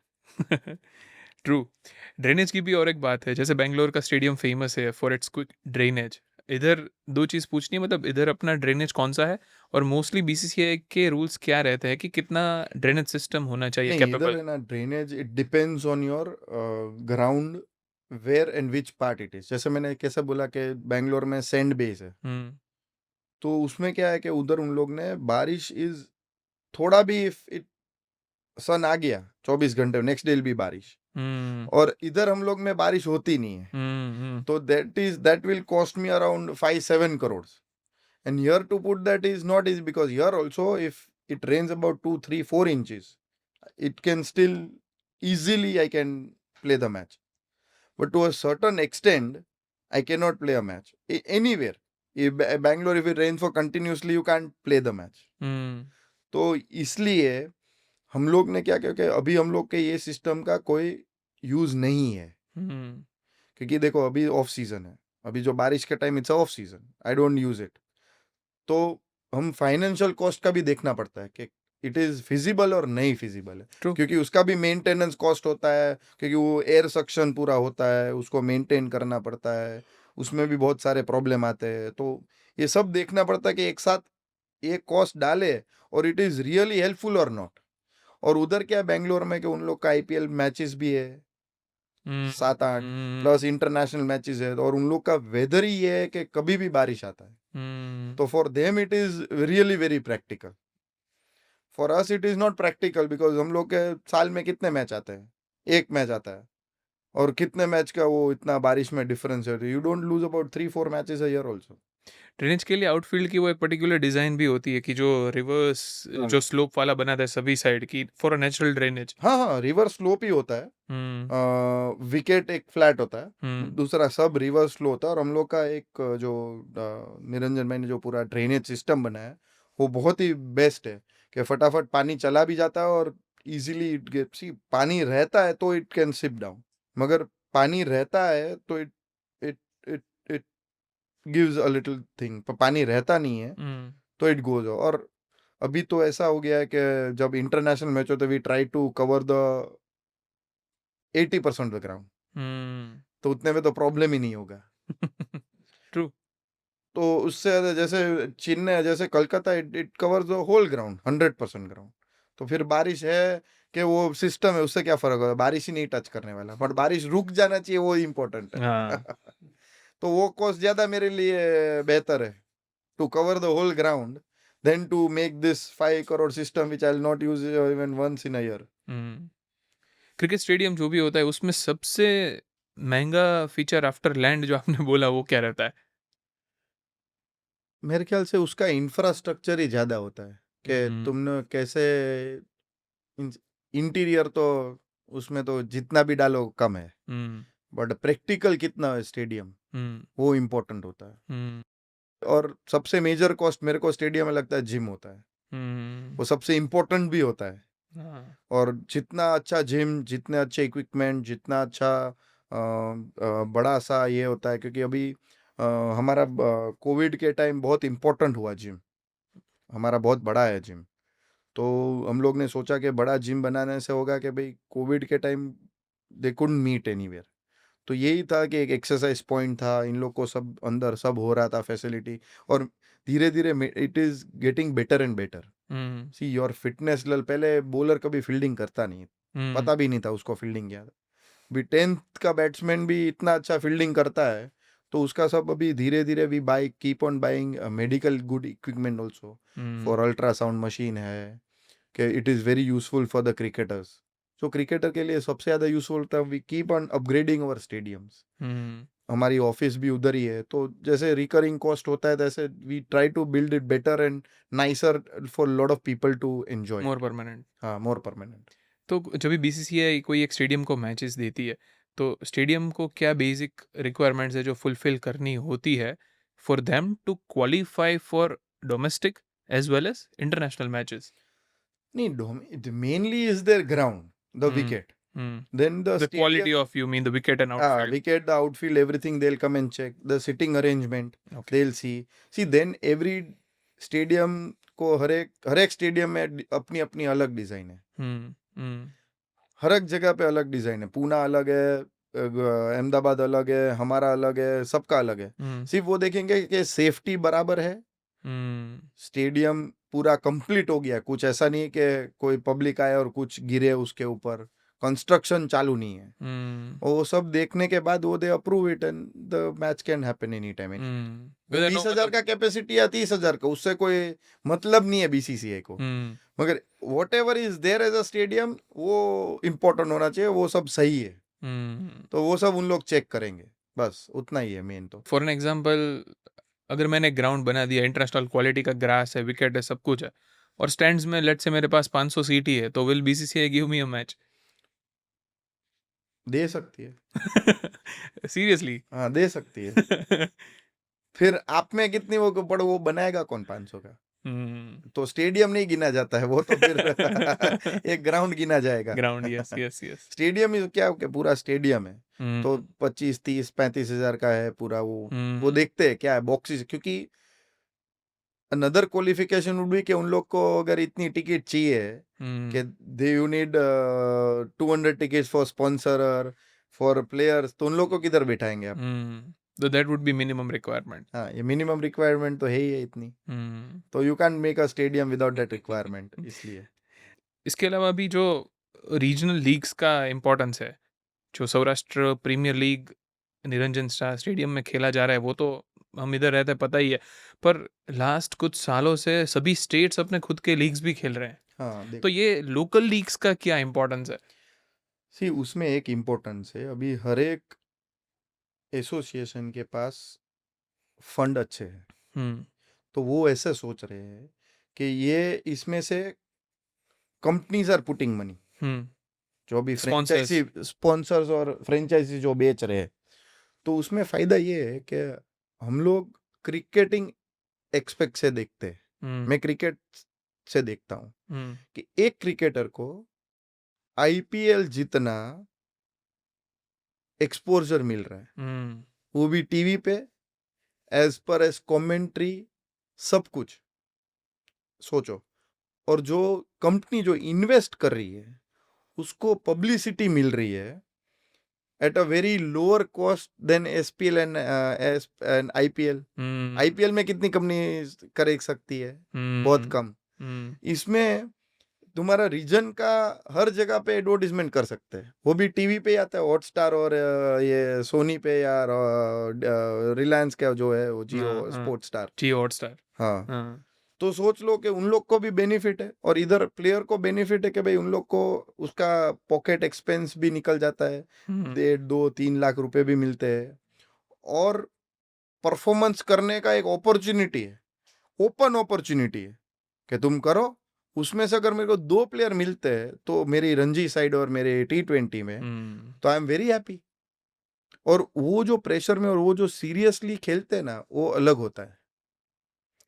ट्रू। ड्रेनेज की भी और एक बात है, जैसे बेंगलोर का स्टेडियम फेमस है फॉर इट्स क्विक ड्रेनेज। इधर दो चीज़ पूछनी है, मतलब इधर अपना ड्रेनेज कौन सा है, और मोस्टली बीसीसीआई के रूल्स क्या रहते हैं कि कितना ड्रेनेज सिस्टम होना चाहिए नहीं, इधर कैपेबल। है ना, drainage it depends on your ground, where and which part it is. जैसे मैंने कैसे बोला कि बैंगलोर में सैंड बेस है, तो उसमें क्या है कि उधर उन लोग ने बारिश इज थोड़ा भी, इफ इट सन आ गया 24 घंटे, नेक्स्ट डे भी बारिश, और इधर हम लोग में बारिश होती नहीं है, तो that will cost me around 5-7 crore. And here to put that is not is, because here also if it rains about 2-3-4 inches, it can still easily I can play the match, but to a certain extent I cannot play a match anywhere. If Bangalore, if it rains for continuously, you can't play the match. तो इसलिए हम लोग ने क्या किया कि अभी हम लोग के ये सिस्टम का कोई यूज नहीं है, क्योंकि देखो अभी ऑफ सीजन है, अभी जो बारिश के time it's off season, I don't use it. तो हम फाइनेंशियल कॉस्ट का भी देखना पड़ता है कि इट इज फिजिबल और नहीं फिजिबल है, True. क्योंकि उसका भी मेंटेनेंस कॉस्ट होता है, क्योंकि वो एयर सक्शन पूरा होता है, उसको मेंटेन करना पड़ता है, उसमें भी बहुत सारे प्रॉब्लम आते हैं। तो ये सब देखना पड़ता है कि एक साथ ये कॉस्ट डाले और इट इज रियली हेल्पफुल और नॉट। और उधर क्या बेंगलोर में कि उन लोग का आईपीएल मैचेस भी है 7-8, प्लस इंटरनेशनल मैचेस है, और उन लोग का वेदर ही ये है कि कभी भी बारिश आता है, तो for them it is really very practical. For us it is not practical because हम लोग के साल में कितने मैच आते हैं, एक मैच आता है, और कितने मैच का वो इतना बारिश में डिफरेंस है, you don't lose about 3-4 matches a year also. Drainage के लिए आउटफील्ड की वो एक पर्टिकुलर डिज़ाइन भी होती है कि जो रिवर्स जो स्लोप वाला बनाता है सभी साइड की फॉर अ नेचुरल ड्रेनेज। हाँ, रिवर स्लोप ही होता है, विकेट एक फ्लैट होता है, दूसरा सब रिवर स्लो होता है, और हम लोग का एक जो निरंजन भाई ने जो पूरा ड्रेनेज सिस्टम बनाया है वो बहुत ही बेस्ट है कि फटाफट पानी चला भी जाता है और इजीली सी पानी रहता है तो इट कैन सिप डाउन, मगर पानी रहता है तो it it it it gives a little thing, पर पानी रहता नहीं है तो इट गोज। और अभी तो ऐसा हो गया है कि जब इंटरनेशनल मैच होते we try to cover the 80% of the ground, तो उतने में तो प्रॉब्लम ही नहीं होगा। ट्रू। तो उससे ज़्यादा जैसे चेन्नई, जैसे Calcutta, it covers the whole ground, 100% ground. तो फिर बारिश है कि वो सिस्टम है, उससे क्या फर्क होगा, बारिश ही नहीं टच करने वाला, बट बारिश रुक जाना चाहिए, वो इम्पोर्टेंट है। हाँ तो वो कॉस्ट ज़्यादा मेरे लिए बेहतर है to cover the whole ground than to make this 5 crore system which I will not use even once in a year. Cricket stadium जो भी होता है उसमें सबसे महंगा फीचर आफ्टर लैंड जो आपने बोला वो क्या रहता है? मेरे ख्याल से उसका इंफ्रास्ट्रक्चर ही ज़्यादा होता है कि तुमने कैसे इंटीरियर, तो उसमें तो जितना भी डालो कम है, बट प्रैक्टिकल कितना है स्टेडियम, वो इम्पोर्टेंट होता है। और सबसे मेजर कॉस्ट मेरे को स्टेडियम में लगता है जिम होता है, वो सबसे इम्पोर्टेंट भी होता है। और जितना अच्छा जिम, जितने अच्छे इक्विपमेंट, जितना अच्छा बड़ा सा ये होता है, क्योंकि अभी हमारा कोविड के टाइम बहुत इम्पोर्टेंट हुआ जिम, हमारा बहुत बड़ा है जिम। तो हम लोग ने सोचा कि बड़ा जिम बनाने से होगा कि भाई कोविड के time they couldn't meet anywhere, तो यही था कि एक एक्सरसाइज पॉइंट था, इन लोग को सब अंदर सब हो रहा था फैसिलिटी, और धीरे धीरे it is getting better and better. See your fitness level, पहले बॉलर कभी फील्डिंग करता नहीं, पता भी नहीं था उसको फील्डिंग क्या, भी 10th का बैट्समैन भी इतना अच्छा फील्डिंग करता है, तो उसका सब अभी धीरे धीरे we buy keep on buying medical good equipment also, for ultrasound machine है कि it is very useful for the cricketers. So cricketer के लिए सबसे ज़्यादा यूजफुल होता है, we keep on upgrading our stadiums. हमारी ऑफिस भी उधर ही है, तो जैसे रिकरिंग कॉस्ट होता है जैसे we try to build it better and nicer for lot of people to enjoy. More permanent. हाँ, मोर परमानेंट। तो जब भी बीसीसीआई कोई एक स्टेडियम को मैचेस देती है तो स्टेडियम को क्या बेसिक रिक्वायरमेंट्स है जो फुलफिल करनी होती है for them to qualify for domestic as well as international matches? नहीं, mainly is their ground, the wicket, then the The quality stadium, of, you mean the wicket and outfield? wicket, the outfield, everything they'll come and check the sitting arrangement, Okay. they'll see then every stadium को हर एक स्टेडियम में अपनी अपनी अलग डिजाइन है, हर एक जगह पे अलग डिजाइन है, पूना अलग है, अहमदाबाद अलग है, हमारा अलग है, सबका अलग है। सिर्फ वो देखेंगे कि सेफ्टी बराबर है, स्टेडियम पूरा कंप्लीट हो गया, कुछ ऐसा नहीं है कि कोई पब्लिक आए और कुछ गिरे उसके ऊपर, कंस्ट्रक्शन चालू नहीं है, वो सब देखने के बाद वो they approve it and the match can happen any time. 20,000 का कैपेसिटी या 30,000 का, उससे कोई मतलब नहीं है बीसीसीआई को, मगर whatever is there as a stadium वो इम्पोर्टेंट होना चाहिए, वो सब सही है, तो वो सब उन लोग चेक करेंगे, बस उतना ही है मेन। तो फॉर एन एग्जांपल, अगर मैंने ग्राउंड बना दिया, इंटरनेशनल क्वालिटी का ग्रास है, विकेट है, सब कुछ है, और स्टैंड्स में लेट से मेरे पास 500 सीट ही है, तो will BCCI give me a match? दे सकती है, सीरियसली? हाँ दे सकती है। फिर आप में कितनी वो बनाएगा कौन 500 का? तो स्टेडियम नहीं गिना जाता है, वो तो फिर एक ग्राउंड गिना जाएगा। Ground, yes yes yes. Stadium ही क्या पूरा स्टेडियम है, तो 25, 30, 35,000 का है पूरा, वो देखते हैं क्या है बॉक्सेस, क्योंकि अनदर क्वालिफिकेशन वुड बी कि उन लोग को अगर इतनी टिकट चाहिए कि they you need 200 tickets for sponsor for players, तो उन लोग को किधर बिठाएंगे आप? तो that would be minimum requirement. हाँ, ये मिनिमम रिक्वायरमेंट तो है ही है इतनी, तो you can make a stadium without that requirement, इसलिए। इसके अलावा भी जो रीजनल लीग्स का इम्पोर्टेंस है, जो Saurashtra premier league Niranjan Shah stadium में खेला जा रहा है, वो तो हम इधर रहते पता ही है, पर लास्ट कुछ सालों से सभी स्टेट्स अपने खुद के लीग्स भी खेल रहे हैं। हाँ तो देखो, ये लोकल लीग्स का क्या इम्पोर्टेंस है? सी उसमें एक इम्पोर्टेंस है, अभी हर एक एसोसिएशन के पास फंड अच्छे हैं, हम्म तो वो ऐसे सोच रहे हैं कि ये इसमें से कंपनीज आर पुटिंग मनी, हम्म जो भी स्पॉन्सर्स। फ्रेंचाइजी स्पॉन्सर्स और फ्रेंचाइजी जो बेच रहे हैं, तो उसमें फायदा ये है कि हम लोग क्रिकेटिंग एक्सपेक्ट से देखते हैं। हम्म मैं क्रिकेट से देखता हूँ हम्म कि एक क्रिकेटर को आईपीएल जितना एक्सपोजर मिल रहा है, हम्म वो भी टीवी पे, एज पर एज कमेंट्री, सब कुछ सोचो। और जो कंपनी जो इन्वेस्ट कर रही है उसको पब्लिसिटी मिल रही है at a very lower cost than SPL and IPL. Hmm IPL में कितनी कंपनी कर सकती है? बहुत हम्म कम। हम्म इसमें तुम्हारा रीजन का हर जगह पे एडवर्टीजमेंट कर सकते हैं, वो भी टीवी पे ही आता है, हॉटस्टार और ये सोनी पे या रिलायंस का जो है वो जियो हाँ हाँ स्पोर्ट स्टार। जियो हॉटस्टार। हाँ, हाँ तो सोच लो कि उन लोग को भी बेनिफिट है और इधर प्लेयर को बेनिफिट है कि भाई उन लोग को उसका पॉकेट एक्सपेंस भी निकल जाता है, हम्म 1.5-2-3 लाख रुपए भी मिलते हैं, और परफॉर्मेंस करने का एक अपॉर्चुनिटी है, ओपन अपॉर्चुनिटी है कि तुम करो। उसमें से अगर मेरे को 2 प्लेयर मिलते हैं तो मेरी रणजी साइड और मेरे T20 में, हम्म तो आई एम वेरी हैप्पी। और वो जो प्रेशर में और वो जो सीरियसली खेलते हैं ना, वो अलग होता है।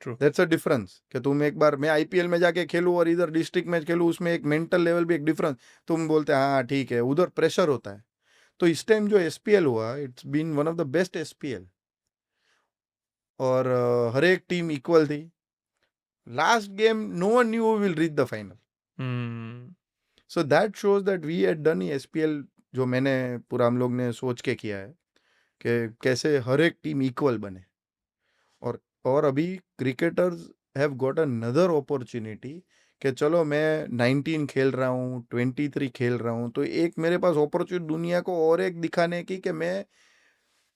ट्रू। दैट्स अ डिफरेंस कि तुम एक बार मैं आईपीएल में जाके खेलूं और इधर डिस्ट्रिक्ट मैच खेलूं, उसमें एक मेंटल लेवल भी एक डिफरेंस। तुम बोलते हैं हाँ ठीक है, उधर प्रेशर होता है। तो इस टाइम जो एसपीएल हुआ, it's been one of the best SPL, और हर एक टीम इक्वल थी। Last game no one knew will reach the final, hmm so that shows that we had done SPL, जो मैंने पूरा हम लोग ने सोच के किया है कि कैसे हर एक टीम इक्वल बने। और अभी cricketers have got another opportunity कि चलो मैं 19 खेल रहा हूँ, 23 खेल रहा हूँ, तो एक मेरे पास अपॉर्चुनिटी दुनिया को और एक दिखाने की कि मैं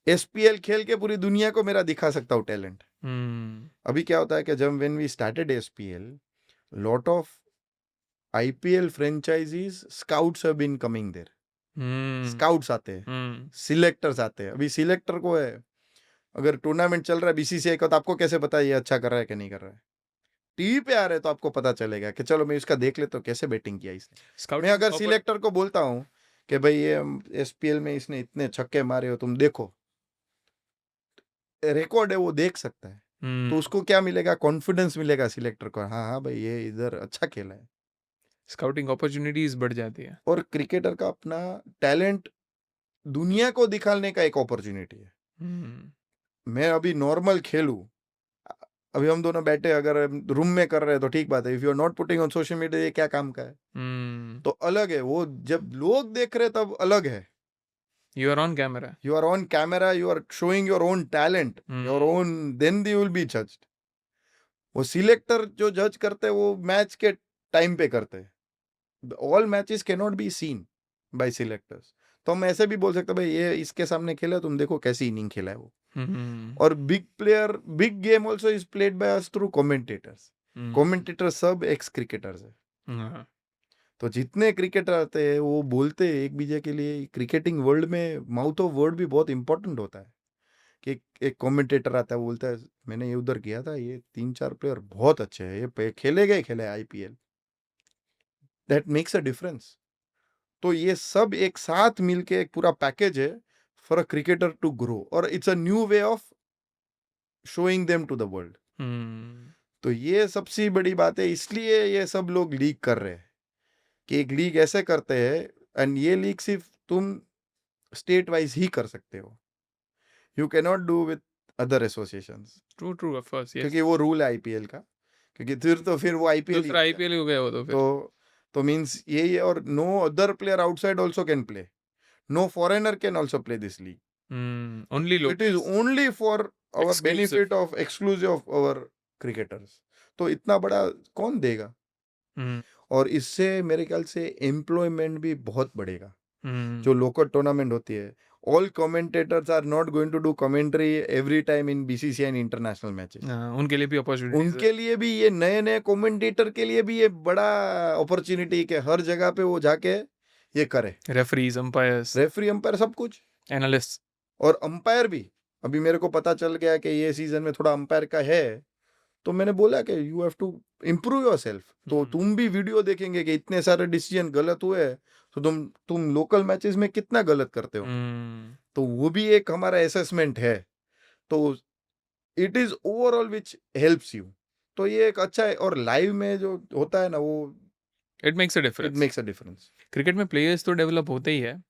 एसपीएल खेल के पूरी दुनिया को मेरा दिखा सकता हूँ टैलेंट। हम्म अभी क्या होता है कि जब when we started SPL, lot of IPL franchises scouts have been coming there. Hmm scouts आते हैं, हम्म सिलेक्टर्स आते हैं। अभी सिलेक्टर को है, अगर टूर्नामेंट चल रहा है बीसीसीआई का, तो आपको कैसे पता है ये अच्छा कर रहा है कि नहीं कर रहा है? टीवी पे आ रहे तो आपको पता चलेगा कि चलो मैं इसका देख लेता हूँ कैसे बैटिंग किया इसने। मैं स्काउटिंग अगर सिलेक्टर को बोलता हूँ कि भाई ये एसपीएल में इसने इतने छक्के मारे हो, तुम देखो, रिकॉर्ड है, वो देख सकता है। तो उसको क्या मिलेगा? कॉन्फिडेंस मिलेगा सिलेक्टर को, हाँ हाँ भाई ये इधर अच्छा खेला है। स्काउटिंग अपॉर्चुनिटीज बढ़ जाती है। और क्रिकेटर का अपना टैलेंट दुनिया को दिखाने का एक अपॉर्चुनिटी है। हम्म मैं अभी नॉर्मल खेलूं, अभी हम दोनों बैठे अगर रूम में कर रहे हैं तो ठीक बात है, if you are not putting on social media, ये क्या काम का है? हम्म तो अलग है वो, जब लोग देख रहे तब अलग है। You are on camera. You are on camera, you are showing your own talent, your hmm own, then you will be judged. वो सिलेक्टर जो जज करते हैं वो मैच के टाइम पे करते हैं। All matches can not be seen by selectors. तो हम ऐसे भी बोल सकते हैं भाई ये इसके सामने खेला, तुम देखो कैसी इनिंग खेला है वो। और big player, big game also is played by us through commentators. Commentator सब एक्स क्रिकेटर्स है। हाँ तो जितने क्रिकेटर आते हैं वो बोलते हैं एक दूसरे के लिए। क्रिकेटिंग वर्ल्ड में माउथ ऑफ वर्ड भी बहुत इंपॉर्टेंट होता है कि एक कमेंटेटर आता है, वो बोलता है मैंने ये उधर किया था, ये 3-4 प्लेयर बहुत अच्छे हैं, ये खेले गए खेले IPL. That makes a difference. तो ये सब एक साथ मिलके एक पूरा पैकेज है for a cricketer to grow, और it's a new way of showing them to the world. तो ये सबसे बड़ी बात है, इसलिए ये सब लोग लीग कर रहे हैं कि एक लीग ऐसे करते हैं, एंड ये लीग सिर्फ तुम स्टेट वाइज ही कर सकते हो, you can not do with other associations, true true of course yes. क्योंकि वो रूल है आईपीएल का। क्योंकि फिर वो आईपीएल ही दूसरा हो गया। आईपीएल हो गया वो तो फिर। तो मींस यही है, और no other player outside also can play, no foreigner can also play this league. Only it is locals. Only for our exclusive. Benefit of exclusive of our cricketers. तो इतना बड़ा कौन देगा? और इससे मेरे ख्याल से एम्प्लॉयमेंट भी बहुत बढ़ेगा। जो लोकल टूर्नामेंट होती है, all commentators are not going to do commentary every time in BCCI and international matches. उनके लिए भी अपॉर्चुनिटी उनके लिए भी ये नए नए कमेंटेटर के लिए भी ये बड़ा अपॉर्चुनिटी कि हर जगह पे वो जाके ये करे, रेफरीज, अंपायर्स, रेफरी, अंपायर, सब कुछ, एनालिस्ट। और अंपायर भी। अभी मेरे को पता चल गया कि ये सीजन में थोड़ा अंपायर का है, तो मैंने बोला कि you have to improve yourself. तो तुम भी वीडियो देखेंगे कि इतने सारे डिसीजन गलत हुए, तो तुम लोकल मैचेस में कितना गलत करते हो, तो वो भी एक हमारा असेसमेंट है। तो it is overall which helps you. तो ये एक अच्छा है, और लाइव में जो होता है ना, वो it makes a it difference. Makes a difference. Cricket में प्लेयर्स तो डेवलप होते ही है,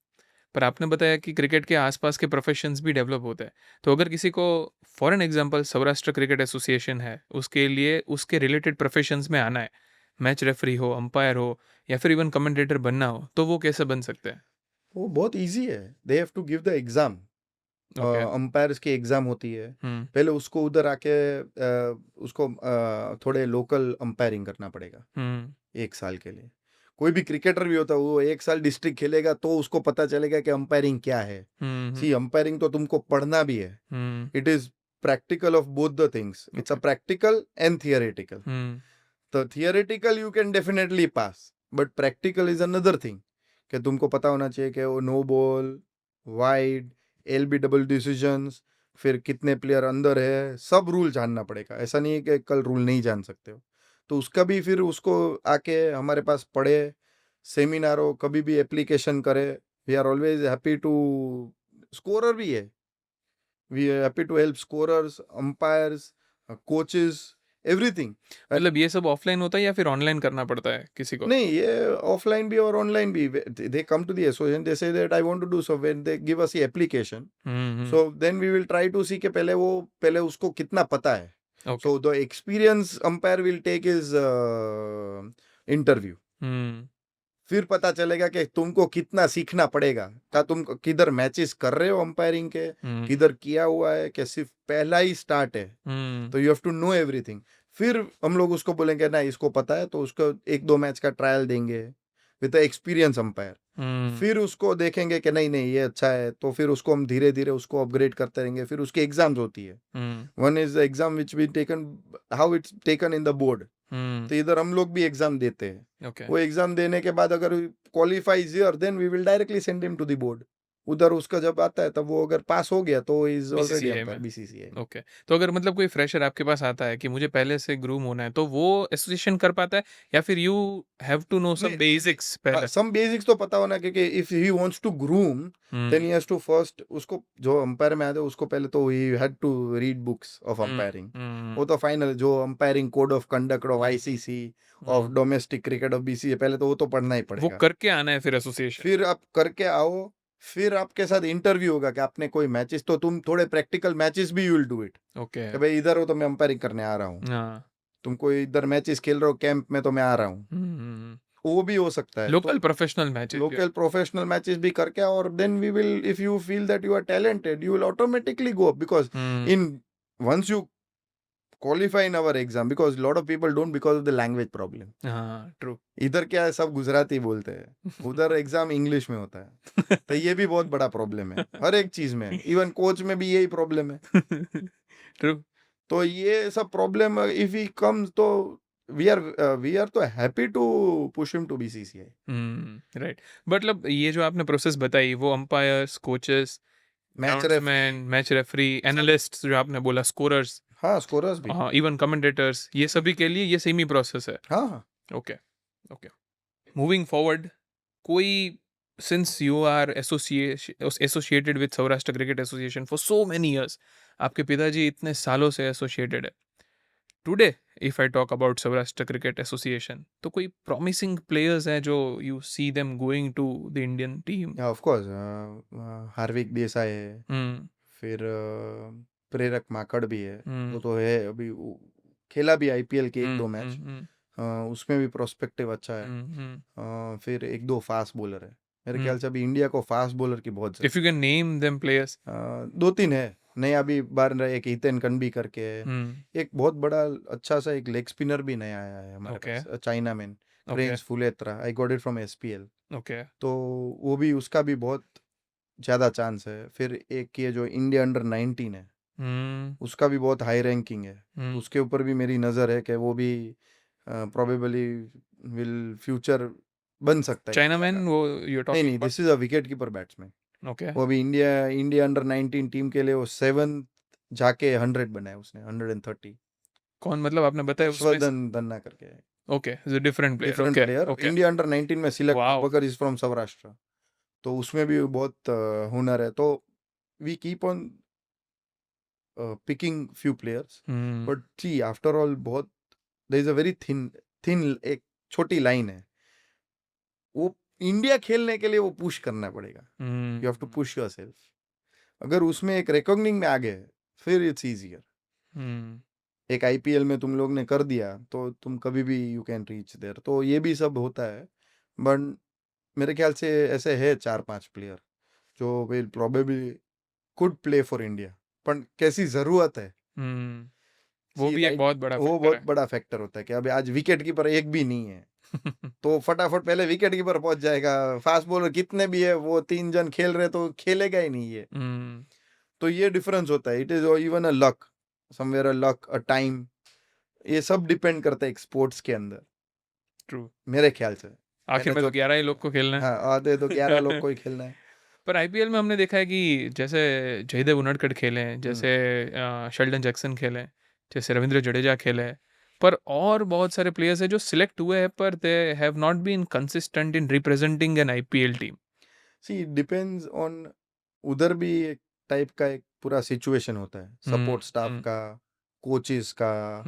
पर आपने बताया कि क्रिकेट के आसपास के प्रोफेशंस भी डेवलप होते हैं। तो अगर किसी को, for an example, Saurashtra cricket association है, उसके लिए उसके रिलेटेड प्रोफेशंस में आना है, मैच रेफरी हो, अंपायर हो, या फिर इवन कमेंटेटर बनना हो, तो वो कैसे बन सकते हैं? वो बहुत इजी है। They have to give the exam. Okay. Umpires की एग्जाम होती है, हम्म। पहले उसको उधर आके उसको थोड़े लोकल अंपायरिंग करना पड़ेगा 1 साल के लिए। कोई भी क्रिकेटर भी होता है, वो 1 साल डिस्ट्रिक्ट खेलेगा तो उसको पता चलेगा कि अंपायरिंग क्या है। सी, अंपायरिंग तो तुमको पढ़ना भी है। It is practical of both the things. It's a practical and theoretical. तो theoretical you can definitely pass, but practical is another thing, कि तुमको पता होना चाहिए कि वो no ball, wide, LBW decisions, फिर कितने प्लेयर अंदर है, सब रूल जानना पड़ेगा। ऐसा नहीं है कि कल रूल नहीं जान सकते हो। तो उसका भी फिर उसको आके हमारे पास पढ़े, सेमिनार हो, कभी भी एप्लीकेशन करे। We are always happy to, scorer भी है, we are happy to help scorers, umpires, coaches, everything. मतलब ये सब ऑफलाइन होता है या फिर ऑनलाइन करना पड़ता है किसी को? नहीं, ये ऑफलाइन भी और ऑनलाइन भी। They come to the association, they say that I want to do, so when they give us the application, so then we will try to see के पहले उसको कितना पता है। So the experience umpire will take his interview, फिर पता चलेगा कि तुमको कितना सीखना पड़ेगा। क्या तुम किधर मैचेस कर रहे हो अंपायरिंग के, किधर किया हुआ है, कि सिर्फ पहला ही स्टार्ट है। तो you have to know everything. फिर हम लोग उसको बोलेंगे ना इसको पता है, तो उसको 1-2 मैच का ट्रायल देंगे विद एक्सपीरियंस अंपायर। फिर उसको देखेंगे कि नहीं नहीं ये अच्छा है, तो फिर उसको हम धीरे धीरे उसको अपग्रेड करते रहेंगे। फिर उसकी एग्जाम्स होती है। One is the exam which be taken, how it's taken in the board. तो इधर हम लोग भी एग्जाम देते हैं। वो एग्जाम देने के बाद अगर qualifies here, then we will directly send him to the board. उधर उसका जब आता है, तब वो अगर पास हो गया तो is already umpire BCCI। Okay. तो अगर मतलब कोई फ्रेशर आपके पास आता है कि मुझे पहले से ग्रूम होना है, तो वो एसोसिएशन कर पाता है, या फिर you have to know some basics पहले? सम बेसिक्स तो पता होना, क्योंकि if he wants to groom, then he has to first, उसको जो अंपायर में आता है उसको पहले तो he had to read books of umpiring. वो तो फाइनल जो umpiring code of conduct of ICC, of domestic cricket of BCCI, पहले तो वो तो पढ़ना ही पड़ेगा। वो करके आना है फिर एसोसिएशन? फिर आप करके आओ, फिर आपके साथ इंटरव्यू होगा कि आपने कोई मैचेस, तो तुम थोड़े प्रैक्टिकल मैचेस भी you will do it. Okay. कि भाई इधर हो तो मैं अंपायरिंग करने आ रहा हूँ, तुम कोई इधर मैचेस खेल रहे हो कैंप में, तो मैं आ रहा हूँ। वो भी हो सकता है। Local professional matches, local professional matches भी करके, और then we will, if you feel that you are talented, you will automatically go up, because in once you qualify in our exam, because lot of people don't because of the language problem. हाँ, ट्रू। इधर क्या है, सब गुजराती बोलते हैं, उधर एग्जाम इंग्लिश में होता है। तो ये भी बहुत बड़ा प्रॉब्लम है हर एक चीज में, इवन कोच में भी यही प्रॉब्लम है। ट्रू। तो ये सब प्रॉब्लम इफ ही कम्स, तो we are तो happy to push him to BCCI. Right. मतलब ये जो आपने प्रोसेस बताई, वो umpires, coaches, match man, match referee, analyst जो आपने बोला, स्कोरर्स, हाँ, स्कोरर्स भी, इवन कमेंटेटर्स, ये सभी के लिए ये सेम ही प्रोसेस है? हाँ। ओके। ओके। मूविंग फॉरवर्ड, कोई, since you are associated with Saurashtra cricket association for so many years, आपके पिताजी इतने सालों से एसोसिएटेड है, today if I talk about Saurashtra cricket association, तो कोई प्रॉमिसिंग प्लेयर्स हैं जो you see them going to the Indian team? Of course, Harvik Desai है, फिर प्रेरक माकड़ भी है, वो तो है अभी, खेला भी IPL के 1-2 मैच, उसमें भी प्रोस्पेक्टिव अच्छा है। फिर 1-2 फास्ट बॉलर है, मेरे ख्याल से अभी इंडिया को फास्ट बॉलर की बहुत if you can name them players. 2-3 है नया, अभी बार एक ईथन कनबी करके है, एक बहुत बड़ा अच्छा सा एक लेग स्पिनर भी नया आया है हमारे पास, chinaman, Prince Phuletra, I got it from SPL। Okay. तो वो भी, उसका भी बहुत ज़्यादा चांस है। फिर एक ये जो इंडिया अंडर 19 है उसका भी बहुत हाई रैंकिंग है, तो उसके ऊपर भी मेरी नज़र है कि वो भी प्रोबेबली विल फ्यूचर बन सकता है चाइना इंडिया मैन का। वो यू नहीं टॉकिंग नहीं, this is a wicket keeper batsman. Okay वो अभी इंडिया अंडर 19 टीम के लिए वो 7 जाके 100 बनाया उसने, 130। कौन मतलब आपने बताया उसमें यशवर्धन दन्ना करके है, okay is a different player different okay player, okay India under 19 में सिलेक्ट वाओ मगर इज फ्रॉम सौराष्ट्र। तो उसमें भी बहुत हुनर है। तो we keep on picking few players, but see after all बहुत there is a very thin thin एक छोटी लाइन है। वो इंडिया खेलने के लिए वो पुश करना पड़ेगा, you have to push yourself. अगर उसमें एक रिकॉग्निंग में आ गए फिर इट्स इजियर। एक आईपीएल में तुम लोग ने कर दिया तो तुम कभी भी यू कैन रीच देयर। तो ये भी सब होता है, बट मेरे ख्याल से ऐसे है 4-5 प्लेयर जो will probably could play for India, पर कैसी जरूरत है। वो सी भी एक राइट, बहुत बड़ा वो फैक्टर बहुत बड़ा फैक्टर होता है कि अभी आज विकेट कीपर एक भी नहीं है है तो फटाफट पहले विकेट कीपर पहुंच जाएगा। फास्ट बॉलर कितने भी है वो 3 जन खेल रहे तो खेलेगा ही नहीं ये। तो ये डिफरेंस होता है। It is even a luck, somewhere a luck, a time, ये सब डिपेंड करता है एक स्पोर्ट्स के अंदर, ट्रू मेरे ख्याल से। आखिर मैंने में तो जो 11 ही लोग को खेलना है हाँ आधे तो 11 लोग को ही खेलना है। पर आईपीएल में हमने देखा है कि जैसे जयदेव उनड़कट खेले हैं, जैसे शेल्डन जैक्सन खेले हैं, जैसे रविंद्र जडेजा खेले हैं, पर और बहुत सारे प्लेयर्स हैं जो सिलेक्ट हुए हैं पर they have not been consistent in representing an IPL team. See depends on, उधर भी एक टाइप का एक पूरा सिचुएशन होता है, सपोर्ट स्टाफ का, कोचेस का,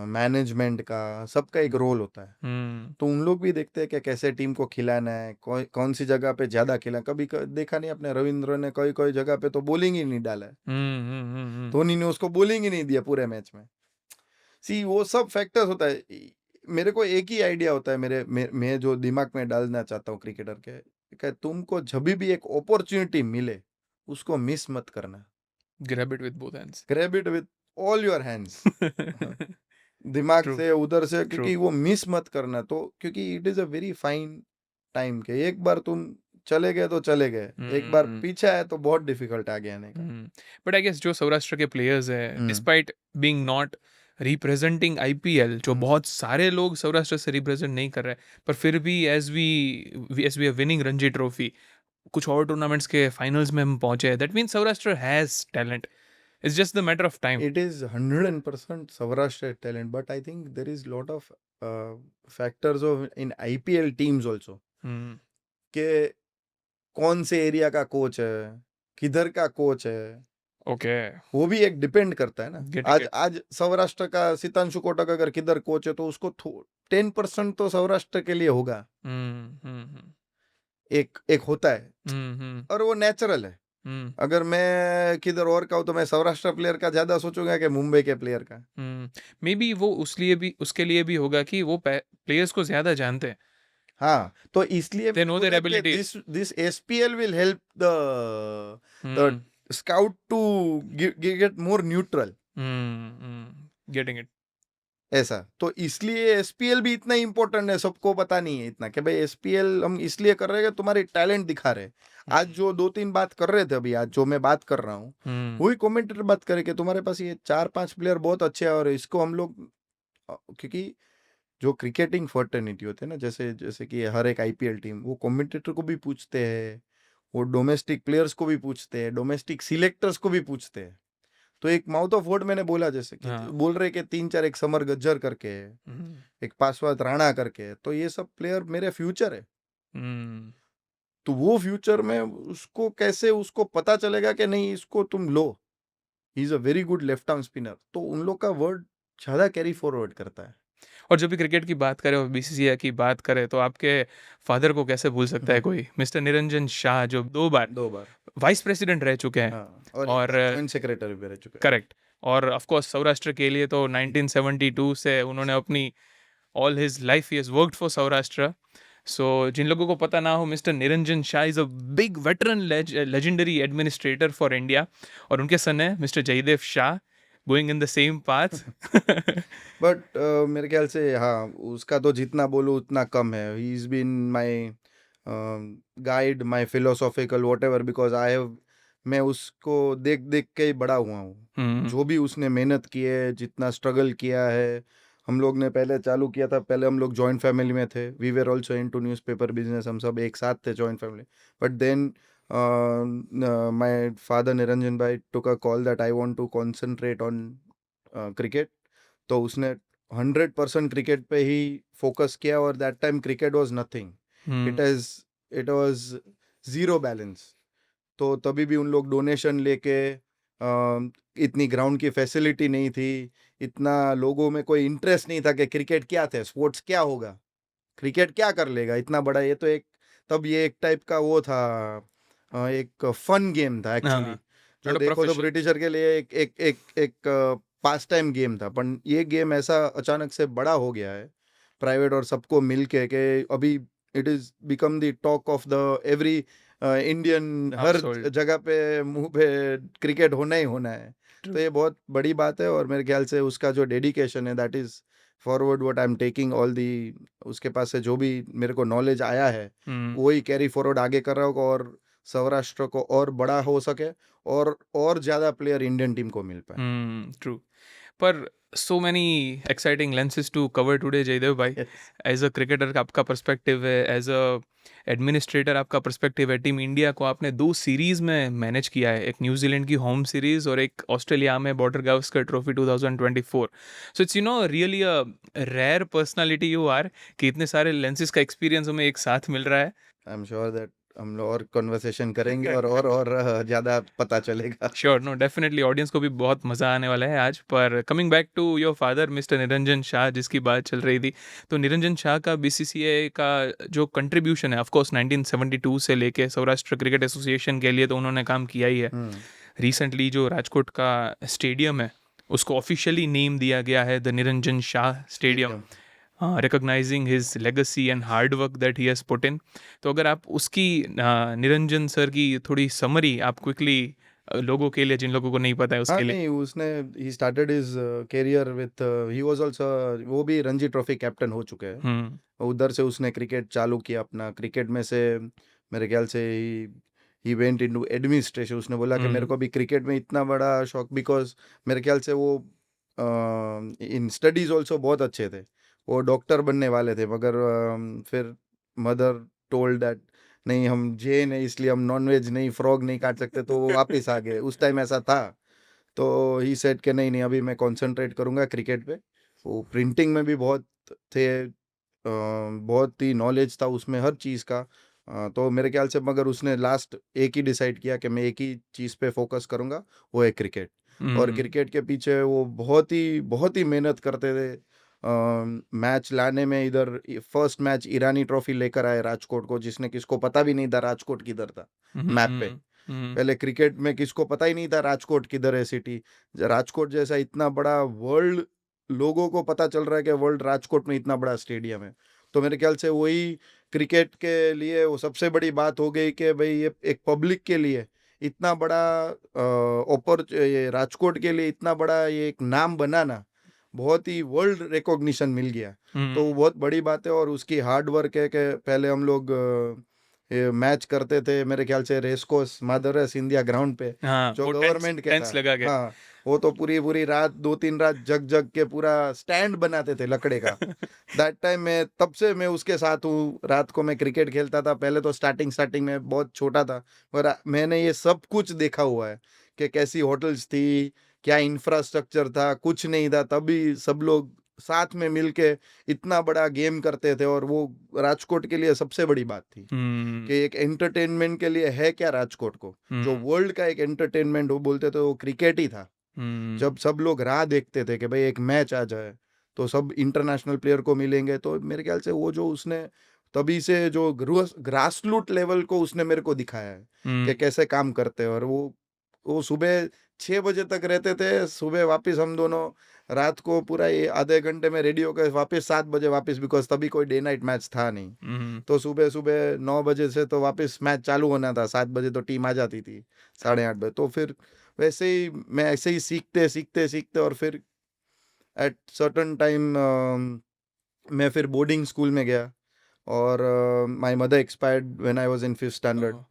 मैनेजमेंट का, सबका एक रोल होता है। तो उन लोग भी देखते हैं कि कैसे टीम को खिलाना है, कौन सी जगह पे ज्यादा खिला। कभी देखा नहीं आपने, रविंद्र ने कोई कोई जगह पे तो बॉलिंग ही नहीं डाला है, धोनी ने उसको बॉलिंग ही नहीं दिया पूरे मैच में। सी वो सब फैक्टर्स होता है। मेरे को एक ही आइडिया होता है, मैं जो दिमाग में डालना चाहता हूँ क्रिकेटर के, कि तुमको जब भी एक अपॉर्चुनिटी मिले उसको मिस मत करना। Grab it with both hands grab it with all your hands, दिमाग ट्रू से उधर से, ट्रू क्योंकि वो मिस मत करना। तो क्योंकि it is a very find time के एक बार तुम चले गए तो चले गए, एक बार पीछे आए तो बहुत डिफिकल्ट आगे आने का। बट आई गेस जो सौराष्ट्र के प्लेयर्स हैं, despite being not representing IPL, जो बहुत सारे लोग सौराष्ट्र से रिप्रेजेंट नहीं कर रहे हैं, पर फिर भी as we are winning Ranji trophy, कुछ और टूर्नामेंट्स के फाइनल्स में हम पहुंचे, that means Saurashtra has talent, it's just the matter of time. It is 100% Saurashtra talent, but I think there is lot of factors of in IPL teams also, कि कौन से एरिया का कोच है, किधर का कोच है, ओके वो भी एक डिपेंड करता है ना। गेटिंग आज इट आज सौराष्ट्र का सितांशु कोटक अगर किधर कोच है तो उसको 10% तो सौराष्ट्र के लिए होगा, एक एक होता है, और वो नेचुरल है। अगर मैं किधर और का हूँ तो मैं सौराष्ट्र प्लेयर का ज्यादा सोचूंगा कि मुंबई के प्लेयर का। मे बी वो उसके लिए भी होगा कि वो प्लेयर्स को ज्यादा जानते हैं, हाँ, तो इसलिए they know their ability this SPL will help the scout to get more neutral, getting it. ऐसा। तो इसलिए एसपीएल भी इतना इम्पोर्टेंट है, सबको पता नहीं है इतना कि भाई एसपीएल हम इसलिए कर रहे हैं कि तुम्हारे टैलेंट दिखा रहे। आज जो 2-3 बात कर रहे थे, अभी आज जो मैं बात कर रहा हूँ वही कमेंटेटर बात करे कि तुम्हारे पास ये 4-5 प्लेयर बहुत अच्छे हैं और इसको हम लोग, क्योंकि जो क्रिकेटिंग फर्टर्निटी होते हैं ना, जैसे जैसे कि हर एक आईपीएल टीम वो कमेंटेटर को भी पूछते हैं, वो डोमेस्टिक प्लेयर्स को भी पूछते हैं, डोमेस्टिक सिलेक्टर्स को भी पूछते हैं। तो एक माउथ ऑफ वर्ड मैंने बोला, जैसे कि बोल रहे कि 3-4 एक समर गज्जर करके है, एक पासवात राणा करके है, तो ये सब प्लेयर मेरे फ्यूचर है। तो वो फ्यूचर में उसको कैसे उसको पता चलेगा कि नहीं इसको तुम लो, he is a very good left arm spinner, तो उन लोग का वर्ड ज्यादा कैरी फॉरवर्ड करता है। और जब भी क्रिकेट की बात करें और बीसीसीआई की बात करें तो आपके फादर को कैसे भूल सकता है कोई, मिस्टर निरंजन शाह, जो 2 बार वाइस प्रेसिडेंट रह चुके हैं, और जॉइंट सेक्रेटरी भी रह चुके हैं। करेक्ट, और ऑफ कोर्स सौराष्ट्र के लिए तो 1972 से उन्होंने अपनी all his life he has worked for Saurashtra. So जिन लोगों को पता ना हो, mister Niranjan Shah is a big veteran legendary administrator for India, और उनके सन है mister Jaydev Shah, going in the same path. But मेरे ख्याल से हाँ, उसका तो जितना बोलो उतना कम है। He is been my guide my philosophical whatever, because I have मैं उसको देख देख के ही बड़ा हुआ हूँ। जो भी उसने मेहनत की है, जितना स्ट्रगल किया है, हम लोग ने पहले चालू किया था, पहले हम लोग जॉइंट फैमिली में थे, we were also into newspaper business, हम सब एक साथ थे joint family, but then my father Niranjan bhai took a call that I want to concentrate on cricket, तो उसने 100% क्रिकेट पे ही फोकस किया, और that time cricket was nothing, it was zero balance. तो तभी भी उन लोग डोनेशन लेके, इतनी ग्राउंड की फैसिलिटी नहीं थी, इतना लोगों में कोई इंटरेस्ट नहीं था कि क्रिकेट क्या थे, स्पोर्ट्स क्या होगा, क्रिकेट क्या कर लेगा इतना बड़ा, ये तो एक, तब ये एक टाइप का वो था, एक फन गेम था एक्चुअली। जो नॉट अ देखो तो प्रोफेशन। ब्रिटिशर के लिए एक एक एक एक पास टाइम गेम था, पर ये गेम ऐसा अचानक से बड़ा हो गया है प्राइवेट और सबको मिल के, अभी it is become the talk of the every Indian, her Household. जगह पे मुंह पे क्रिकेट होना ही होना है। तो True. ये बहुत बड़ी बात है, और मेरे ख्याल से उसका जो डेडिकेशन है, that is forward what I am taking all the, उसके पास से जो भी मेरे को नॉलेज आया है, वही कैरी फॉरवर्ड आगे कर रहा होगा, और सौराष्ट्र को और बड़ा हो सके, और ज़्यादा प्लेयर इंडियन टीम को मिल पाए। True. पर so many exciting lenses to cover today, Jaydev भाई। Yes. एज अ क्रिकेटर आपका पर्सपेक्टिव है, एज अ एडमिनिस्ट्रेटर आपका पर्सपेक्टिव है, टीम इंडिया को आपने 2 सीरीज में मैनेज किया है, एक न्यूजीलैंड की होम सीरीज और एक ऑस्ट्रेलिया में Border Gavaskar trophy 2024। So it's really a rare personality you are कि इतने सारे लेंसेज का एक्सपीरियंस हमें एक साथ मिल रहा है। आई एम श्योर दैट हम लोग और कन्वर्सेशन करेंगे, और ज़्यादा पता चलेगा। श्योर, नो डेफिनेटली ऑडियंस को भी बहुत मज़ा आने वाला है आज। पर coming back to your father mister Niranjan Shah, जिसकी बात चल रही थी, तो निरंजन शाह का बीसीसीआई का जो कंट्रीब्यूशन है, ऑफ कोर्स 1972 से लेके सौराष्ट्र क्रिकेट एसोसिएशन के लिए तो उन्होंने काम किया ही है। रिसेंटली जो राजकोट का स्टेडियम है उसको ऑफिशियली नेम दिया गया है the Niranjan Shah stadium, recognising his legacy and hard work that he has put in. तो अगर आप उसकी निरंजन सर की थोड़ी समरी आप क्विकली लोगों के लिए, जिन लोगों को नहीं पता है हाँ उसके लिए। नहीं, उसने he started his career with, he was also, वो भी रणजी ट्रॉफी कैप्टन हो चुके हैं, उधर से उसने क्रिकेट चालू किया अपना। क्रिकेट में से मेरे ख्याल से ही वेंट इनटू एडमिनिस्ट्रेशन। उसने बोला कि मेरे को भी क्रिकेट में इतना बड़ा शौक, बिकॉज मेरे ख्याल से वो इन स्टडीज ऑल्सो बहुत अच्छे थे, वो डॉक्टर बनने वाले थे, मगर फिर मदर टोल्ड दैट नहीं, हम जैन है इसलिए हम नॉन वेज नहीं, फ्रॉग नहीं काट सकते, तो वो वापस आ गए। उस टाइम ऐसा था, तो ही सेड कि नहीं नहीं, अभी मैं कंसंट्रेट करूंगा क्रिकेट पे। वो प्रिंटिंग में भी बहुत थे, बहुत ही नॉलेज था उसमें हर चीज़ का। तो मेरे ख्याल से, मगर उसने लास्ट एक ही डिसाइड किया कि मैं एक ही चीज़ पे फोकस करूंगा, वो है क्रिकेट। और क्रिकेट के पीछे वो बहुत ही मेहनत करते थे। मैच लाने में, इधर फर्स्ट मैच ईरानी ट्रॉफी लेकर आए राजकोट को, जिसने, किसको पता भी नहीं था राजकोट किधर था मैप पे। पहले क्रिकेट में किसको पता ही नहीं था राजकोट किधर है सिटी। राजकोट जैसा इतना बड़ा, वर्ल्ड लोगों को पता चल रहा है कि वर्ल्ड राजकोट में इतना बड़ा स्टेडियम है। तो मेरे ख्याल से वही क्रिकेट के लिए वो सबसे बड़ी बात हो गई कि भाई ये एक पब्लिक के लिए इतना बड़ा ये राजकोट के लिए इतना बड़ा ये एक नाम बनाना, बहुत ही वर्ल्ड रिकॉग्निशन मिल गया। तो वो बहुत बड़ी बात है, और उसकी हार्ड वर्क है कि पहले हम लोग ये मैच करते थे मेरे ख्याल से रेसकोर्स माधवराय सिंधिया ग्राउंड पे, जो गवर्नमेंट के टेंस था। लगा के। हाँ, वो तो पूरी पूरी रात, 2-3 रात जग जग के पूरा स्टैंड बनाते थे लकड़े का। दैट टाइम में, तब से मैं उसके साथ हूँ, रात को मैं क्रिकेट खेलता था। पहले तो स्टार्टिंग में बहुत छोटा था, पर मैंने ये सब कुछ देखा हुआ है कि कैसी होटल्स थी, क्या इंफ्रास्ट्रक्चर था, कुछ नहीं था, तभी सब लोग साथ में मिलके इतना बड़ा गेम करते थे। और वो राजकोट के लिए सबसे बड़ी बात थी कि एक एंटरटेनमेंट के लिए है क्या राजकोट को, जो वर्ल्ड का एक एंटरटेनमेंट वो बोलते थे, वो क्रिकेट ही था। जब सब लोग राह देखते थे कि भाई एक मैच आ जाए तो सब इंटरनेशनल प्लेयर को मिलेंगे, तो मेरे ख्याल से वो जो उसने तभी से जो ग्रास रूट लेवल को उसने मेरे को दिखाया है कि कैसे काम करते हैं। और वो सुबह 6 बजे तक रहते थे, सुबह वापस हम दोनों रात को पूरा ये आधे घंटे में रेडी होकर वापस 7 बजे वापस, बिकॉज तभी कोई डे नाइट मैच था नहीं। तो सुबह सुबह 9 बजे से तो वापस मैच चालू होना था, 7 बजे तो टीम आ जाती थी, 8:30 बजे। तो फिर वैसे ही मैं ऐसे ही सीखते सीखते सीखते, और फिर एट सर्टन टाइम मैं फिर बोर्डिंग स्कूल में गया। और my mother expired when I was in 5th standard. Oh,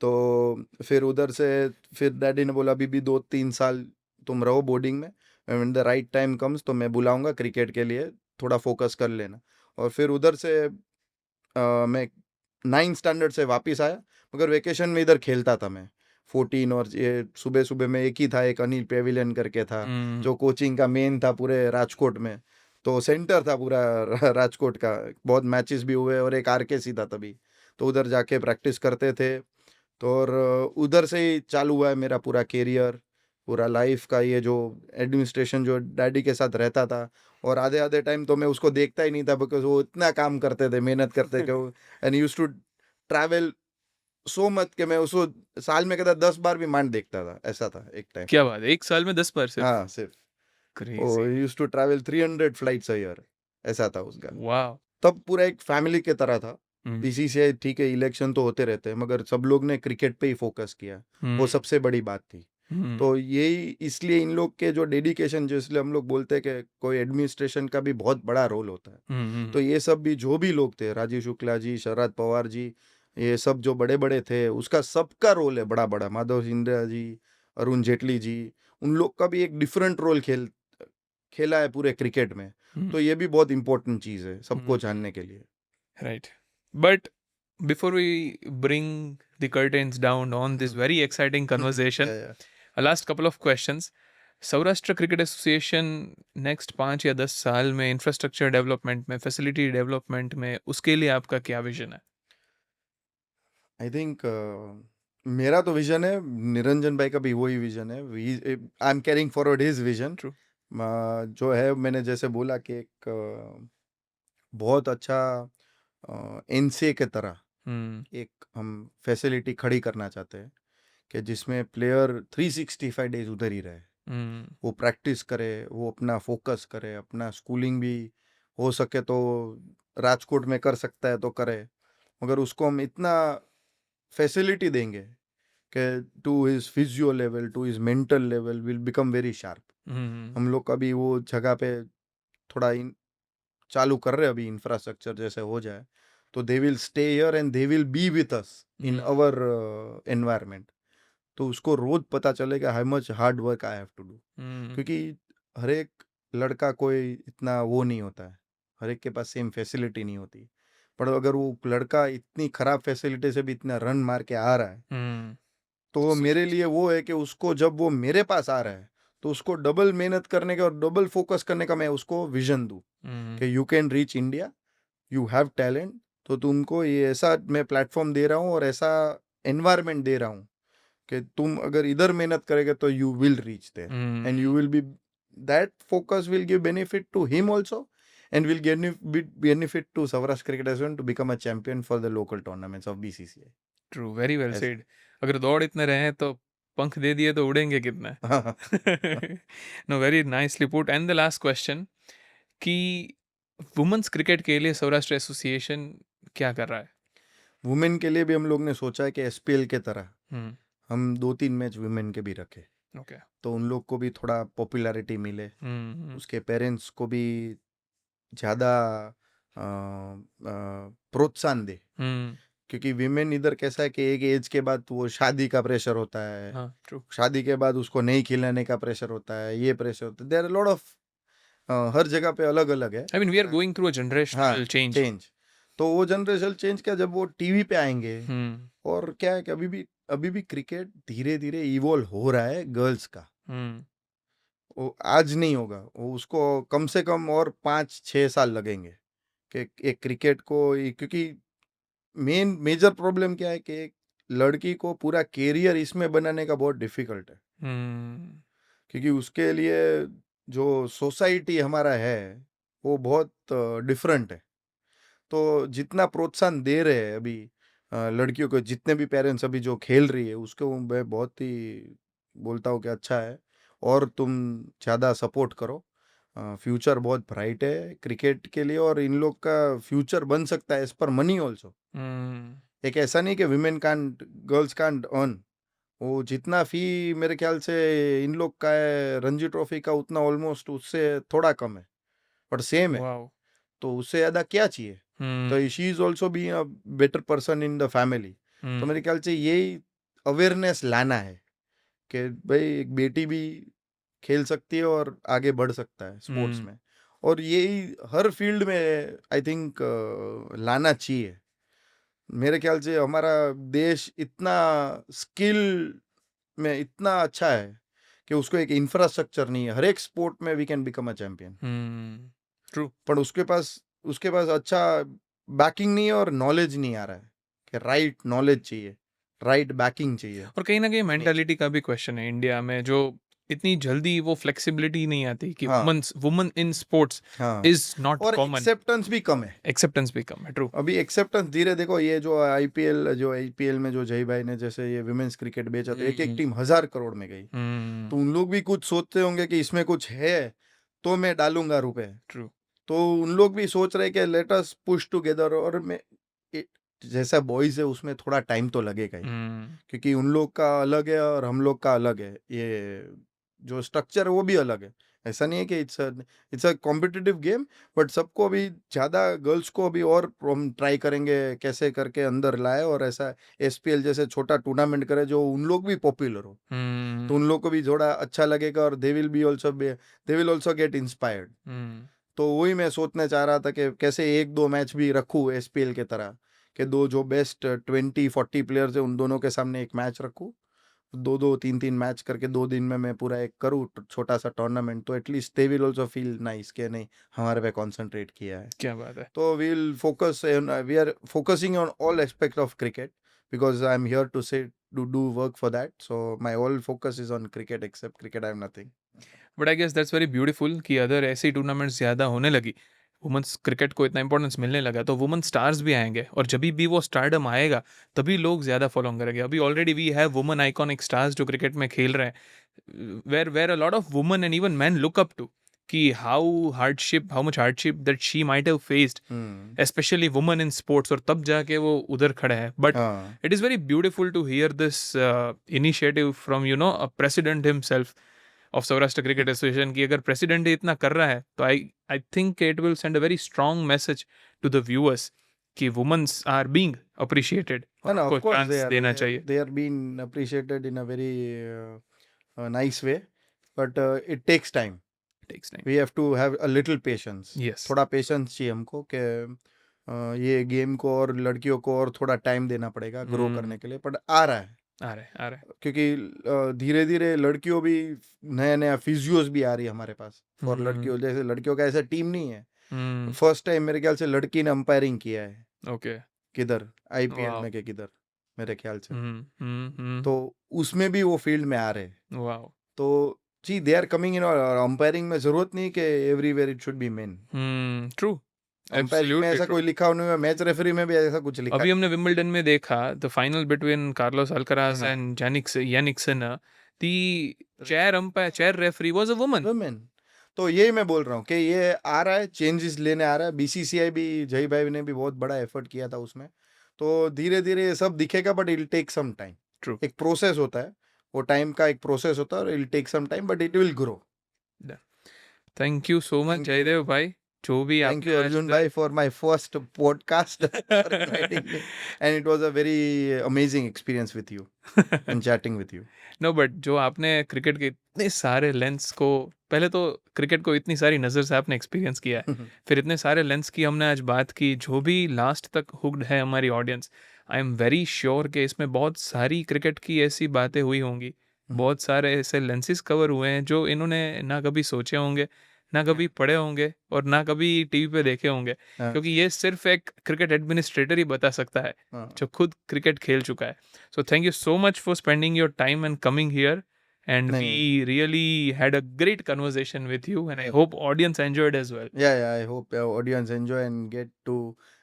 तो फिर उधर से फिर डैडी ने बोला अभी भी 2-3 साल तुम रहो बोर्डिंग में, when the right time comes तो मैं बुलाऊंगा क्रिकेट के लिए, थोड़ा फोकस कर लेना। और फिर उधर से मैं 9th स्टैंडर्ड से वापस आया, मगर वेकेशन में इधर खेलता था मैं 14। और ये सुबह सुबह में एक ही था, एक अनिल पेविलियन करके था जो कोचिंग का मेन था पूरे राजकोट में, तो सेंटर था पूरा राजकोट का। बहुत मैचेस भी हुए और एक आरकेसी था तभी, तो उधर जाके प्रैक्टिस करते थे। तो और उधर से ही चालू हुआ है मेरा पूरा कैरियर, पूरा लाइफ का ये जो एडमिनिस्ट्रेशन जो डैडी के साथ रहता था। और आधे आधे टाइम तो मैं उसको देखता ही नहीं था, बिकॉज वो इतना काम करते थे, मेहनत करते थे and use to travel so much कि मैं उसको साल में कहता 10 बार भी मांड देखता था, ऐसा था एक टाइम। क्या बात है, एक साल में 10 बार सिर्फ? हाँ सिर्फ वो crazy. Use to travel 300 flights a year, ऐसा था उसका। वाह। तब पूरा एक फैमिली के तरह था। बीसीसीआई ठीक है, इलेक्शन तो होते रहते हैं, मगर सब लोग ने क्रिकेट पे ही फोकस किया, वो सबसे बड़ी बात थी। तो यही इसलिए इन लोग के जो डेडिकेशन, जो इसलिए हम लोग बोलते हैं कि कोई एडमिनिस्ट्रेशन का भी बहुत बड़ा रोल होता है। तो ये सब भी जो भी लोग थे, राजीव शुक्ला जी, शरद पवार जी, ये सब जो बड़े बड़े थे, उसका सबका रोल है बड़ा बड़ा। माधव सिंधिया जी, अरुण जेटली जी, उन लोग का भी एक डिफरेंट रोल खेला है पूरे क्रिकेट में। तो ये भी बहुत इंपॉर्टेंट चीज़ है सबको जानने के लिए। Right. But before we bring the curtains down on this very exciting conversation, Yeah, yeah. a last couple of questions. Saurashtra cricket association next 5 या 10 साल में इंफ्रास्ट्रक्चर डेवलपमेंट में, फैसिलिटी डेवलपमेंट में, उसके लिए आपका क्या विजन है? आई थिंक मेरा तो विजन है, निरंजन भाई का भी वही विजन है। I am carrying forward his vision. True. जो है, मैंने जैसे बोला कि एक बहुत अच्छा एनसीए के तरह एक हम फैसिलिटी खड़ी करना चाहते हैं कि जिसमें प्लेयर 365 डेज उधर ही रहे, वो प्रैक्टिस करे, वो अपना फोकस करे, अपना स्कूलिंग भी हो सके तो राजकोट में कर सकता है तो करे, मगर उसको हम इतना फैसिलिटी देंगे कि to his physio level, to his mental level will become very sharp. हम लोग का भी वो जगह पे थोड़ा चालू कर रहे हैं अभी, इंफ्रास्ट्रक्चर जैसे हो जाए तो they will stay here and they will be with us in our environment. तो उसको रोज पता चलेगा how much hard work I have to do, क्योंकि हर एक लड़का कोई इतना वो नहीं होता है, हर एक के पास सेम फैसिलिटी नहीं होती। पर अगर वो लड़का इतनी खराब फैसिलिटी से भी इतना रन मार के आ रहा है, तो वो मेरे लिए वो है कि उसको जब वो मेरे पास आ रहा है तो उसको डबल मेहनत करने का और डबल फोकस करने का मैं उसको विजन दूँ कि you can reach India, you have talent. तो तुमको ये ऐसा मैं प्लेटफॉर्म दे रहा हूँ और ऐसा एनवायरनमेंट दे रहा हूँ कि तुम अगर इधर मेहनत करेगे तो you will reach there and you will be, that focus will give benefit to him also and will get benefit to Saurashtra Cricket Association to become a champion for the local tournaments of BCCI. True, very well Yes. Said. अगर दौड़ इतने रहे हैं तो पंख दे दिए तो उड़ेंगे कितने? No, very nicely put. And the last question कि वुमेन्स क्रिकेट के लिए सौराष्ट्र एसोसिएशन क्या कर रहा है? वुमेन के लिए भी हम लोग ने सोचा है कि एसपीएल के तरह हम्म, हम 2-3 मैच वुमेन के भी रखे, ओके। तो उन लोग को भी थोड़ा पॉपुलैरिटी मिले, उसके पेरेंट्स को भी ज़्यादा प्रोत्साहन दे। क्योंकि विमेन इधर कैसा है कि एक एज के बाद वो शादी का प्रेशर होता है, हाँ, ट्रू। शादी के बाद उसको नहीं खिलाने का प्रेशर होता है, ये प्रेशर होता है, देयर आर लॉट ऑफ, हर जगह पे अलग अलग है। I mean we are going through a हाँ, जनरेशनल चेंज। चेंज। तो वो जनरेशन चेंज का जब वो टीवी पे आएंगे, और क्या है कि अभी भी क्रिकेट धीरे धीरे इवॉल्व हो रहा है गर्ल्स का। वो आज नहीं होगा, वो उसको कम से कम और 5-6 साल लगेंगे कि एक क्रिकेट को, क्योंकि मेजर प्रॉब्लम क्या है कि एक लड़की को पूरा कैरियर इसमें बनाने का बहुत डिफिकल्ट है, क्योंकि उसके लिए जो सोसाइटी हमारा है वो बहुत डिफरेंट है। तो जितना प्रोत्साहन दे रहे हैं अभी लड़कियों को, जितने भी पेरेंट्स अभी जो खेल रही है उसको मैं बहुत ही बोलता हूँ कि अच्छा है, और तुम ज़्यादा सपोर्ट करो। फ्यूचर बहुत ब्राइट है क्रिकेट के लिए, और इन लोग का फ्यूचर बन सकता है एज पर मनी ऑल्सो। एक ऐसा नहीं कि women can't, girls can't earn. वो जितना फी मेरे ख्याल से इन लोग का है रणजी ट्रॉफी का, उतना ऑलमोस्ट उससे थोड़ा कम है, बट सेम है। वाओ। तो उससे ज़्यादा क्या चाहिए? तो she is also be a better person in the family. तो मेरे ख्याल से यही अवेयरनेस लाना है कि भाई एक बेटी भी खेल सकती है और आगे बढ़ सकता है स्पोर्ट्स में, और यही हर फील्ड में आई थिंक लाना चाहिए। मेरे ख्याल से हमारा देश इतना स्किल में इतना अच्छा है कि उसको एक इंफ्रास्ट्रक्चर नहीं है। हर एक स्पोर्ट में we can become a champion, true. पर उसके पास अच्छा बैकिंग नहीं है और नॉलेज नहीं आ रहा है कि राइट नॉलेज चाहिए, राइट बैकिंग चाहिए। और कहीं ना कहीं मेंटालिटी का भी क्वेश्चन है इंडिया में, जो इतनी जल्दी वो फ्लेक्सिबिलिटी नहीं आती कि हाँ वुमन इन स्पोर्ट्स हाँ, इज नॉट और कॉमन। एक्सेप्टेंस भी कम है। एक्सेप्टेंस भी कम है। ट्रू। अभी एक्सेप्टेंस धीरे, देखो ये जो आईपीएल में जो जय भाई ने जैसे ये विमेंस क्रिकेट बेचा, तो एक एक टीम 1000 करोड़ में गई। तो उन लोग भी कुछ सोचते होंगे कि इसमें कुछ है तो मैं डालूंगा रुपए। ट्रू। तो उन लोग भी सोच रहे कि लेट अस पुश टुगेदर, और जैसा बॉयज है उसमें थोड़ा टाइम तो लगेगा ही, क्योंकि उन लोग का अलग है और हम लोग का अलग है, ये जो स्ट्रक्चर है वो भी अलग है। ऐसा नहीं है कि it's a competitive game, but सबको अभी ज़्यादा गर्ल्स को अभी और हम ट्राई करेंगे कैसे करके अंदर लाए, और ऐसा एसपीएल जैसे छोटा टूर्नामेंट करे जो उन लोग भी पॉपुलर हो, तो उन लोग को भी थोड़ा अच्छा लगेगा, और they will also get inspired. तो वही मैं सोचना चाह रहा था कि कैसे 1-2 मैच भी रखूँ एसपीएल के तरह, कि दो जो बेस्ट 20-40 प्लेयर्स है उन दोनों के सामने एक मैच रखूँ, 2-2 3-3 मैच करके 2 दिन में मैं पूरा एक करूँ छोटा सा टूर्नामेंट, तो at least they will also feel nice कि नहीं हमारे पे कॉन्सेंट्रेट किया है। क्या बात है। तो we are focusing on all aspect of cricket, because I'm here to do work for that. So my whole focus is on cricket. Except cricket, I have nothing. But I guess that's very beautiful कि अगर ऐसी टूर्नामेंट्स ज़्यादा होने लगी, वुमेंस क्रिकेट को इतना इंपॉर्टेंस मिलने लगा, तो वुमेन स्टार्स भी आएंगे, और जब भी वो स्टारडम आएगा तभी लोग ज़्यादा फॉलो करेंगे। अभी already we have women iconic stars जो क्रिकेट में खेल रहे हैं, where a lot of women and even man look up to कि how much hardship that she might have faced, specially women in sports, और तब जाके वो उधर खड़े हैं। But it is very beautiful to hear this initiative from president himself of Saurashtra cricket association की। अगर प्रेसिडेंट इतना कर रहा है तो I think it will send a very strong message to the viewers कि womens are being appreciated, of course chance देना चाहिए। they are being appreciated in a very nice way, but it takes time. We have to have a little patience. Yes. थोड़ा पेशेंस चाहिए हमको कि ये गेम को और लड़कियों को और थोड़ा टाइम देना पड़ेगा ग्रो करने के लिए, बट आ रहा है क्योंकि धीरे धीरे लड़कियों भी नया फिजियोस भी आ रही है हमारे पास, और लड़कियों जैसे लड़कियों का ऐसा टीम नहीं है। फर्स्ट टाइम मेरे ख्याल से लड़की ने अंपायरिंग किया है। ओके। किधर आईपीएल में के किधर मेरे ख्याल से, तो उसमें भी वो फील्ड में आ रहे हैं। वाओ। तो जी दे आर कमिंग इन, और अंपायरिंग में जरूरत नहीं कि everywhere it should be main. True. Umpiring में ऐसा कोई लिखा नहीं है, मैच रेफरी में भी ऐसा कुछ लिखा। अभी हमने विंबलडन में देखा the final between Carlos Alcaraz and Jannik Sinner, the chair referee was a woman. तो यही मैं बोल रहा हूँ कि ये आ रहा है, चेंजेस लेने आ रहा है। बीसीसीआई भी, जय भाई ने भी बहुत बड़ा एफर्ट किया था उसमें, तो धीरे धीरे ये सब दिखेगा, but it will take some time. True. एक प्रोसेस होता है, वो टाइम का एक प्रोसेस होता है, और it will take some time, but it will grow. Thank you so much Jaydev भाई, जो भी Thank you Arjun bhai for my first podcast and it was a very amazing experience with you and chatting with you. No but जो आपने क्रिकेट के इतने सारे लेंस को, पहले तो क्रिकेट को इतनी सारी नज़र से आपने एक्सपीरियंस किया है, फिर इतने सारे लेंस की हमने आज बात की, जो भी लास्ट तक हुक्ड है हमारी audience, I am very sure कि इसमें बहुत सारी क्रिकेट की ऐसी बातें हुई होंगी, बहुत सारे ऐसे लेंसेस कवर हुए हैं जो इन्होंने ना कभी सोचे होंगे, ना कभी पढ़े होंगे, और ना कभी टीवी पे देखे होंगे, क्योंकि ये सिर्फ एक क्रिकेट एडमिनिस्ट्रेटर ही बता सकता है जो खुद क्रिकेट खेल चुका है। So thank you so much for spending your time and coming here, and we really had a great conversation with you, and I hope audience enjoyed as well. Yeah, I hope audience enjoy and get to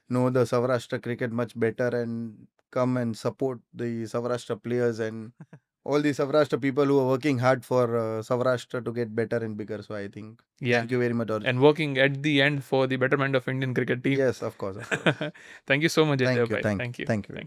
know the Saurashtra cricket much better, and come and support the Saurashtra players and all the Saurashtra people who are working hard for Saurashtra to get better and bigger. So I think thank you very much, Arjun. And working at the end for the betterment of Indian cricket team. Yes, of course. Thank you so much, Jaydev bhai. Thank you.